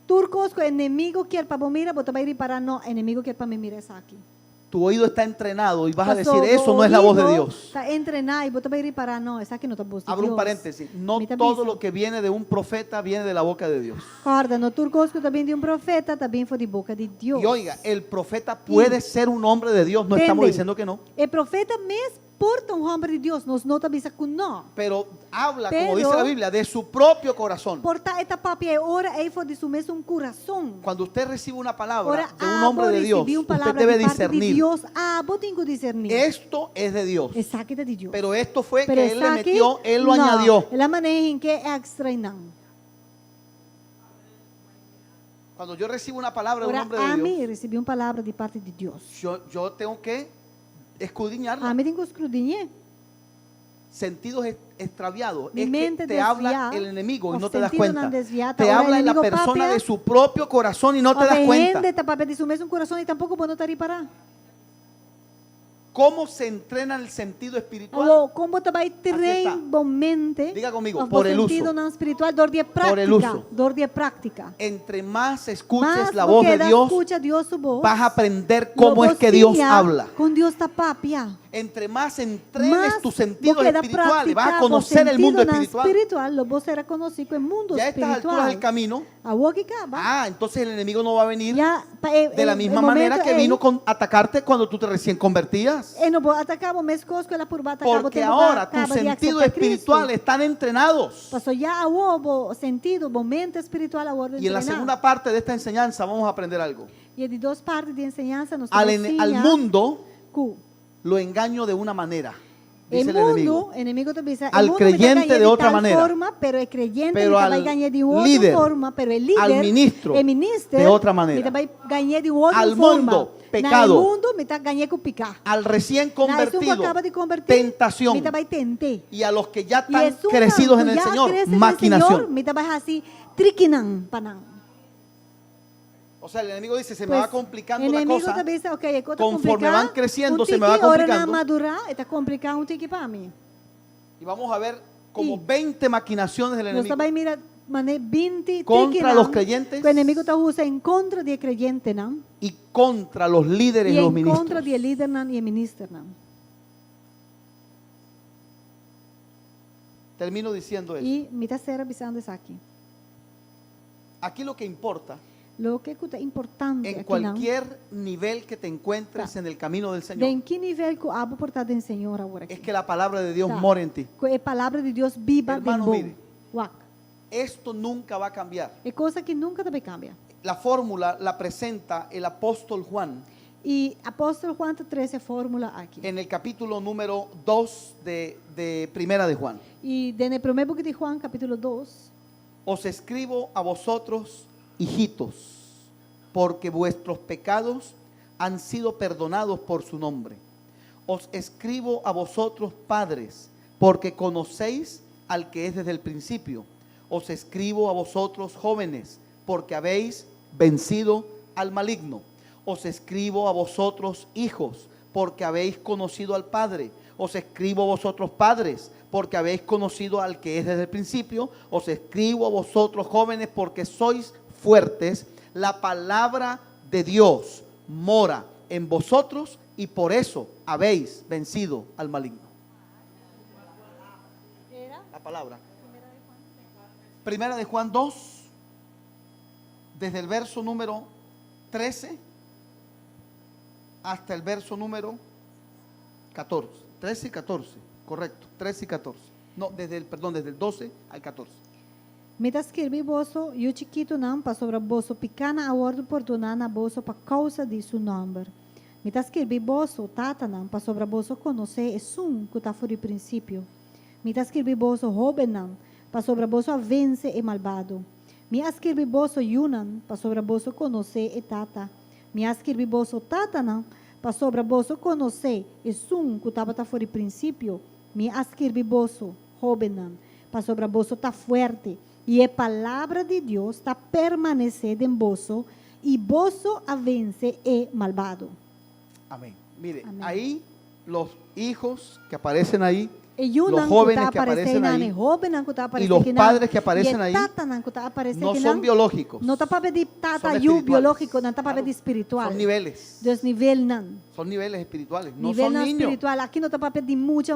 Turcos que o inimigo quer para mirar, você vai parar, não, o inimigo quer para me mirar isso aqui. Tu oído está entrenado y vas a decir, eso no es la voz de Dios. Está entrenado e você vai parar, não, isso aqui não é a voz de Abro un Deus. paréntesis. No Me te todo avisa. lo que viene de un profeta viene de la boca de Dios. Acorda, no turcos que também de um profeta, também foi de boca de Deus. Y oiga, el profeta puede ser un hombre de Dios, no estamos Entende? diciendo que no. O profeta mesmo porta homem de Deus, nós não estamos dizendo que não. Pero habla, Pero- como dice la Biblia, de su propio corazón. Porta esta papia ora aí foi de su mesmo coração. Cuando usted recibe una palabra Ora, de un hombre de Dios, recebi uma usted palavra debe de parte de discernir. Deus. Vou ter que discernir. Esto es de Dios. Essa aqui é de Deus. Pero esto fue Pero que él le essa aqui, metió, él lo não. añadió. É a maneira em que é extra e não. Cuando yo recibo una palabra de un Ora, hombre de a Dios, mim recebi uma palavra de parte de Deus. yo tengo que escudriñarla. A mim tem que escudriñar. sentidos extraviados, Mi es que mente te habla desviada, el enemigo y o no te das sentido cuenta. non desviata, Te ora habla en la l'enemigo persona papia, de su propio corazón y no te das cuenta. Gente tapapet di su mesmo corazón y tampoco puedo riparar. ¿Cómo se entrena el sentido espiritual? Allora, come tu vai está. train bo mente, Diga conmigo, o por el sentido uso. non spiritual, door die Por el práctica, uso. door die práctica. Entre más escuches Mas la voz de porque Dios, escucha Dios su voz, vas a aprender lo cómo es que Dios vocilla habla. Con Dios está papia. Entre más entrenes Mas tus sentidos porque da espirituales, vas a prática, conocer el mundo sentido non espiritual. espiritual, lo vos será conocido el mundo Ya a estas alturas espiritual. del camino, A vos que acaba. entonces el enemigo no va a venir Ya, de la misma manera que vino a atacarte cuando tú te recién convertías. E non può attaccare mes cose quella purbata Porque ahora tus sentidos espirituales están entrenados. Pasó ya a uovo sentido, momento espiritual a uovo Y en la segunda parte de esta enseñanza vamos a aprender algo. Y de dos partes de enseñanza nos Al mundo que lo engaño de una manera, dice el el enemigo. mundo, enemigo te dice, Al el mundo creyente me da de otra tal manera. forma, pero el creyente Pero me al va a ganar de otra líder, forma, pero el líder, al ministro, el ministro de otra manera. me va a ganar de otra Al forma. mundo, pecado. El mundo me está ganando con picar. Al recién Convertido, convertido, acaba de convertir, tentación. me va a tentar. Y a los que ya Y están es una, crecidos en tú el ya Señor, creces en el maquinación. Señor, me vas así, triquinan, panan. O sea, el enemigo dice, se me va complicando el la enemigo cosa. te dice, okay, Conforme van creciendo, se me va complicando. Ahora madura, está complicando un tiki para mí. Y vamos a ver como Y 20 maquinaciones del Nos enemigo vai mirar mané 20 contra triquinan, los creyentes que el enemigo te usa en contra de creyente, ¿no? y contra los líderes Y y los en ministros. contra de líder ¿no? y el ministro, ¿no? Termino diciendo eso. Y me está ser avisando eso aquí. Aquí lo que importa, Lo que es importante en aquí, cualquier nivel que te encuentres en el camino del ¿no? Señor, ¿En qué nivel que abo portado en Señor ahora aquí? es que la palabra de Dios Tá. mora en ti. Que a palavra de Deus viva Hermano, bem bom. mire. Uac. Esto nunca va a cambiar. É coisa que nunca também cambia. La fórmula la presenta el apóstol Juan E apóstolo Juan 13 fórmula aqui. en el capítulo número 2 de Primera de Juan. E no primeiro book de Juan, capítulo 2, Os escribo a vosotros, hijitos, porque vuestros pecados han sido perdonados por su nombre. Os escribo a vosotros, padres, porque conocéis al que es desde el principio. Os escribo a vosotros, jóvenes, porque habéis vencido al maligno. Os escribo a vosotros, hijos, porque habéis conocido al Padre. Os escribo a vosotros, padres, porque habéis conocido al que es desde el principio. Os escribo a vosotros, jóvenes, porque sois fuertes. La palabra de Dios mora en vosotros y por eso habéis vencido al maligno. La palabra. Primera de Juan 2, desde el verso número 13 hasta el verso número 14. 13 y 14, correcto, 13 y 14. No, desde el 12 al 14. me está escrevi vosso e o chiquito não para sobre vosso pequena a ordem perdonar na vosso por causa de seu nome. Me está escrevi vosso tata não para sobre vosso conhecer é um que está fora do princípio. Me está escrevi vosso jovem não para sobre vosso vence e malvado. Me escrevi vosso yunan para sobre vosso conhecer e tata. Me escrevi vosso tata não para sobre vosso conhecer é um que estava fora do princípio. Me escrevi vosso jovem não para sobre vosso está fuerte. E a palavra de Deus está permanecendo em vosso e vosso a vence é malvado. Amén. Mire, Amén. ahí los hijos que aparecen ahí, E los jóvenes que aparecen ahí y los padres que aparecen ahí no son biológicos, Não está para pedir tata son e o espirituales. biológico, não está para Claro, pedir espiritual. son niveles, Dos nível não. son niveles espirituales, no Nível son não niños. espiritual. Aqui não está para pedir mucha.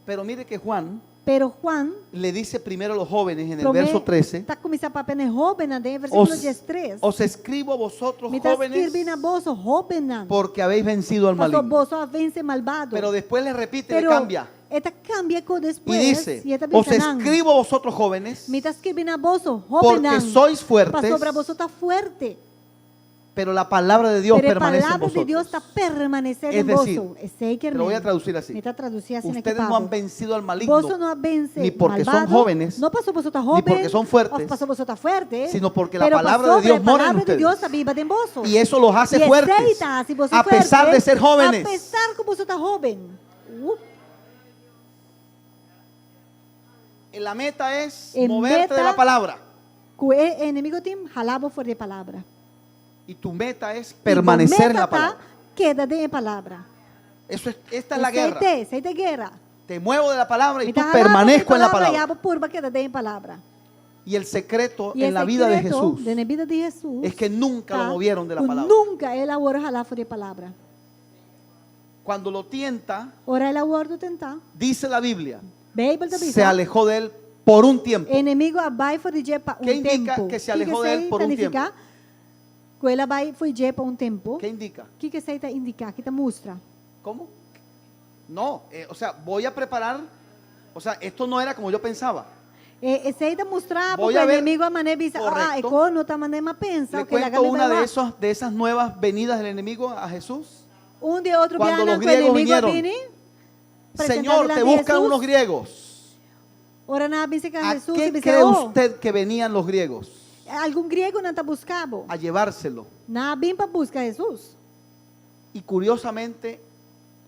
Pero mire que Juan Pero Juan le dice primero a los jóvenes en el verso 13, está começando a pedir jovem, né? Versículo 13. os escribo a vosotros Me está jóvenes escrevendo a vosso jovem, não. porque habéis vencido al Pastor, maligno. vosso a vence malvado. Pero después le repite, le Pero cambia esta cambia con y después. dice, e esta os dice, não. escribo a vosotros jóvenes Me está escrevendo a vosso jovem, porque não. sois fuertes, Pastor, para vosso está fuerte. pero la palabra de Dios Pero a permanece en palavra de Deus vosotros. está permanecendo Es em decir, vosso. Sei que Te lo voy a traducir así. Me está traduzindo assim Ustedes no han vencido al maligno, Vosso não vence ni porque son malvado, jóvenes, não passou vosso está ni jovem, porque son fuertes, ou passou vosso está fuerte, sino porque la pero palabra passou de Dios a mora en palavra de ustedes. Deus está viva em vosso. y eso los hace E fuertes, aceita, se você a pesar fuerte, de ser jóvenes. A pesar que você está jovem. La meta es En moverte de meta- la palabra. Ku e enemigo tim halabo for de palavra. Y tu meta es permanecer en la palabra. Queda de palavra. Esta es la guerra. Sei de guerra. Te muevo de la palabra y Me tú tá halabo permanezco en la e palabra. abo purba queda de palavra. Y el secreto E en la vida de secreto Jesús de vida de Jesus es que nunca lo tá? movieron de la Ku palabra. Nunca ele agora halava for de palavra. Cuando lo tienta, Ora ele agora tentar. dice la Biblia, Bible da se alejó de él por un tiempo. Enemigo abai for de pa ¿Qué indica tempo. que se alejó de él por un tiempo? Que ele abai foi de pa tempo. ¿Qué indica? Que sei ta indicar, que ta mostra. ¿Cómo? No, o sea, voy a preparar, o sea, esto no era como yo pensaba. Sei ta mostrar Voy porque a o ver- inimigo a maneira bisa, Correcto. eko no ta maneira pensa, Le o que la cuento una gana de esas nuevas venidas del enemigo a Jesús. un de outro Cuando biana los que o griegos inimigo vinieron, vini. Señor, te buscan unos griegos. Ora na bisa ka ¿A Jesus qué e bisa, cree oh, usted que venían los griegos? algum grego não ta buscabo. A llevárselo. Na bim pa busca Jesus. Y curiosamente,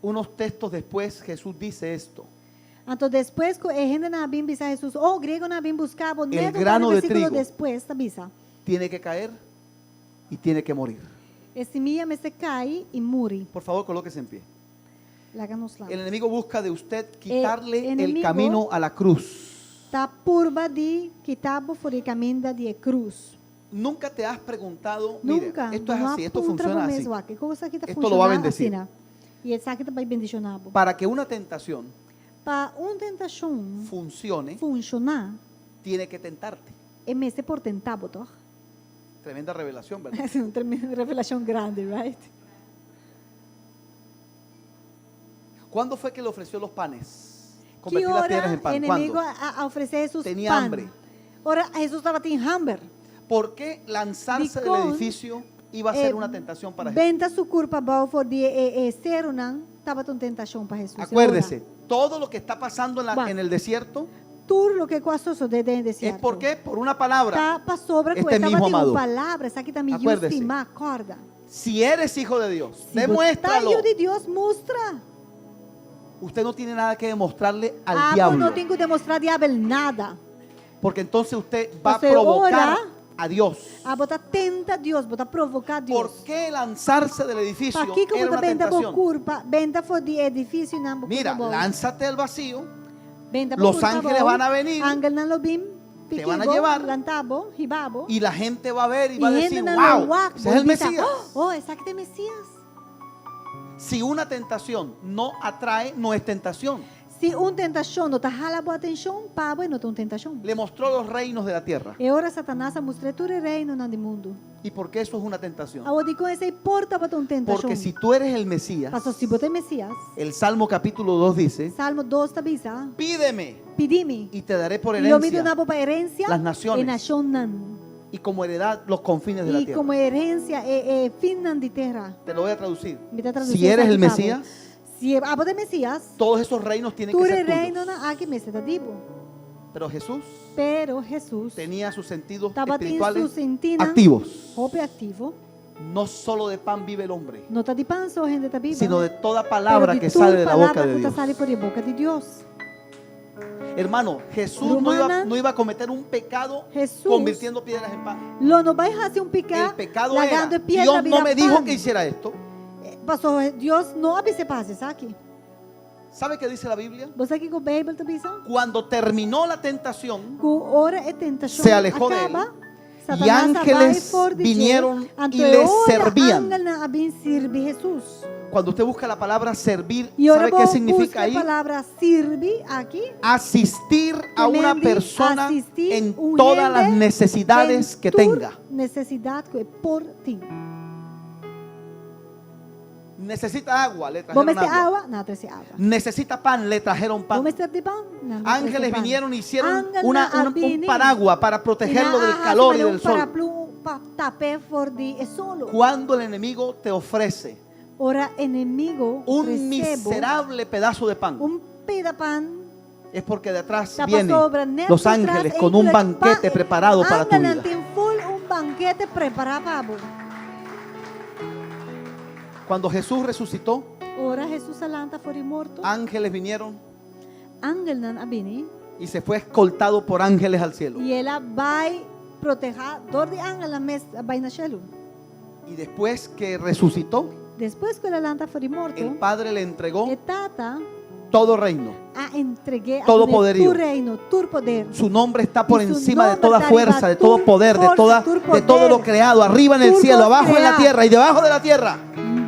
unos textos después, Jesús dice esto. Então depois que a gente na bim bisa Jesus, o grego na bim buscabo, neto grano de versículo trigo. después ta bisa. Tiene que caer y tiene que morir. Esse mia me se cai e muri. Por favor, colóquese en pie. Laga nos lá. El enemigo busca de usted quitarle el enemigo- camino a la cruz. Ta purba de kitabo for o caminho da de cruz. Nunca te has preguntado, mire, Nunca. esto es así, esto funciona así. Esto lo va a bendecir. E essa aqui vai bendicionar. Para que una tentación Para tentação funcione, funcionar, tiene que tentarte. é mesmo por tentar, botar. Tremenda revelación, ¿verdad? É uma revelação grande, right? ¿Cuándo fue que le ofreció los panes? Que Convertir las piedras hora en pan. inimigo ¿Cuándo? a oferecer Jesus Tenía pan. hambre. Ora, Jesus estava tendo hambre. ¿Por qué lanzarse del Because, edificio iba a ser una tentación para Jesús? Venta su culpa bom for de ser ou não, estava com tentação para Jesus. Acuérdese, todo lo que está pasando Va. en el desierto Tudo lo que passou de es desierto. ¿por qué? Por una palabra. Tá para sobra que Este estava mismo tendo amado. palavra, essa aqui também Acuérdese. justima, acorda. Si eres hijo de Dios, Se demuéstralo. você de Deus, mostra. Usted no tiene nada que demostrarle al Ah, diablo. não tenho que demonstrar diabo nada. Porque entonces usted va a Você provocar ora. a Dios. Ah, botar tenta Deus, botar provocar Deus. ¿Por qué lanzarse del edificio Para que era botar una venda por tentación? culpa, venda for de edifício não. Mira, lánzate al vacío. Venda los ángeles van a venir, Ángel não lobim. te van a llevar, Lantabo, hibabo. y la gente va a ver y E va a gente decir, não wow, luak, ese es el bolita. Mesías. Oh, essa aqui é Messias. Si una tentación no atrae, no es tentación. Se tentação não tá hala boa atenção, pabo e não tem tentação. Le mostró los reinos de la tierra. E ora Satanás mostrou todo o reino no mundo. ¿Y por qué eso es una tentación? Agora digo essa porta para ter tentação. Porque si tú eres el Mesías, Pastor, se botar Messias, el Salmo capítulo 2 dice, Salmo 2 tabisa, pídeme pedime. y te daré por E eu me herencia dou para herência las naciones. e nação não. y como heredad los confines de la E tierra. como herência é finan de terra. Te lo voy a traducir. Me tá traduzindo Si eres essa el aqui, Mesías, se abo de Messias, todos esos reinos tienen tu que ser reino tuyos. na aqui me está dibo. Pero Jesús Pero Jesus tenía sus sentidos estava tendo espirituales su sentina activos. hope ativo. No solo de pan vive el hombre, Não está de pan só gente tá viva. sino de toda pero palabra de que toda sale de la boca palavra de que Dios. sale por a boca de Deus. Hermano, Jesús Romana, no iba a cometer un pecado Jesús convirtiendo piedras en pan. Lo não vai fazer El pecado pecado era, lagando piedra Dios no virar me dijo pan. que hiciera esto. Pastor, Deus não avise paz, sabe? ¿Sabe qué dice la Biblia? Você aqui com a Bíblia tá pensando? Cuando terminó la tentación, Com hora e tentação Se alejó de acaba, él, Satanás y ángeles vai for de vinieron Ante y les ora, servían. ángel na abin sirve Jesus. cuando usted busca la palabra servir, E ora ¿sabe qué significa busca ahí? a palavra sirve aqui. Asistir a una Também persona assistir en todas gente las necesidades em que tua tenga. Necessidade que é por ti. Necesita agua, le Vamos trajeron ter agua. água? Não, trouxe água. Necesita pan, le trajeron pan. Vamos ter de pão? Não, não Ángeles trouxe pão. vinieron y hicieron Ángel un abini. paraguas para protegerlo del Ina calor y ahas del sol. para tapar for de solo. Cuando el enemigo te ofrece Ora inimigo un recebo miserable pedazo de pan, peda pan. es porque de atrás Tapa vienen sobra, los atrás, ángeles e con un inclui banquete pa- preparado para tu Ángel vida. tem full banquete preparado para vos. Cuando Jesús resucitó, Ora Jesus alanta for morto. ángeles vinieron Ángel nan abini y se fue escoltado por ángeles al cielo. E ela vai proteger door die engelen mes by na cielo. Y después que resucitó, Depois que ela lanta foi el morto, Padre le entregó e tata todo reino. a entregué a Todo tu poderío. reino, tu poder. Su nombre está por Y su encima de nombre toda está fuerza, arriba, de todo tu poder, de fuerza, tu de poder. todo lo creado, arriba en el Turbo cielo, abajo en la creado. tierra y debajo de la tierra.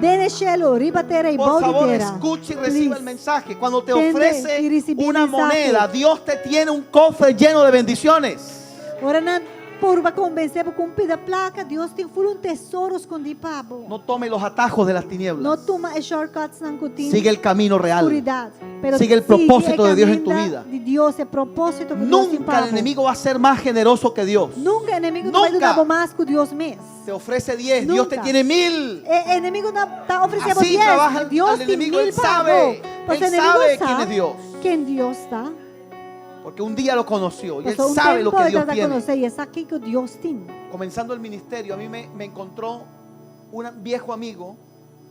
Dene cielo, riba terra e Por bau di favor, terra. escuche y reciba el Please. mensaje. Cuando te Entiende y ofrece recibe una el mensaje. moneda, Dios te tiene un cofre lleno de bendiciones. Ora na porba convencer com pida placa, Deus tem full um tesouro escondido pabo. No tome los atajos de las Não tinieblas. toma shortcuts nan kutin. Sigue el camino real. Oscuridad. Pero Sigue el propósito de Dios en tu camino vida. De Dios, el propósito que Dios tem Nunca el pabo. enemigo va a ser más generoso que Dios. Nunca o inimigo não vai Nunca. dar mais que Deus mesmo. Te ofrece 10, Dios te Nunca. tiene 1000. O inimigo não está oferecendo Así 10. trabaja Deus al tem enemigo, 1000 él sabe, Pues él o inimigo sabe quién es Dios. Quem Deus está. Porque un día lo conoció y él Passou sabe lo tempo que ele Dios está tiene. conhecer e sabe que Deus tem. Comenzando el ministerio, a mí me encontró un viejo amigo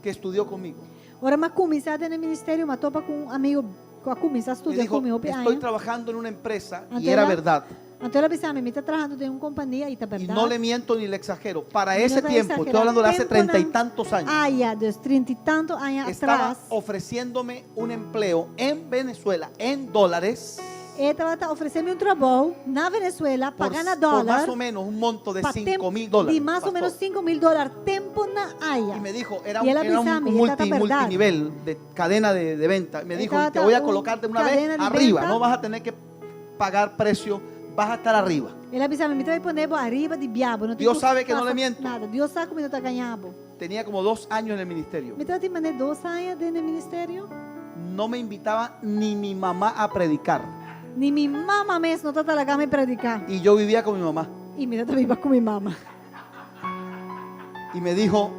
que estudió conmigo. Ora, mas começar no ministério, mas topa com amigo, com a começar a Me estudar dijo, comigo. estoy trabajando en una empresa y Antes era era- verdad. Então ela disse, me está trabalhando em uma companhia e está Y verdade. no le miento ni le exagero. Para No ese te tiempo, estoy exagerar. hablando de hace Tempo 30 y não. tantos años, Ah, dos 30 e tantos anos estaba atrás, ofreciéndome un empleo en Venezuela en dólares ele estava oferecendo um trabalho na Venezuela, por, pagando por dólar, más o menos un monto de pa 5.000 dólares. de más o pastor. menos 5.000 dólares, tempo na Haya. Y me dijo, era Y un, él era un avísame, esta es verdad. multinivel de cadena de venta. Y me dijo, Esta te voy a un colocar de una vez cadena de arriba, venta. no vas a tener que pagar precio, vas a estar arriba. Ele avisava, me vai poner arriba de diabo. Não tem Dios como sabe que no fazer le miento. Nada. Deus sabe como eu estou ganhando. Tenía como 2 años en el ministerio. Me tratem de 2 anos dentro do ministério. No me invitaba ni mi mamá a predicar. Nem minha mama mesmo não está talaga me predicar. Y yo vivía con mi mamá. E me trata viva com minha mama. Y me dijo,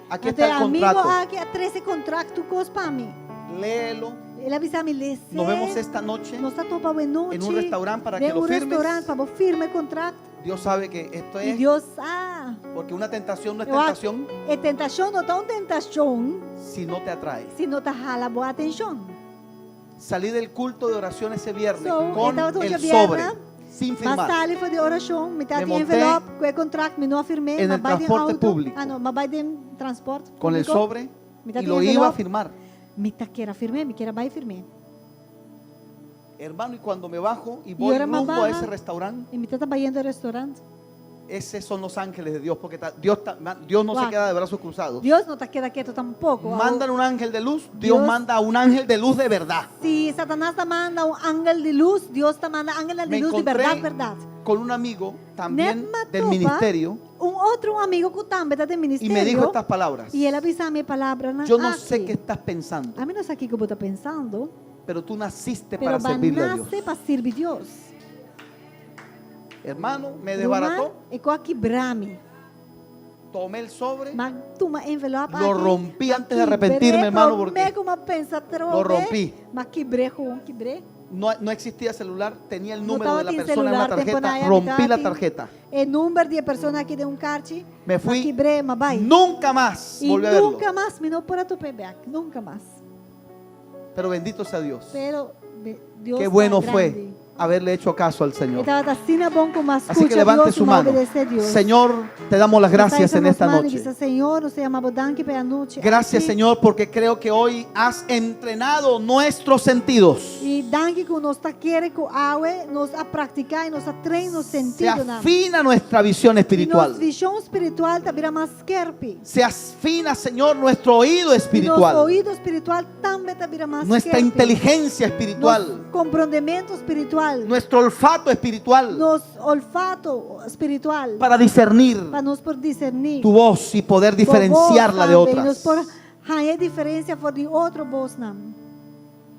aquí Até está el amigo, contrato, aqui há 13 contratos para mim. léelo. Ele avisava-me, lê. Nos vemos esta noche. Nós está topa boa noite. en un restaurante para de que lo um firmes. restaurante para firme o contrato. Dios sabe que esto E es, Deus, porque una tentación no es eu acho- tentación é tentação, não está uma tentação si no te atrae. se não está jala boa atenção. Salí del culto de oración ese viernes So, con estaba todo el el sobre, viernes, sin Mas firmar. tali foi de oração, me tá Me de monté envelope, com o contrato, me não afirmei, en mas el vai de transporte auto. público. Ah, não, mas vai de transporte Con el público. sobre Me tá y de lo iba a envelope. firmar. Me tá queira firme, me queira vai firme. Hermano, y cuando me bajo y voy ahora más rumbo a baja. ese restaurante, E me tá trabalhando no restaurante. esos son los ángeles de Dios, porque Dios no se Wow. queda de brazos cruzados. Deus não tá queda quieto tampouco. Mandan un ángel de luz, Dios Dios- manda a un ángel de luz de verdad. Se Satanás tá manda um ángel de luz, Deus tá manda ángel Me de luz de encontré verdade, verdade. con un amigo también Net del matopa, ministerio outro amigo que também tá do y ministério. me dijo estas palabras. E ele avisa a minha palavra na Yo no aqui. sé qué estás pensando, A mim não sei o que eu vou estar pensando, pero tú naciste pero para vai servirle a Dios. nascer para servir Deus. Hermano, me desbarató, E com aqui brame. tomé el sobre, Mas toma envelope lo rompí antes de arrepentirme, hermano, porque como pensa lo rompí. Mas quebré, Juan, quebré. no existía celular, tenía el No número de la estaba persona en la celular, tempo na tarjeta, época, rompí la ti- tarjeta. O número de pessoas aqui de kart. Me fui. Mas quebré, mas vai. Nunca más E volví a verlo. nunca mais me não para tu payback. Nunca mais. Pero bendito sea Dios. Pero Deus Qué bueno tá fue grande. haberle hecho caso al Señor. Estava assim bom como Así que levante su mano. Señor, te damos las gracias en esta noche. Senhor, nos amamos danke pela noite. Gracias, Señor, porque creo que hoy has entrenado nuestros sentidos. E danke que nos está querendo com aue, nos a praticar e nos a treinar no Se sentido na. afina nuestra visión E espiritual. nos visão espiritual também mais skerpe. Se afina, Señor, nuestro oído E nos espiritual. ouído espiritual também também mais Nuestra inteligencia espiritual. Nos compreendimento espiritual. Nuestro olfato espiritual. Nos olfato espiritual. Para discernir Para nos por discernir. tu voz y poder diferenciarla de E nos otras. por haver diferença for de outro voz nam.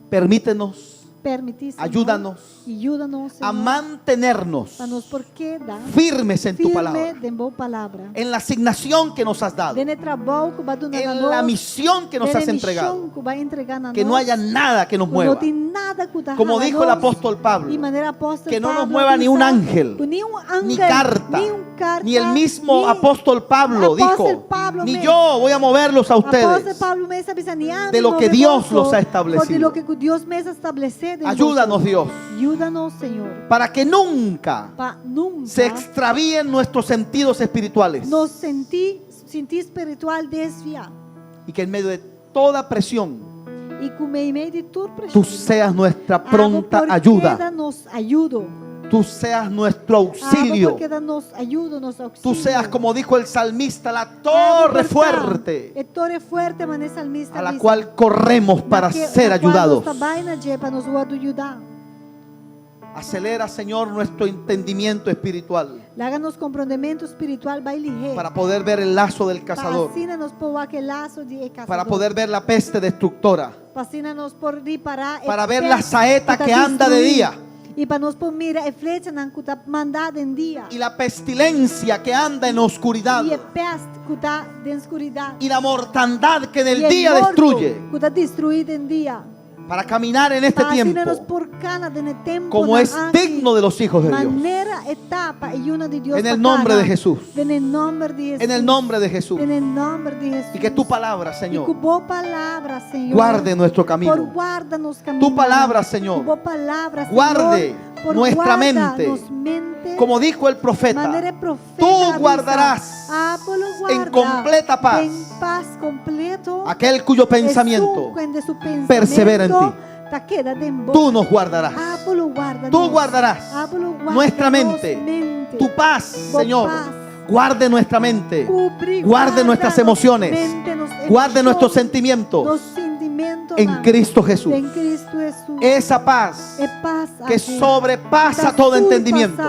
Permítenos, Permitir, Senhor, ayúdanos e ajuda-nos, a Senhor, mantenernos para nos por quedar firmes en tu firme palabra, de boa palavra. en la asignación que nos has dado, Dene trabalho que vai donar a en la nós, misión que nos dene has entregado. missão que vai entregar na Que no nós, haya nada que nos que mueva. não tem nada que tá Como jala dijo el nós. apóstol Pablo, De maneira apóstolo que no nos Pablo mueva ni un avisa, ángel, que ni un ángel, ni carta, carta, ni el mismo ni apóstol Pablo apóstol dijo, Pablo ni mesmo. yo voy a moverlos a Apóstolo ustedes. Pablo mesmo avisa, ni de lo que Dios los ha establecido. De lo que Dios mesmo estabeleceu. sed en Ayúdanos, vosotros. Dios. Ayúdanos, Señor. Para que nunca Nunca se extravíen nuestros sentidos espirituales. nos sentí espiritual desviar. Y que en medio de toda presión, Y como en medio de tu presión, tú seas nuestra pronta ayuda. Nos ayudo. Tú seas nuestro auxilio. Porque nos ayuda, nos auxilio. Tú seas, como dijo el salmista, la torre fuerte La torre fuerte, man, el salmista a la dice, cual corremos para ser ayudados. Acelera, Señor, nuestro entendimiento espiritual Láganos comprendimiento espiritual vai ligeiro. para poder ver el lazo del cazador, Fascina-nos por aquel laço de caçador. para poder ver la peste destructora, Fascina-nos por reparar para ver la saeta que anda de día e para nos por mirar a flecha que está mandada em dia. y la pestilencia que anda en oscuridad E a peste que está de escuridão. y la mortandad que en el E día morto destruye, que está destruído em dia. para caminar en este tiempo Fascina-nos por cana de tempo como es digno de los hijos de Dios. Manera, etapa y una de Dios. En el nombre de Jesús. En el nombre de Jesús. En el nombre de Jesús. En el nombre de Jesús. Y que tu palabra, Y Señor, tu boa palavra, Senhor, guarde nuestro por camino. guarda-nos caminho. Tu palabra, Señor, Tu boa palavra, Senhor, guarde por nuestra guarda-nos mente. Como dijo el profeta, Maneira profeta tú avisa, guardarás Apolo en guarda, completa paz en paz completo aquel cuyo pensamiento de su persevera en ti. ta queda de en vos. Tú nos guardarás. Apolo guarda, Tú guardarás nuestra mente. Tu paz, Señor, guarde nuestra mente. Guarde nuestras emociones. Guarde nuestros sentimientos en Cristo Jesús. En Cristo Jesús. Esa paz que aquí. sobrepasa todo entendimiento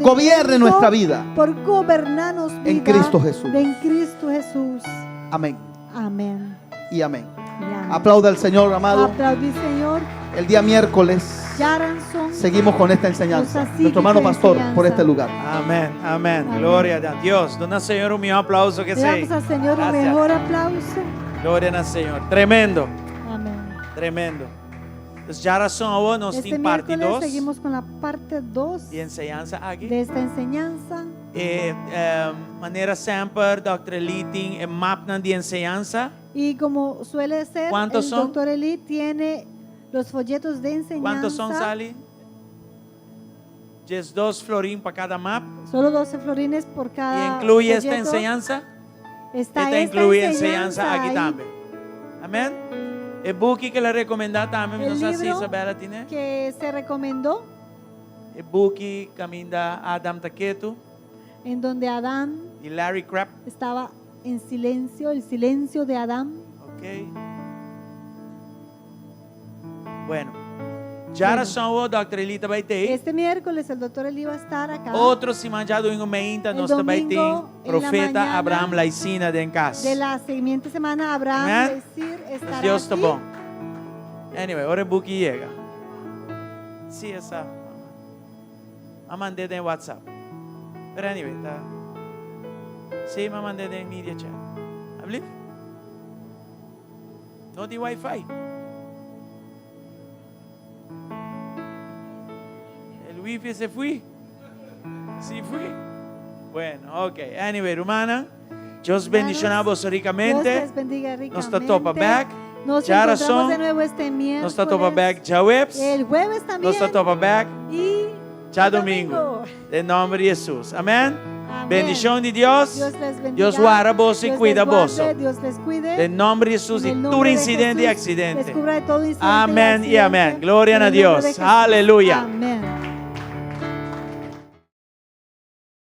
gobierne nuestra vida. Por gobernarnos En vida Cristo Jesús. En Cristo Jesús. Amén Amén. y amén. Y amén. Aplauda al Señor, amado. Aplaudí, Señor. El día miércoles Yaranson. seguimos con esta enseñanza. Nos así Nuestro hermano que pastor enseñanza. por este lugar. Amém, amém. Amém. Glória a Deus. Dona Senhor, o meu aplauso que Le sei. damos al Señor un Gracias. mejor aplauso. Glória ao Senhor. Tremendo, Amén. tremendo. Então, já são agora nós Este temos parte miércoles 2 seguimos con la parte 2 de enseñança aqui. de esta enseñanza. Maneira sempre, Dr. Lee tem mapa de enseñança. Y como suele ser, ¿Cuántos el son? doctor Eli tiene los folletos de enseñanza. Quantos são, Sally? 2 florim para cada mapa. Solo 12 florines por cada E inclui esta folleto. enseñanza. Está Esta esta inclui enseñanza aqui ahí. também. Amém? O book que ela recomenda também, El não sei se libro Isabela tem. que se recomendó, O book caminda Adam Taqueto en donde Adán e Larry Crabb. estaba en silencio, el silencio de Adán. Ok. Bueno. Já são o Dr. Elita vai ter. Este miércoles el doctor Eli va a estar acá. Outro semana já domingo meinta nós El também tem domingo, en la profeta mañana, Abraham Laicina de em casa. De la siguiente semana Abraham Amén. decir estará Deus está aquí. bom. Anyway, ora o book chega. Sim, essa. Eu mandei em WhatsApp. Pero anyway, tá. Sim, eu mandei em media chat. Habli? Não tem Wi-Fi. El Wi-Fi se fue. Sí fue. Bueno, ok. Anyway, hermana, Dios bendicionar vos Dios ricamente. les bendiga ricamente. Nos está topa back. Nos Ya encontramos razón. de nuevo este miércoles. Nos está topa back já webs. El jueves también. Nos está topa back Y já el domingo. Em nome de Jesus. Amém? Amén. Bendição de Deus. Dios les bendiga. Dios guarda vos y Dios cuida les guarde, vos. Dios les cuide. Em nome de Jesus En e el todo nombre de incidente e Jesús, accidente. les cubra de todo incidente y Amén y accidente. amén. Gloria En a el nombre Dios. de Jesús. Aleluya. Amén.